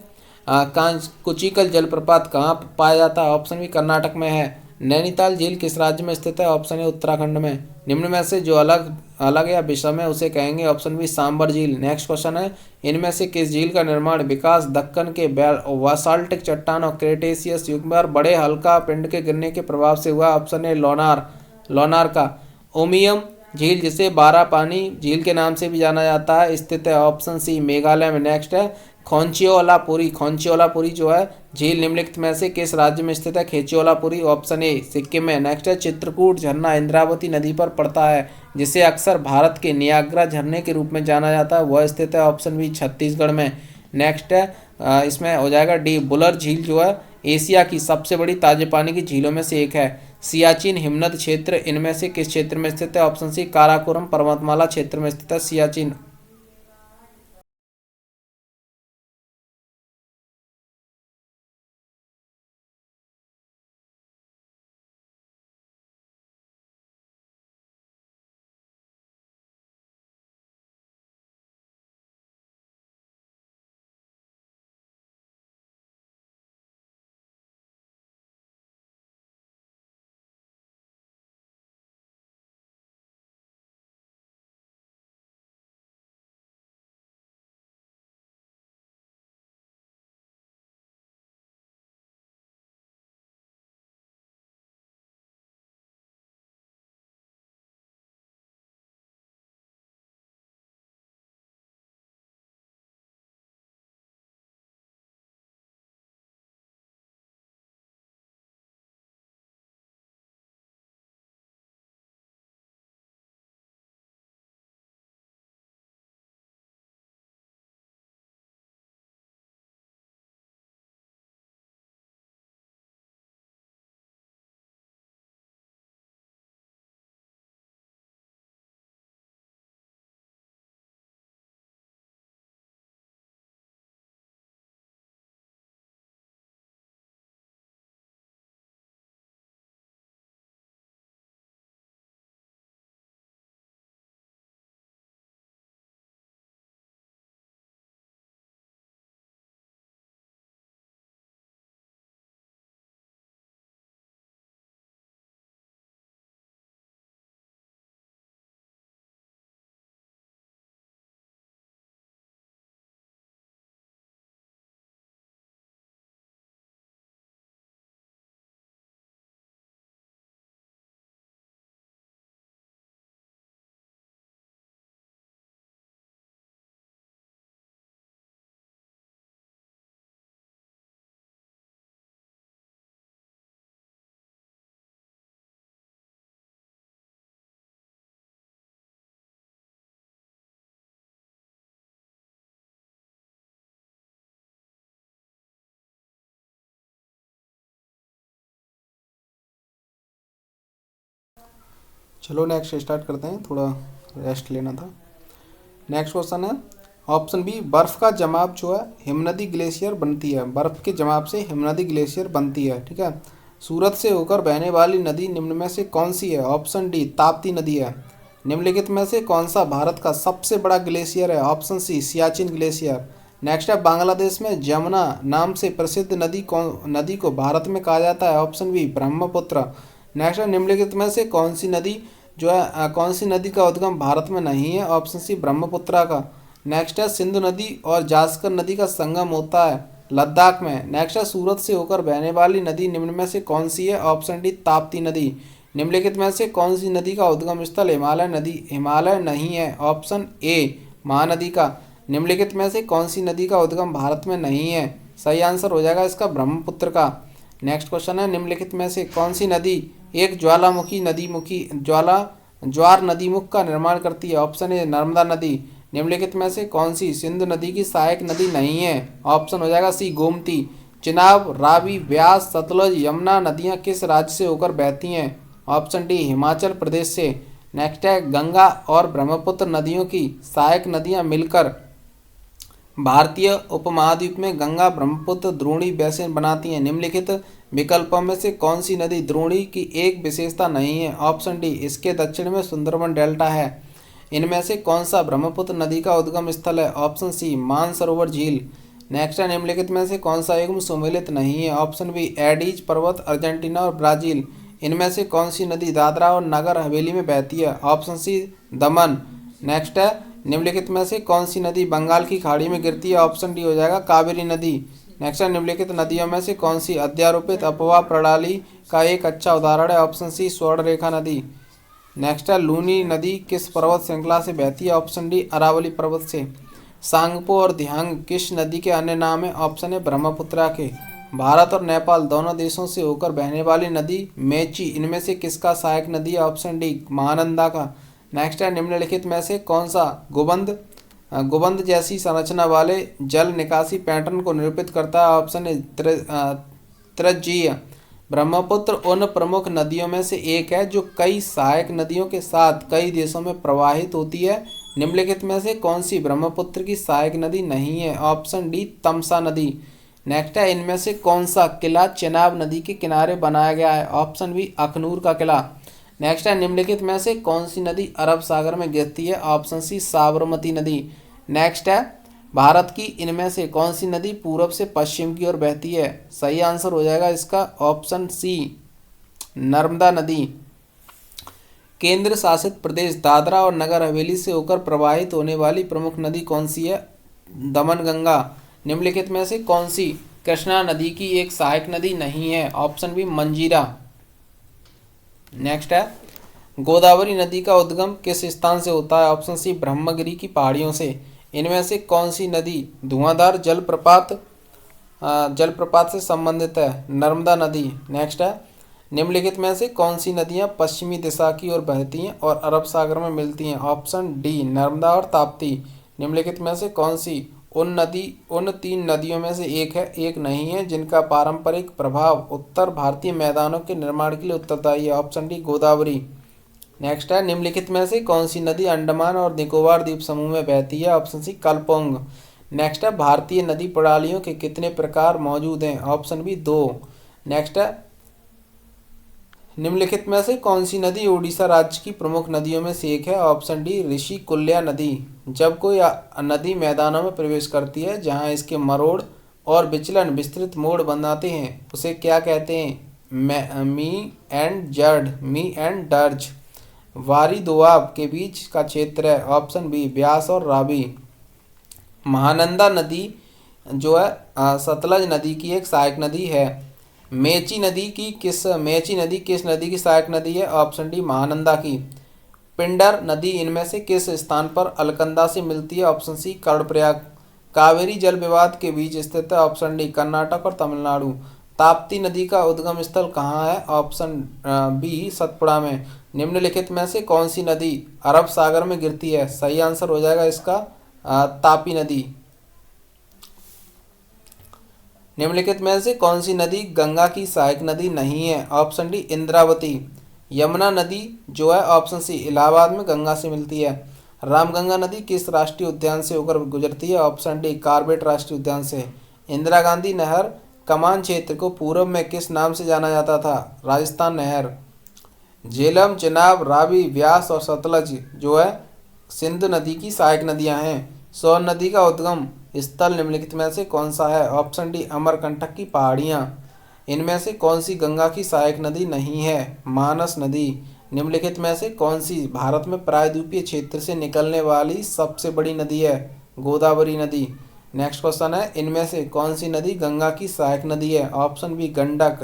कुचिकल जलप्रपात कहाँ पाया जाता है? ऑप्शन बी कर्नाटक में है। नैनीताल झील किस राज्य में स्थित है? ऑप्शन ए उत्तराखंड में। निम्न में से जो अलग अलग या विषम है उसे कहेंगे? ऑप्शन बी सांबर झील। नेक्स्ट क्वेश्चन है इनमें से किस झील का निर्माण विकास दक्कन के बासाल्टिक चट्टानों क्रेटेशियस युग में और बड़े हल्का पिंड के गिरने के प्रभाव से हुआ? ऑप्शन ए लोनार का। उमियम झील जिसे बारह पानी झील के नाम से भी जाना जाता है स्थित है? ऑप्शन सी मेघालय में। नेक्स्ट है खोंचियोलापुरी जो है झील निम्नलिखित में से किस राज्य में स्थित है? खेचियोलापुरी। ऑप्शन ए सिक्किम में। नेक्स्ट है चित्रकूट झरना इंद्रावती नदी पर पड़ता है जिसे अक्सर भारत के नियाग्रा झरने के रूप में जाना जाता है, वह स्थित है? ऑप्शन बी छत्तीसगढ़ में। नेक्स्ट है इसमें हो जाएगा डी बुलर झील जो है एशिया की सबसे बड़ी ताजे पानी की झीलों में से एक है। सियाचिन हिमनद क्षेत्र इनमें से किस क्षेत्र में स्थित है? ऑप्शन सी काराकोरम पर्वतमाला क्षेत्र में स्थित है सियाचिन। चलो नेक्स्ट स्टार्ट करते हैं, थोड़ा रेस्ट लेना था। नेक्स्ट क्वेश्चन है ऑप्शन बी बर्फ़ का जमाव जो है हिमनदी ग्लेशियर बनती है। बर्फ़ के जमाव से हिमनदी ग्लेशियर बनती है, ठीक है। सूरत से होकर बहने वाली नदी निम्न में से कौन सी है? ऑप्शन डी ताप्ती नदी है। निम्नलिखित में से कौन सा भारत का सबसे बड़ा ग्लेशियर है? Option C Siachen glacier. Next है बांग्लादेश में जमुना नाम से प्रसिद्ध नदी को भारत में कहा जाता है? Option B Brahmaputra. नेक्स्ट है निम्नलिखित में से कौन सी नदी जो है कौन सी नदी का उद्गम भारत में नहीं है? ऑप्शन सी ब्रह्मपुत्रा का। नेक्स्ट है सिंधु नदी और जास्कर नदी का संगम होता है लद्दाख में। नेक्स्ट है सूरत से होकर बहने वाली नदी निम्न में से कौन सी है? ऑप्शन डी ताप्ती नदी। निम्नलिखित में से कौन सी नदी का उद्गम स्थल हिमालय नदी हिमालय नहीं है? ऑप्शन ए महानदी का। निम्नलिखित में से कौन सी नदी का उद्गम भारत में नहीं है? सही आंसर हो जाएगा इसका ब्रह्मपुत्र का। नेक्स्ट क्वेश्चन है निम्नलिखित में से कौन सी नदी एक ज्वार नदीमुख का निर्माण करती है? ऑप्शन ए नर्मदा नदी। निम्नलिखित में से कौन सी सिंधु नदी की सहायक नदी नहीं है? ऑप्शन हो जाएगा सी गोमती। चिनाब, रावी, ब्यास, सतलुज, यमुना नदियां किस राज्य से होकर बहती हैं? ऑप्शन डी हिमाचल प्रदेश से। नेक्स्ट है गंगा और ब्रह्मपुत्र नदियों की सहायक नदियां मिलकर भारतीय उपमहाद्वीप में गंगा ब्रह्मपुत्र द्रोणी बेसिन बनाती हैं। निम्नलिखित विकल्पों में से कौन सी नदी द्रोणी की एक विशेषता नहीं है? ऑप्शन डी इसके दक्षिण में सुंदरबन डेल्टा है। इनमें से कौन सा ब्रह्मपुत्र नदी का उद्गम स्थल है? ऑप्शन सी मानसरोवर झील। नेक्स्ट है निम्नलिखित में से कौन सा युग्म सुमेलित नहीं है? ऑप्शन बी एडीज पर्वत अर्जेंटीना और ब्राजील। इनमें से कौन सी नदी दादरा और नगर हवेली में बहती है? ऑप्शन सी दमन। नेक्स्ट है निम्नलिखित में से कौन सी नदी बंगाल की खाड़ी में गिरती है? ऑप्शन डी हो जाएगा कावेरी नदी। नेक्स्ट है निम्नलिखित नदियों में से कौन सी अध्यारोपित अपवाह प्रणाली का एक अच्छा उदाहरण है? ऑप्शन सी स्वर्णरेखा नदी। नेक्स्ट है लूनी नदी किस पर्वत श्रृंखला से बहती है? ऑप्शन डी अरावली पर्वत से। सांगपो और धियांग किस नदी के अन्य नाम है? ऑप्शन है ब्रह्मपुत्रा के। भारत और नेपाल दोनों देशों से होकर बहने वाली नदी मेची इनमें से किसका सहायक नदी है? ऑप्शन डी महानंदा का। नेक्स्ट है निम्नलिखित में से कौन सा गुबंद जैसी संरचना वाले जल निकासी पैटर्न को निरूपित करता है? ऑप्शन ए तृजीय। ब्रह्मपुत्र उन प्रमुख नदियों में से एक है जो कई सहायक नदियों के साथ कई देशों में प्रवाहित होती है। निम्नलिखित में से कौन सी ब्रह्मपुत्र की सहायक नदी नहीं है? ऑप्शन डी तमसा नदी। नेक्स्ट है इनमें से कौन सा किला चेनाब नदी के किनारे बनाया गया है? ऑप्शन बी अखनूर का किला। नेक्स्ट है निम्नलिखित में से कौन सी नदी अरब सागर में गिरती है? ऑप्शन सी साबरमती नदी। नेक्स्ट है भारत की इनमें से कौन सी नदी पूरब से पश्चिम की ओर बहती है? सही आंसर हो जाएगा इसका ऑप्शन सी नर्मदा नदी। केंद्र शासित प्रदेश दादरा और नगर हवेली से होकर प्रवाहित होने वाली प्रमुख नदी कौन सी है? दमनगंगा। निम्नलिखित में से कौन सी कृष्णा नदी की एक सहायक नदी नहीं है? ऑप्शन बी मंजीरा। नेक्स्ट है गोदावरी नदी का उद्गम किस स्थान से होता है? ऑप्शन सी ब्रह्मगिरी की पहाड़ियों से। इनमें से कौन सी नदी धुआंधार जलप्रपात से संबंधित है? नर्मदा नदी। नेक्स्ट है निम्नलिखित में से कौन सी नदियां पश्चिमी दिशा की ओर बहती हैं और अरब सागर में मिलती हैं? ऑप्शन डी नर्मदा और ताप्ती। निम्नलिखित में से कौन सी उन तीन नदियों में से एक नहीं है जिनका पारंपरिक प्रभाव उत्तर भारतीय मैदानों के निर्माण के लिए उत्तरदायी है? Option D Godavari. नेक्स्ट है निम्नलिखित में से कौन सी नदी अंडमान और निकोबार द्वीप समूह में बहती है? ऑप्शन सी कलपोंग। नेक्स्ट है भारतीय नदी प्रणालियों के कितने प्रकार मौजूद हैं? Option B 2। नेक्स्ट है निम्नलिखित में से कौन सी नदी उड़ीसा राज्य की प्रमुख नदियों में से एक है? ऑप्शन डी ऋषि कुल्या नदी। जब कोई नदी मैदानों में प्रवेश करती है जहां इसके मरोड़ और विचलन विस्तृत मोड़ बनाते हैं उसे क्या कहते हैं? Me and dirge. वारी दोआब के बीच का क्षेत्र है? ऑप्शन बी ब्यास और रावी। महानंदा नदी जो है सतलज नदी की एक सहायक नदी है। मेची नदी किस नदी की सहायक नदी है? ऑप्शन डी महानंदा की। पिंडर नदी इनमें से किस स्थान पर अलकनंदा से मिलती है? ऑप्शन सी कर्णप्रयाग। कावेरी जल विवाद के बीच स्थित है? ऑप्शन डी कर्नाटक और तमिलनाडु। ताप्ती नदी का उद्गम स्थल कहाँ है? ऑप्शन बी सतपुड़ा में। निम्नलिखित में से कौन सी नदी अरब सागर में गिरती है? सही आंसर हो जाएगा इसका तापी नदी। निम्नलिखित में से कौन सी नदी गंगा की सहायक नदी नहीं है? Option D Indravati. यमुना नदी जो है ऑप्शन सी इलाहाबाद में गंगा से मिलती है। रामगंगा नदी किस राष्ट्रीय उद्यान से होकर गुजरती है? ऑप्शन डी कॉर्बेट राष्ट्रीय उद्यान से। इंदिरा गांधी नहर कमान क्षेत्र को पूर्व में किस नाम से जाना जाता था? राजस्थान नहर। झेलम, चिनाब, रावी, व्यास और सतलज जो है सिंधु नदी की सहायक नदियां हैं। सोन नदी का उद्गम स्थल निम्नलिखित में से कौन सा है? ऑप्शन डी अमरकंटक की पहाड़ियाँ। इनमें से कौन सी गंगा की सहायक नदी नहीं है? मानस नदी। निम्नलिखित में से कौन सी भारत में प्रायद्वीपीय क्षेत्र से निकलने वाली सबसे बड़ी नदी है? गोदावरी नदी। नेक्स्ट क्वेश्चन है, इनमें से कौन सी नदी गंगा की सहायक नदी है? Option B Gandak.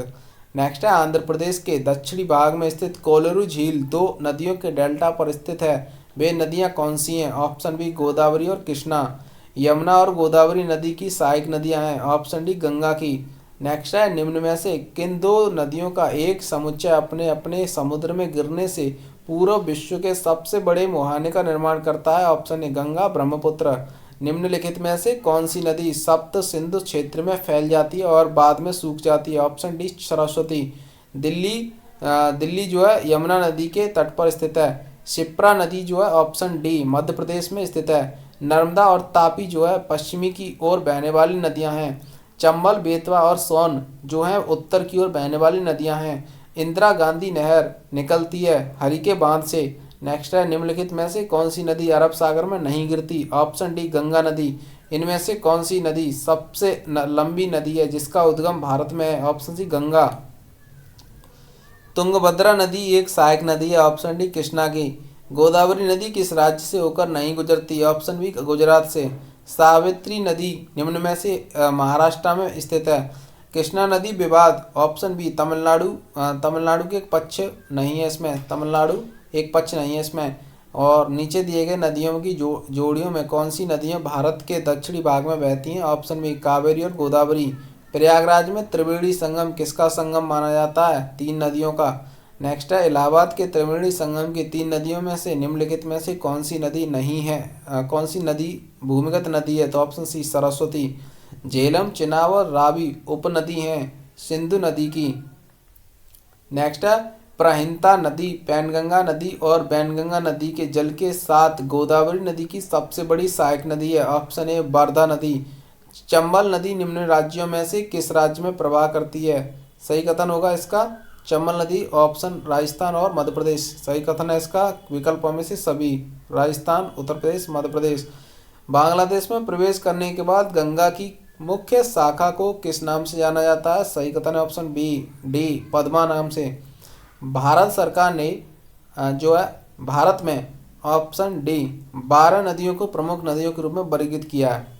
नेक्स्ट है, आंध्र प्रदेश के दक्षिणी भाग में स्थित कोलेरू झील दो नदियों के डेल्टा पर स्थित है, वे नदियां कौन सी हैं? ऑप्शन बी गोदावरी और कृष्णा। यमुना और गोदावरी नदी की सहायक नदियां हैं, ऑप्शन डी गंगा की। नेक्स्ट है, निम्न में से किन दो नदियों का एक समुच्चय अपने अपने समुद्र में गिरने से पूर्व विश्व के सबसे बड़े मुहाने का निर्माण करता है? ऑप्शन ए गंगा, ब्रह्मपुत्र। निम्नलिखित में से कौन सी नदी सप्त सिंधु क्षेत्र में फैल जाती है और बाद में सूख जाती है? Option D Saraswati. दिल्ली दिल्ली जो है यमुना नदी के तट पर स्थित है। शिप्रा नदी जो है ऑप्शन डी मध्य प्रदेश में स्थित है। नर्मदा और तापी जो है पश्चिमी की ओर बहने वाली नदियां हैं। चंबल, बेतवा और सोन जो है उत्तर की ओर बहने वाली नदियां हैं। इंदिरा गांधी नहर निकलती है हरिके बांध से। नेक्स्ट है, निम्नलिखित में से कौन सी नदी अरब सागर में नहीं गिरती? ऑप्शन डी गंगा नदी। इनमें से कौन सी नदी सबसे लंबी नदी है जिसका उद्गम भारत में है? ऑप्शन सी गंगा। तुंगभद्रा नदी एक सहायक नदी है, ऑप्शन डी कृष्णा की। गोदावरी नदी किस राज्य से होकर नहीं गुजरती? ऑप्शन बी गुजरात से। सावित्री नदी निम्न में से महाराष्ट्र में स्थित है। कृष्णा नदी विवाद, ऑप्शन बी तमिलनाडु। तमिलनाडु के एक पक्ष नहीं है इसमें, तमिलनाडु एक पक्ष नहीं है इसमें। और नीचे दिए गए नदियों की जोड़ियों में कौन सी नदियां भारत के दक्षिणी भाग में बहती हैं? ऑप्शन बी कावेरी और गोदावरी। प्रयागराज में त्रिवेणी संगम किसका संगम माना जाता है? तीन नदियों का। नेक्स्ट है, इलाहाबाद के त्रिवेणी संगम की तीन नदियों में से निम्नलिखित में से कौन सी नदी नहीं है? कौन सी नदी भूमिगत नदी है? तो ऑप्शन सी सरस्वती। झेलम, चिनाब और रावी उपनदी हैं सिंधु नदी की। नेक्स्ट है, प्रहिंता नदी पैनगंगा नदी और बैनगंगा नदी के जल के साथ गोदावरी नदी की सबसे बड़ी सहायक नदी है। ऑप्शन ए वर्धा नदी। चंबल नदी निम्न राज्यों में से किस राज्य में प्रवाह करती है? सही कथन होगा इसका चंबल नदी, ऑप्शन राजस्थान और मध्य प्रदेश। सही कथन है इसका विकल्पों में से सभी, राजस्थान, उत्तर प्रदेश, मध्य प्रदेश। बांग्लादेश में प्रवेश करने के बाद गंगा की मुख्य शाखा को किस नाम से जाना जाता है? सही कथन है ऑप्शन बी डी पद्मा नाम से। भारत सरकार ने जो है भारत में ऑप्शन डी 12 नदियों को प्रमुख नदियों के रूप में वर्गीकृत किया है।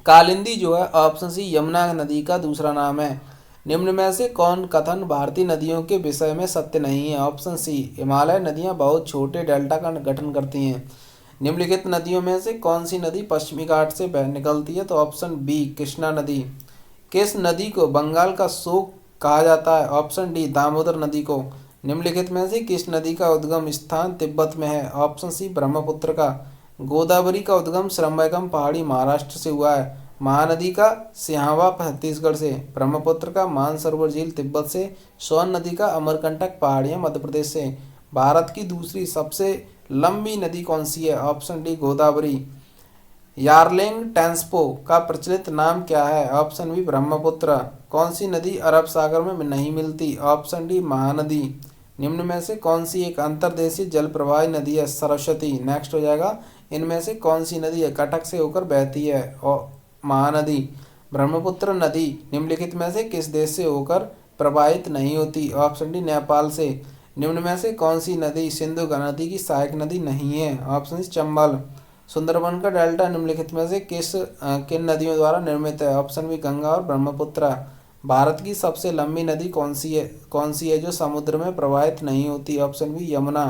कालिंदी जो है ऑप्शन सी यमुना नदी का दूसरा नाम है। निम्न में से कौन कथन भारतीय नदियों के विषय में सत्य नहीं है? ऑप्शन सी हिमालय नदियां बहुत छोटे डेल्टा का गठन करती हैं। निम्नलिखित नदियों में से कौन सी नदी पश्चिमी घाट से बह निकलती है? तो ऑप्शन बी कृष्णा नदी। किस नदी को बंगाल का शोक कहा जाता है? ऑप्शन डी दामोदर नदी को। निम्नलिखित में से किस नदी का उद्गम स्थान तिब्बत में है? ऑप्शन सी ब्रह्मपुत्र का। गोदावरी का उद्गम श्रृंगबैगम पहाड़ी महाराष्ट्र से हुआ है। महानदी का सिहावा छत्तीसगढ़ से। ब्रह्मपुत्र का मानसरोवर झील तिब्बत से। सोन नदी का अमरकंटक पहाड़ियाँ मध्य प्रदेश से। भारत की दूसरी सबसे लंबी नदी कौन सी है? Option D Godavari. Yarlung Tsangpo का प्रचलित नाम क्या है? Option B Brahmaputra. कौन सी नदी अरब सागर में नहीं मिलती? Option D Mahanadi. निम्न में से कौन सी एक अंतर्देशीय जल प्रवाही नदी है? सरस्वती। नेक्स्ट हो जाएगा, इनमें से कौन सी नदी है कटक से होकर बहती है? और महानदी। ब्रह्मपुत्र नदी निम्नलिखित में से किस देश से होकर प्रवाहित नहीं होती? ऑप्शन डी नेपाल से। निम्न में से कौन सी नदी सिंधु नदी की सहायक नदी नहीं है? ऑप्शन चंबल। सुंदरबन का डेल्टा निम्नलिखित में से किन नदियों द्वारा निर्मित है? ऑप्शन बी गंगा और ब्रह्मपुत्र। भारत की सबसे लंबी नदी कौन सी है जो समुद्र में प्रवाहित नहीं होती? Option B Yamuna.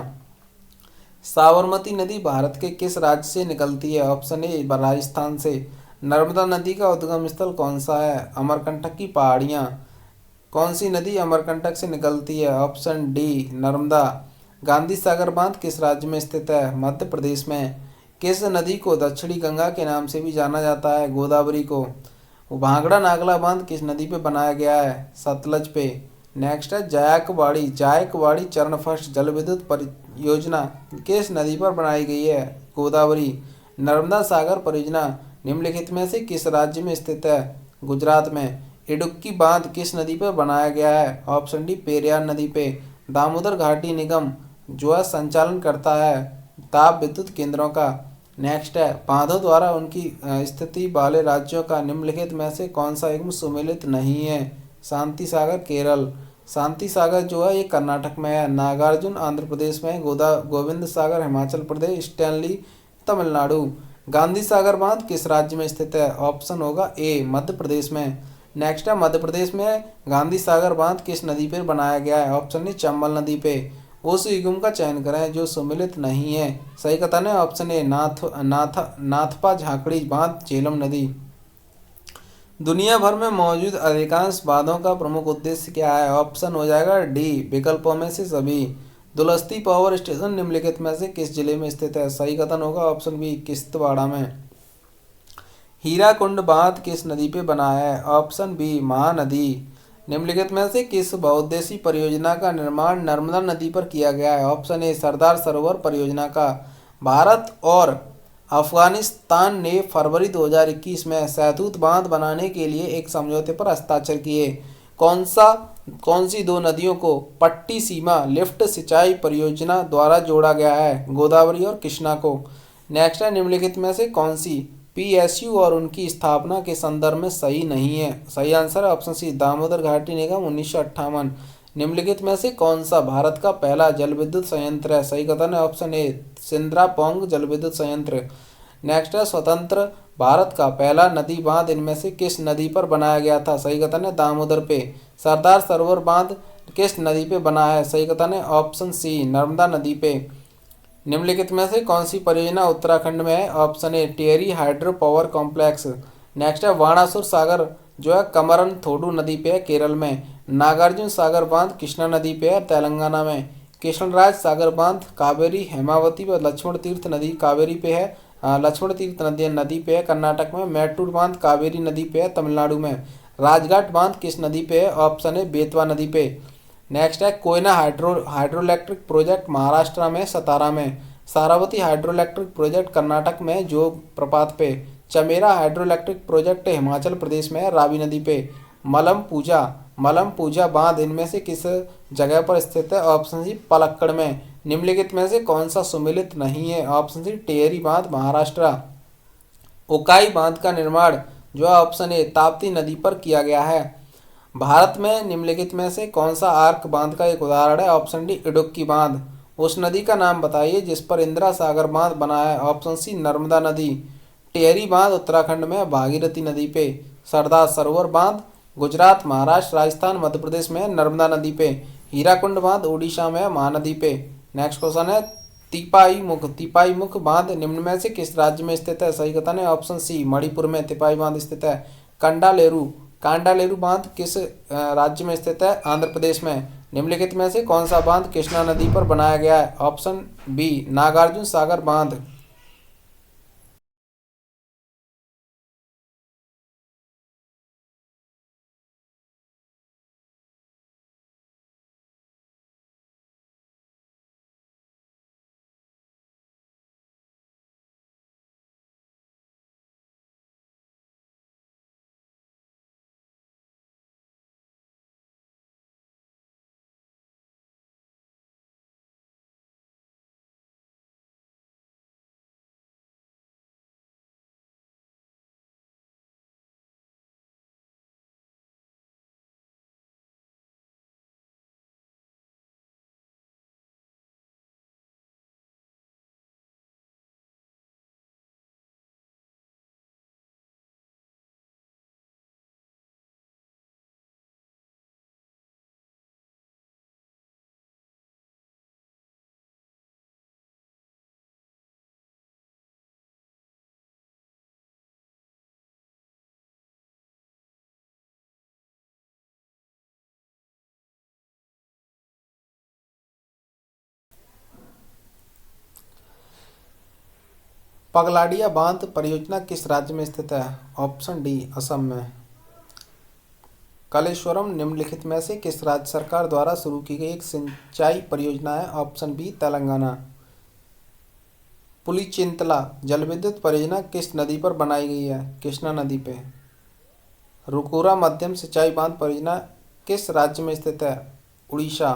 साबरमती नदी भारत के किस राज्य से निकलती है? ऑप्शन ए राजस्थान से। नर्मदा नदी का उद्गम स्थल कौन सा है? अमरकंटक की पहाड़ियाँ। कौन सी नदी अमरकंटक से निकलती है? Option D Narmada. गांधी सागर बांध किस राज्य में स्थित है? मध्य प्रदेश में। किस नदी को दक्षिणी गंगा के नाम से भी जाना जाता है? गोदावरी को। भांगड़ा नागला बांध किस नदी पे बनाया गया है? सतलज पे। नेक्स्ट है, जायकवाड़ी चरणफस्ट जल विद्युत परियोजना किस नदी पर बनाई गई है? गोदावरी। नर्मदा सागर परियोजना निम्नलिखित में से किस राज्य में स्थित है? गुजरात में। इडुक्की बांध किस नदी पर बनाया गया है? ऑप्शन डी पेरियार नदी पे। दामोदर घाटी निगम जो है संचालन करता है ताप विद्युत केंद्रों का। नेक्स्ट है, बांधों द्वारा उनकी स्थिति वाले राज्यों का निम्नलिखित में से कौन सा एकम सुमेलित नहीं है? शांति सागर केरल। शांति सागर जो है ये कर्नाटक में है। नागार्जुन आंध्र प्रदेश में। गोविंद सागर हिमाचल प्रदेश। स्टैनली तमिलनाडु। गांधी सागर बांध किस राज्य में स्थित है? ऑप्शन होगा ए मध्य प्रदेश में। नेक्स्ट है मध्य प्रदेश में गांधी सागर बांध किस नदी पर बनाया गया है? ऑप्शन डी चंबल नदी पे। उस युग्म का चयन करें जो सुमेलित नहीं है। सही कथन है ऑप्शन ए नाथपा झाकड़ी बांध झेलम नदी। दुनिया भर में मौजूद अधिकांश बांधों का प्रमुख उद्देश्य क्या है? ऑप्शन हो जाएगा डी विकल्पों में से सभी। दुलस्ती पावर स्टेशन निम्नलिखित में से किस जिले में स्थित है? सही कथन होगा ऑप्शन बी किश्तवाड़ा में। हीराकुंड बांध किस नदी पे बना है? Option B Mahanadi. निम्नलिखित में से किस बहुउद्देशीय परियोजना का निर्माण नर्मदा नदी पर किया गया है? ऑप्शन ए सरदार सरोवर परियोजना का। भारत और अफगानिस्तान ने फरवरी 2021 में सहतूत बांध बनाने के लिए एक समझौते पर हस्ताक्षर किए। कौन सी दो नदियों को पट्टी सीमा लिफ्ट सिंचाई परियोजना द्वारा जोड़ा गया है? गोदावरी और कृष्णा को। नेक्स्ट है निम्नलिखित में से कौन सी पीएसयू और उनकी स्थापना के संदर्भ में सही नहीं है? सही आंसर है ऑप्शन सी दामोदर घाटी निगम 1958। निम्नलिखित में से कौन सा भारत का पहला जल विद्युत संयंत्र है? सही कथन है ऑप्शन ए सिंद्रापोंग जल विद्युत संयंत्र। नेक्स्ट है स्वतंत्र भारत का पहला नदी बांध इनमें से किस नदी पर बनाया गया था? सही कथन है दामोदर पे। सरदार सरोवर बांध किस नदी पे बना है? सही कथन है ऑप्शन सी नर्मदा नदी पे। निम्नलिखित में से कौन सी परियोजना उत्तराखंड में है? ऑप्शन ए Tehri hydro power complex. Next है बाणासुर सागर जो है कमरन थोडू नदी पे है केरल में। नागार्जुन सागर बांध कृष्णा नदी पे है तेलंगाना में। कृष्णराज सागर बांध कावेरी हेमावती व लक्ष्मण तीर्थ नदी कावेरी पे है लक्ष्मण तीर्थ नदी पे है कर्नाटक में। मैटूर बांध कावेरी नदी पे है तमिलनाडु में। राजघाट बांध किस नदी पे है? ऑप्शन है बेतवा नदी पे। नेक्स्ट है कोयना हाइड्रोइलेक्ट्रिक प्रोजेक्ट महाराष्ट्र में सतारा में। सारावती हाइड्रोइलेक्ट्रिक प्रोजेक्ट कर्नाटक में जोग प्रपात पे। चमेरा हाइड्रोइलेक्ट्रिक प्रोजेक्ट हिमाचल प्रदेश में रावी नदी पे। मलम पूजा बांध इनमें से किस जगह पर स्थित है? ऑप्शन सी पलक्कड़ में। निम्नलिखित में से कौन सा सुमेलित नहीं है? ऑप्शन सी टिहरी बांध महाराष्ट्र। उकाई बांध का निर्माण जो है ऑप्शन ए ताप्ती नदी पर किया गया है। भारत में निम्नलिखित में से कौन सा आर्क बांध का एक उदाहरण है? ऑप्शन डी इडुक्की बांध। उस नदी का नाम बताइए जिस पर इंदिरा सागर बांध बना है? ऑप्शन सी नर्मदा नदी। टिहरी बांध उत्तराखंड में भागीरथी नदी पे। सरदार सरोवर बांध गुजरात महाराष्ट्र राजस्थान मध्य प्रदेश में नर्मदा नदी पे। हीराकुंड बांध उड़ीसा में महानदी पे। नेक्स्ट क्वेश्चन है तिपाई मुख बांध निम्न में से किस राज्य में स्थित है? सही कथन है ऑप्शन सी मणिपुर में तिपाई बांध स्थित है। कांडालेरू बांध किस राज्य में स्थित है? आंध्र प्रदेश में। निम्नलिखित में से कौन सा बांध कृष्णा नदी पर बनाया गया है? ऑप्शन बी नागार्जुन सागर बांध। पगलाडिया बांध परियोजना किस राज्य में स्थित है? ऑप्शन डी असम में। कलेश्वरम निम्नलिखित में से किस राज्य सरकार द्वारा शुरू की गई एक सिंचाई परियोजना है? Option B Telangana. पुलिचिंतला जलविद्युत परियोजना किस नदी पर बनाई गई है? कृष्णा नदी पे। रुकुरा मध्यम सिंचाई बांध परियोजना किस राज्य में स्थित है? उड़ीसा।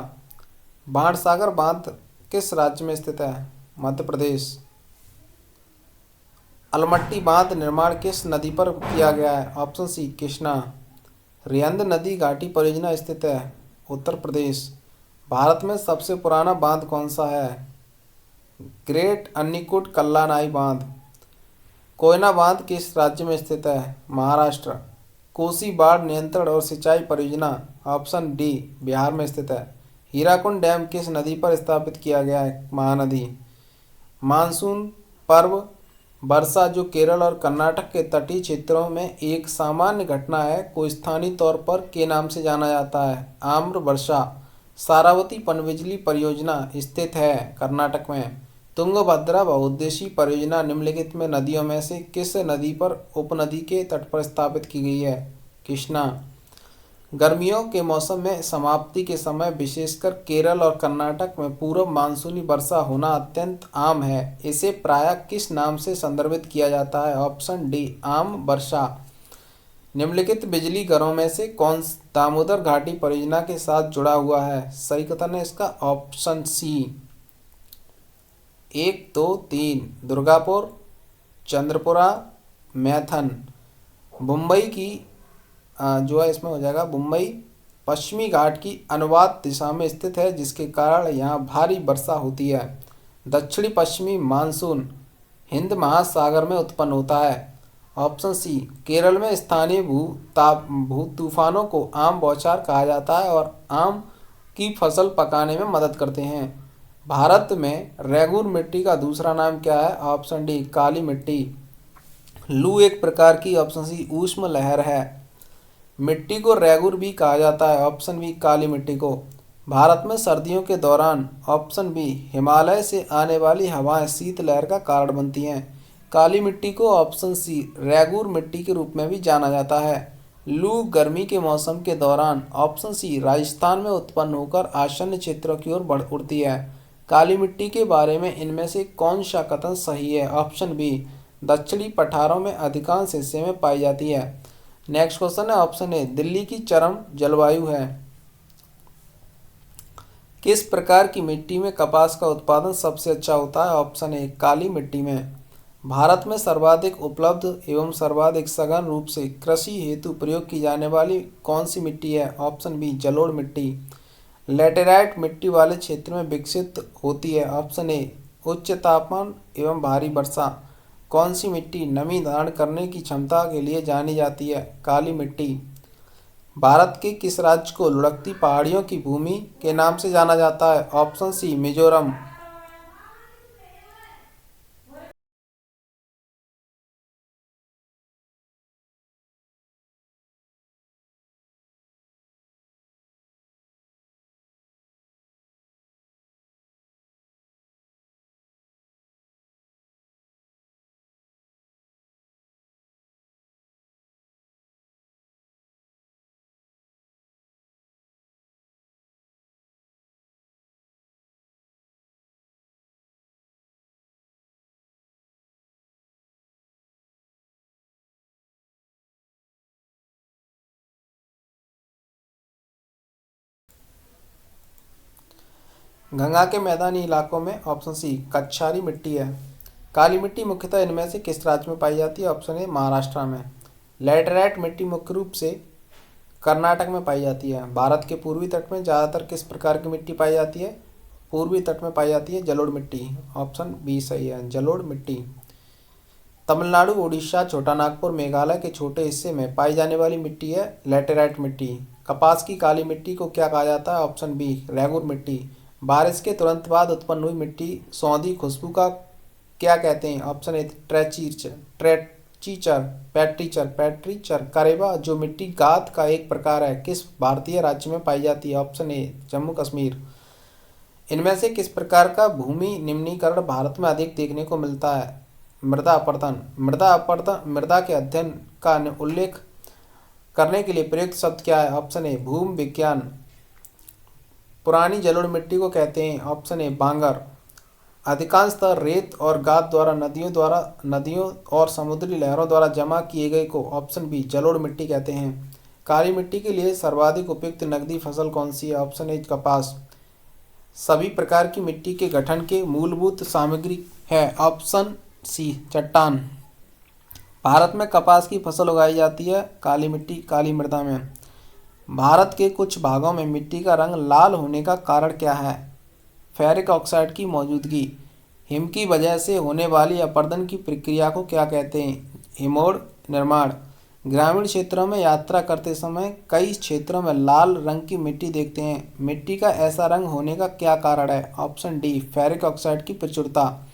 बाणसागर बांध किस राज्य में स्थित है? मध्य प्रदेश। अलमट्टी बांध निर्माण किस नदी पर किया गया है? ऑप्शन सी कृष्णा। रिहंद नदी घाटी परियोजना स्थित है उत्तर प्रदेश। भारत में सबसे पुराना बांध कौन सा है? ग्रेट अन्नीकुट कल्लानाई बांध। कोयना बांध किस राज्य में स्थित है? महाराष्ट्र। कोसी बाढ़ नियंत्रण और सिंचाई परियोजना, ऑप्शन डी बिहार में स्थित है। हीराकुंड डैम किस नदी पर स्थापित किया गया है? महानदी। मानसून पर्व वर्षा जो केरल और कर्नाटक के तटीय क्षेत्रों में एक सामान्य घटना है, को स्थानीय तौर पर के नाम से जाना जाता है? आम्र वर्षा। सारावती पनबिजली परियोजना स्थित है कर्नाटक में। तुंगभद्रा बहुउद्देशीय परियोजना निम्नलिखित में नदियों में से किस नदी पर उपनदी के तट पर स्थापित की गई है? कृष्णा। गर्मियों के मौसम में समाप्ति के समय विशेषकर केरल और कर्नाटक में पूर्व मानसूनी वर्षा होना अत्यंत आम है। इसे प्रायः किस नाम से संदर्भित किया जाता है? ऑप्शन डी आम वर्षा। निम्नलिखित बिजली घरों में से कौन दामोदर घाटी परियोजना के साथ जुड़ा हुआ है? सही कथन है इसका ऑप्शन सी। 1 2 3 दुर्गापुर, चंद्रपुरा, मैथन। मुंबई की जो है इसमें हो जाएगा मुंबई पश्चिमी घाट की अनुवाद दिशा में स्थित है, जिसके कारण यहाँ भारी वर्षा होती है। दक्षिणी पश्चिमी मानसून हिंद महासागर में उत्पन्न होता है। ऑप्शन सी। केरल में स्थानीय भू तूफानों को आम बौछार कहा जाता है और आम की फसल पकाने में मदद करते हैं। भारत में रेगूर मिट्टी का दूसरा नाम क्या है? ऑप्शन डी काली मिट्टी। लू एक प्रकार की, ऑप्शन सी, ऊष्म लहर है। मिट्टी को रेगुर भी कहा जाता है, ऑप्शन बी काली मिट्टी को। भारत में सर्दियों के दौरान, ऑप्शन बी, हिमालय से आने वाली हवाएं शीतलहर का कारण बनती हैं। काली मिट्टी को ऑप्शन सी रेगुर मिट्टी के रूप में भी जाना जाता है। लू गर्मी के मौसम के दौरान, ऑप्शन सी, राजस्थान में उत्पन्न होकर आसन्न क्षेत्रों की ओर बढ़ उड़ती है। काली मिट्टी के बारे में इनमें से कौन सा कथन सही है? ऑप्शन बी, दक्षिणी पठारों में अधिकांश हिस्से में पाई जाती है। नेक्स्ट क्वेश्चन है ऑप्शन ए, दिल्ली की चरम जलवायु है। किस प्रकार की मिट्टी में कपास का उत्पादन सबसे अच्छा होता है? ऑप्शन ए, काली मिट्टी में। भारत में सर्वाधिक उपलब्ध एवं सर्वाधिक सघन रूप से कृषि हेतु प्रयोग की जाने वाली कौन सी मिट्टी है? ऑप्शन बी, जलोढ़ मिट्टी। लैटेराइट मिट्टी वाले क्षेत्र में विकसित होती है। ऑप्शन ए, उच्च तापमान एवं भारी वर्षा। कौन सी मिट्टी नमी धारण करने की क्षमता के लिए जानी जाती है? काली मिट्टी। भारत के किस राज्य को लुढ़कती पहाड़ियों की भूमि के नाम से जाना जाता है? ऑप्शन सी, मिजोरम। गंगा के मैदानी इलाकों में, ऑप्शन सी, कच्छारी मिट्टी है। काली मिट्टी मुख्यतः इनमें से किस राज्य में पाई जाती है? ऑप्शन ए, महाराष्ट्र में। लैटेराइट मिट्टी मुख्य रूप से कर्नाटक में पाई जाती है। भारत के पूर्वी तट में ज़्यादातर किस प्रकार की मिट्टी पाई जाती है? पूर्वी तट में पाई जाती है जलोढ़ मिट्टी। ऑप्शन बी सही है, जलोढ़ मिट्टी। तमिलनाडु, उड़ीसा, छोटा नागपुर, मेघालय के छोटे हिस्से में पाई जाने वाली मिट्टी है लैटेराइट मिट्टी। कपास की काली मिट्टी को क्या कहा जाता है? ऑप्शन बी, रेगुर मिट्टी। बारिश के तुरंत बाद उत्पन्न हुई मिट्टी सौंधी खुशबू का क्या कहते हैं? ऑप्शन ए, ट्रेचीचर, पैट्रीचर, करेबा जो मिट्टी गाद का एक प्रकार है, किस भारतीय राज्य में पाई जाती है? ऑप्शन ए, जम्मू कश्मीर। इनमें से किस प्रकार का भूमि निम्नीकरण भारत में अधिक देखने को मिलता है? मृदा अपरदन। मृदा के अध्ययन का उल्लेख करने के लिए प्रयुक्त शब्द क्या है? ऑप्शन ए, भूमि विज्ञान। पुरानी जलोढ़ मिट्टी को कहते हैं? ऑप्शन ए, बांगर। अधिकांशतः रेत और गाद द्वारा नदियों और समुद्री लहरों द्वारा जमा किए गए को, ऑप्शन बी, जलोढ़ मिट्टी कहते हैं। काली मिट्टी के लिए सर्वाधिक उपयुक्त नकदी फसल कौन सी है? ऑप्शन ए, कपास। सभी प्रकार की मिट्टी के गठन के मूलभूत सामग्री है? ऑप्शन सी, चट्टान। भारत में कपास की फसल उगाई जाती है काली मृदा में। भारत के कुछ भागों में मिट्टी का रंग लाल होने का कारण क्या है? फेरिक ऑक्साइड की मौजूदगी। हिम की वजह से होने वाली अपरदन की प्रक्रिया को क्या कहते हैं? हिमोड़ निर्माण। ग्रामीण क्षेत्रों में यात्रा करते समय कई क्षेत्रों में लाल रंग की मिट्टी देखते हैं। मिट्टी का ऐसा रंग होने का क्या कारण है? ऑप्शन डी, फेरिक ऑक्साइड की प्रचुरता।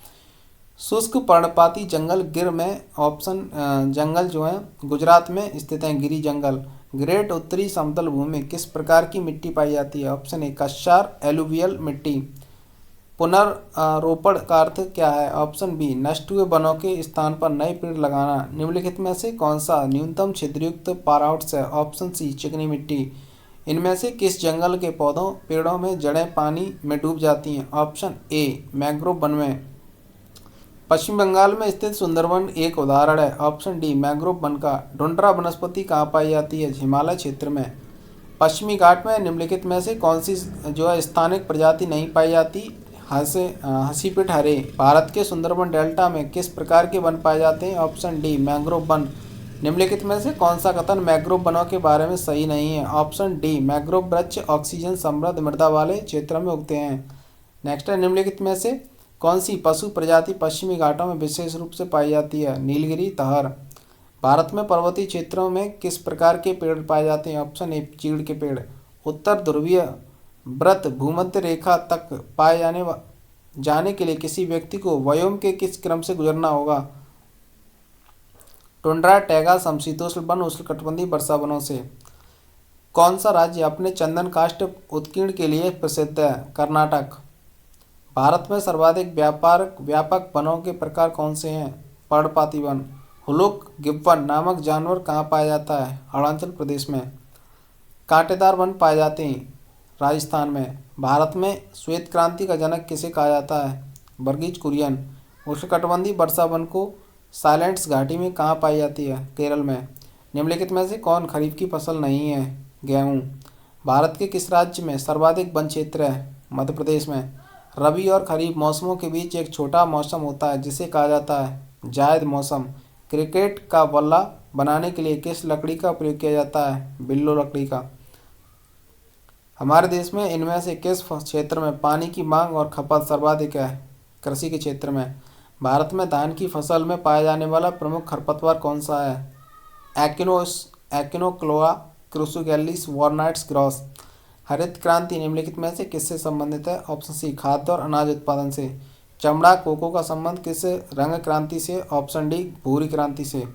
शुष्क पर्णपाती जंगल गिर में जंगल जो है गुजरात में स्थित है, गिरी जंगल। ग्रेट उत्तरी समतल भूमि किस प्रकार की मिट्टी पाई जाती है? ऑप्शन ए, कशार एलुवियल मिट्टी। पुनर्रोपण का अर्थ क्या है? ऑप्शन बी, नष्ट हुए वनों के स्थान पर नए पेड़ लगाना। निम्नलिखित में से कौन सा न्यूनतम छिद्रयुक्त पाराउट्स है? ऑप्शन सी, चिकनी मिट्टी। इनमें से किस जंगल के पौधों पेड़ों में जड़ें पानी में डूब जाती हैं? ऑप्शन ए, मैंग्रोव वन में। पश्चिम बंगाल में स्थित सुंदरवन एक उदाहरण है। ऑप्शन डी, मैंग्रोव वन का। ढूंढरा वनस्पति कहाँ पाई जाती है? हिमालय क्षेत्र में। पश्चिमी घाट में निम्नलिखित में से कौन सी जो है स्थानिक प्रजाति नहीं पाई जाती? हसीपिट हरे। भारत के सुंदरबन डेल्टा में किस प्रकार के वन पाए जाते हैं? Option D, mangrove one. निम्नलिखित में से कौन सा कथन मैंग्रोव वनों के बारे में सही नहीं है? ऑप्शन डी, मैंग्रोव वृक्ष ऑक्सीजन समृद्ध मृदा वाले क्षेत्रों में उगते हैं। नेक्स्ट है, निम्नलिखित में से कौन सी पशु प्रजाति पश्चिमी घाटों में विशेष रूप से पाई जाती है? नीलगिरी तहर। भारत में पर्वतीय क्षेत्रों में किस प्रकार के पेड़ पाए जाते हैं? ऑप्शन ए, चीड़ के पेड़। उत्तर ध्रुवीय व्रत भूमध्य रेखा तक पाए जाने के लिए किसी व्यक्ति को व्योम के किस क्रम से गुजरना होगा? टुंड्रा, टैगा, समशीतोष्ण वन, उष्णकटिबंधीय वर्षा वनों से। कौन सा राज्य अपने चंदन काष्ठ उत्कीर्ण के लिए प्रसिद्ध है? कर्नाटक। भारत में सर्वाधिक व्यापक वनों के प्रकार कौन से हैं? पर्णपाती वन। हुलुक गिब्बन नामक जानवर कहाँ पाया जाता है? अरुणाचल प्रदेश में। कांटेदार वन पाए जाते हैं राजस्थान में। भारत में श्वेत क्रांति का जनक किसे कहा जाता है? वर्गीज कुरियन। उष्णकटिबंधीय वर्षा वन को साइलेंट्स घाटी में कहाँ पाई जाती है? केरल में। निम्नलिखित में से कौन खरीफ की फसल नहीं है? गेहूँ। भारत के किस राज्य में सर्वाधिक वन क्षेत्र है? मध्य प्रदेश में। रबी और खरीफ मौसमों के बीच एक छोटा मौसम होता है जिसे कहा जाता है जायद मौसम। क्रिकेट का बल्ला बनाने के लिए किस लकड़ी का प्रयोग किया जाता है? बिल्लो लकड़ी का। हमारे देश में इनमें से किस क्षेत्र में पानी की मांग और खपत सर्वाधिक है? कृषि के क्षेत्र में। भारत में धान की फसल में पाया जाने वाला प्रमुख खरपतवार कौन सा है? एक्टिनोक्लोआ क्रूसोगैलिस वॉर्नाट्स ग्रॉस। हरित क्रांति निम्नलिखित में से किससे संबंधित है? ऑप्शन सी, खाद्य और अनाज उत्पादन से। चमड़ा कोको का संबंध किस रंग क्रांति से? ऑप्शन डी, भूरी क्रांति से।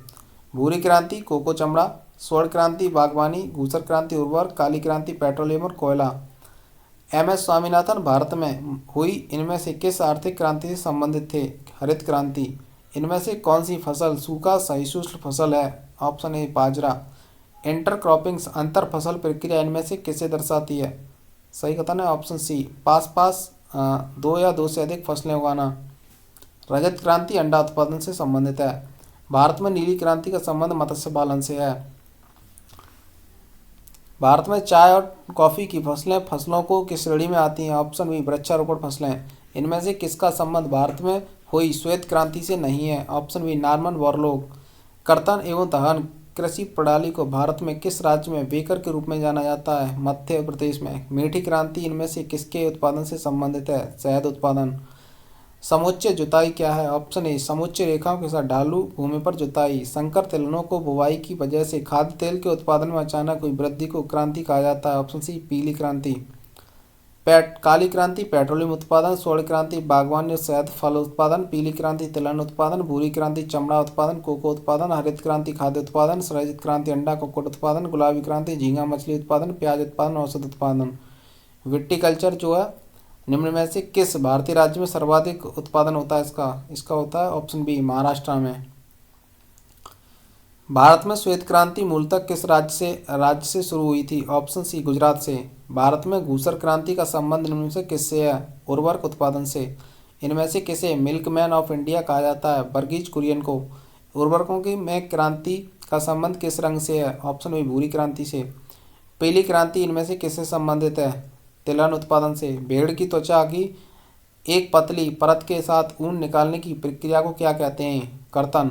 भूरी क्रांति कोको चमड़ा, स्वर्ण क्रांति बागवानी, धूसर क्रांति उर्वरक, काली क्रांति पेट्रोलियम और कोयला। एम.एस. स्वामीनाथन भारत में हुई इनमें से किस आर्थिक क्रांति से संबंधित थे? हरित क्रांति। इनमें से कौन सी फसल सूखा सहिष्णु फसल है? ऑप्शन ए, बाजरा। इंटरक्रॉपिंग्स अंतर फसल प्रक्रिया इनमें से किसे दर्शाती है? सही कथन है ऑप्शन सी, पास पास दो या दो से अधिक फसलें उगाना। रजत क्रांति अंडा उत्पादन से संबंधित है। भारत में नीली क्रांति का संबंध मत्स्य पालन से है। भारत में चाय और कॉफ़ी की फसलों को किस श्रेणी में आती हैं? ऑप्शन बी, वृक्षारोपण फसलें। इनमें से किसका संबंध भारत में हुई श्वेत क्रांति से नहीं है? Option B, Norman Borlaug. कर्तन एवं दहन कृषि प्रणाली को भारत में किस राज्य में बेकर के रूप में जाना जाता है? मध्य प्रदेश में। मीठी क्रांति इनमें से किसके उत्पादन से संबंधित है? शहद उत्पादन। समुच्चय जुताई क्या है? ऑप्शन ए, समुच्चय रेखाओं के साथ ढालू भूमि पर जुताई। संकर तिलहनों को बुवाई की वजह से खाद्य तेल के उत्पादन में अचानक हुई वृद्धि को क्रांति कहा जाता है। ऑप्शन सी, पीली क्रांति। काली क्रांति पेट्रोलियम उत्पादन, स्वर्ण क्रांति बागवानी और शहद फल उत्पादन, पीली क्रांति तिलहन उत्पादन, भूरी क्रांति चमड़ा उत्पादन कोको उत्पादन, हरित क्रांति खाद्य उत्पादन, रजत क्रांति अंडा कुक्कुट उत्पादन, गुलाबी क्रांति झींगा मछली उत्पादन, प्याज उत्पादन, औषध उत्पादन। विटिकल्चर जो है निम्न में से किस भारतीय राज्य में सर्वाधिक उत्पादन होता है? इसका होता है ऑप्शन बी, महाराष्ट्र में। भारत में श्वेत क्रांति मूलतः किस राज्य से शुरू हुई थी? ऑप्शन सी, गुजरात से। भारत में धूसर क्रांति का संबंध निम्न से किससे है? उर्वरक उत्पादन से। इनमें से किसे मिल्कमैन ऑफ इंडिया कहा जाता है? वर्गीज कुरियन को। उर्वरकों की में क्रांति का संबंध किस रंग से है? ऑप्शन बी, भूरी क्रांति से। पीली क्रांति इनमें से किससे संबंधित है? तिलहन उत्पादन से। भेड़ की त्वचा की एक पतली परत के साथ ऊन निकालने की प्रक्रिया को क्या कहते हैं? कर्तन।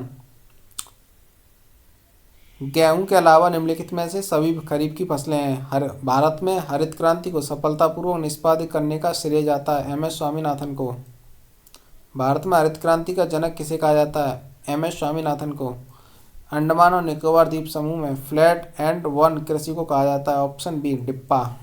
गेहूं के अलावा निम्नलिखित में से सभी खरीफ की फसलें हैं। भारत में हरित क्रांति को सफलतापूर्वक निष्पादित करने का श्रेय जाता है एम.एस. स्वामीनाथन को। भारत में हरित क्रांति का जनक किसे कहा जाता है? एम एस स्वामीनाथन को। अंडमान और निकोबार द्वीप समूह में फ्लैट एंड वन कृषि को कहा जाता है? Option B डिप्पा।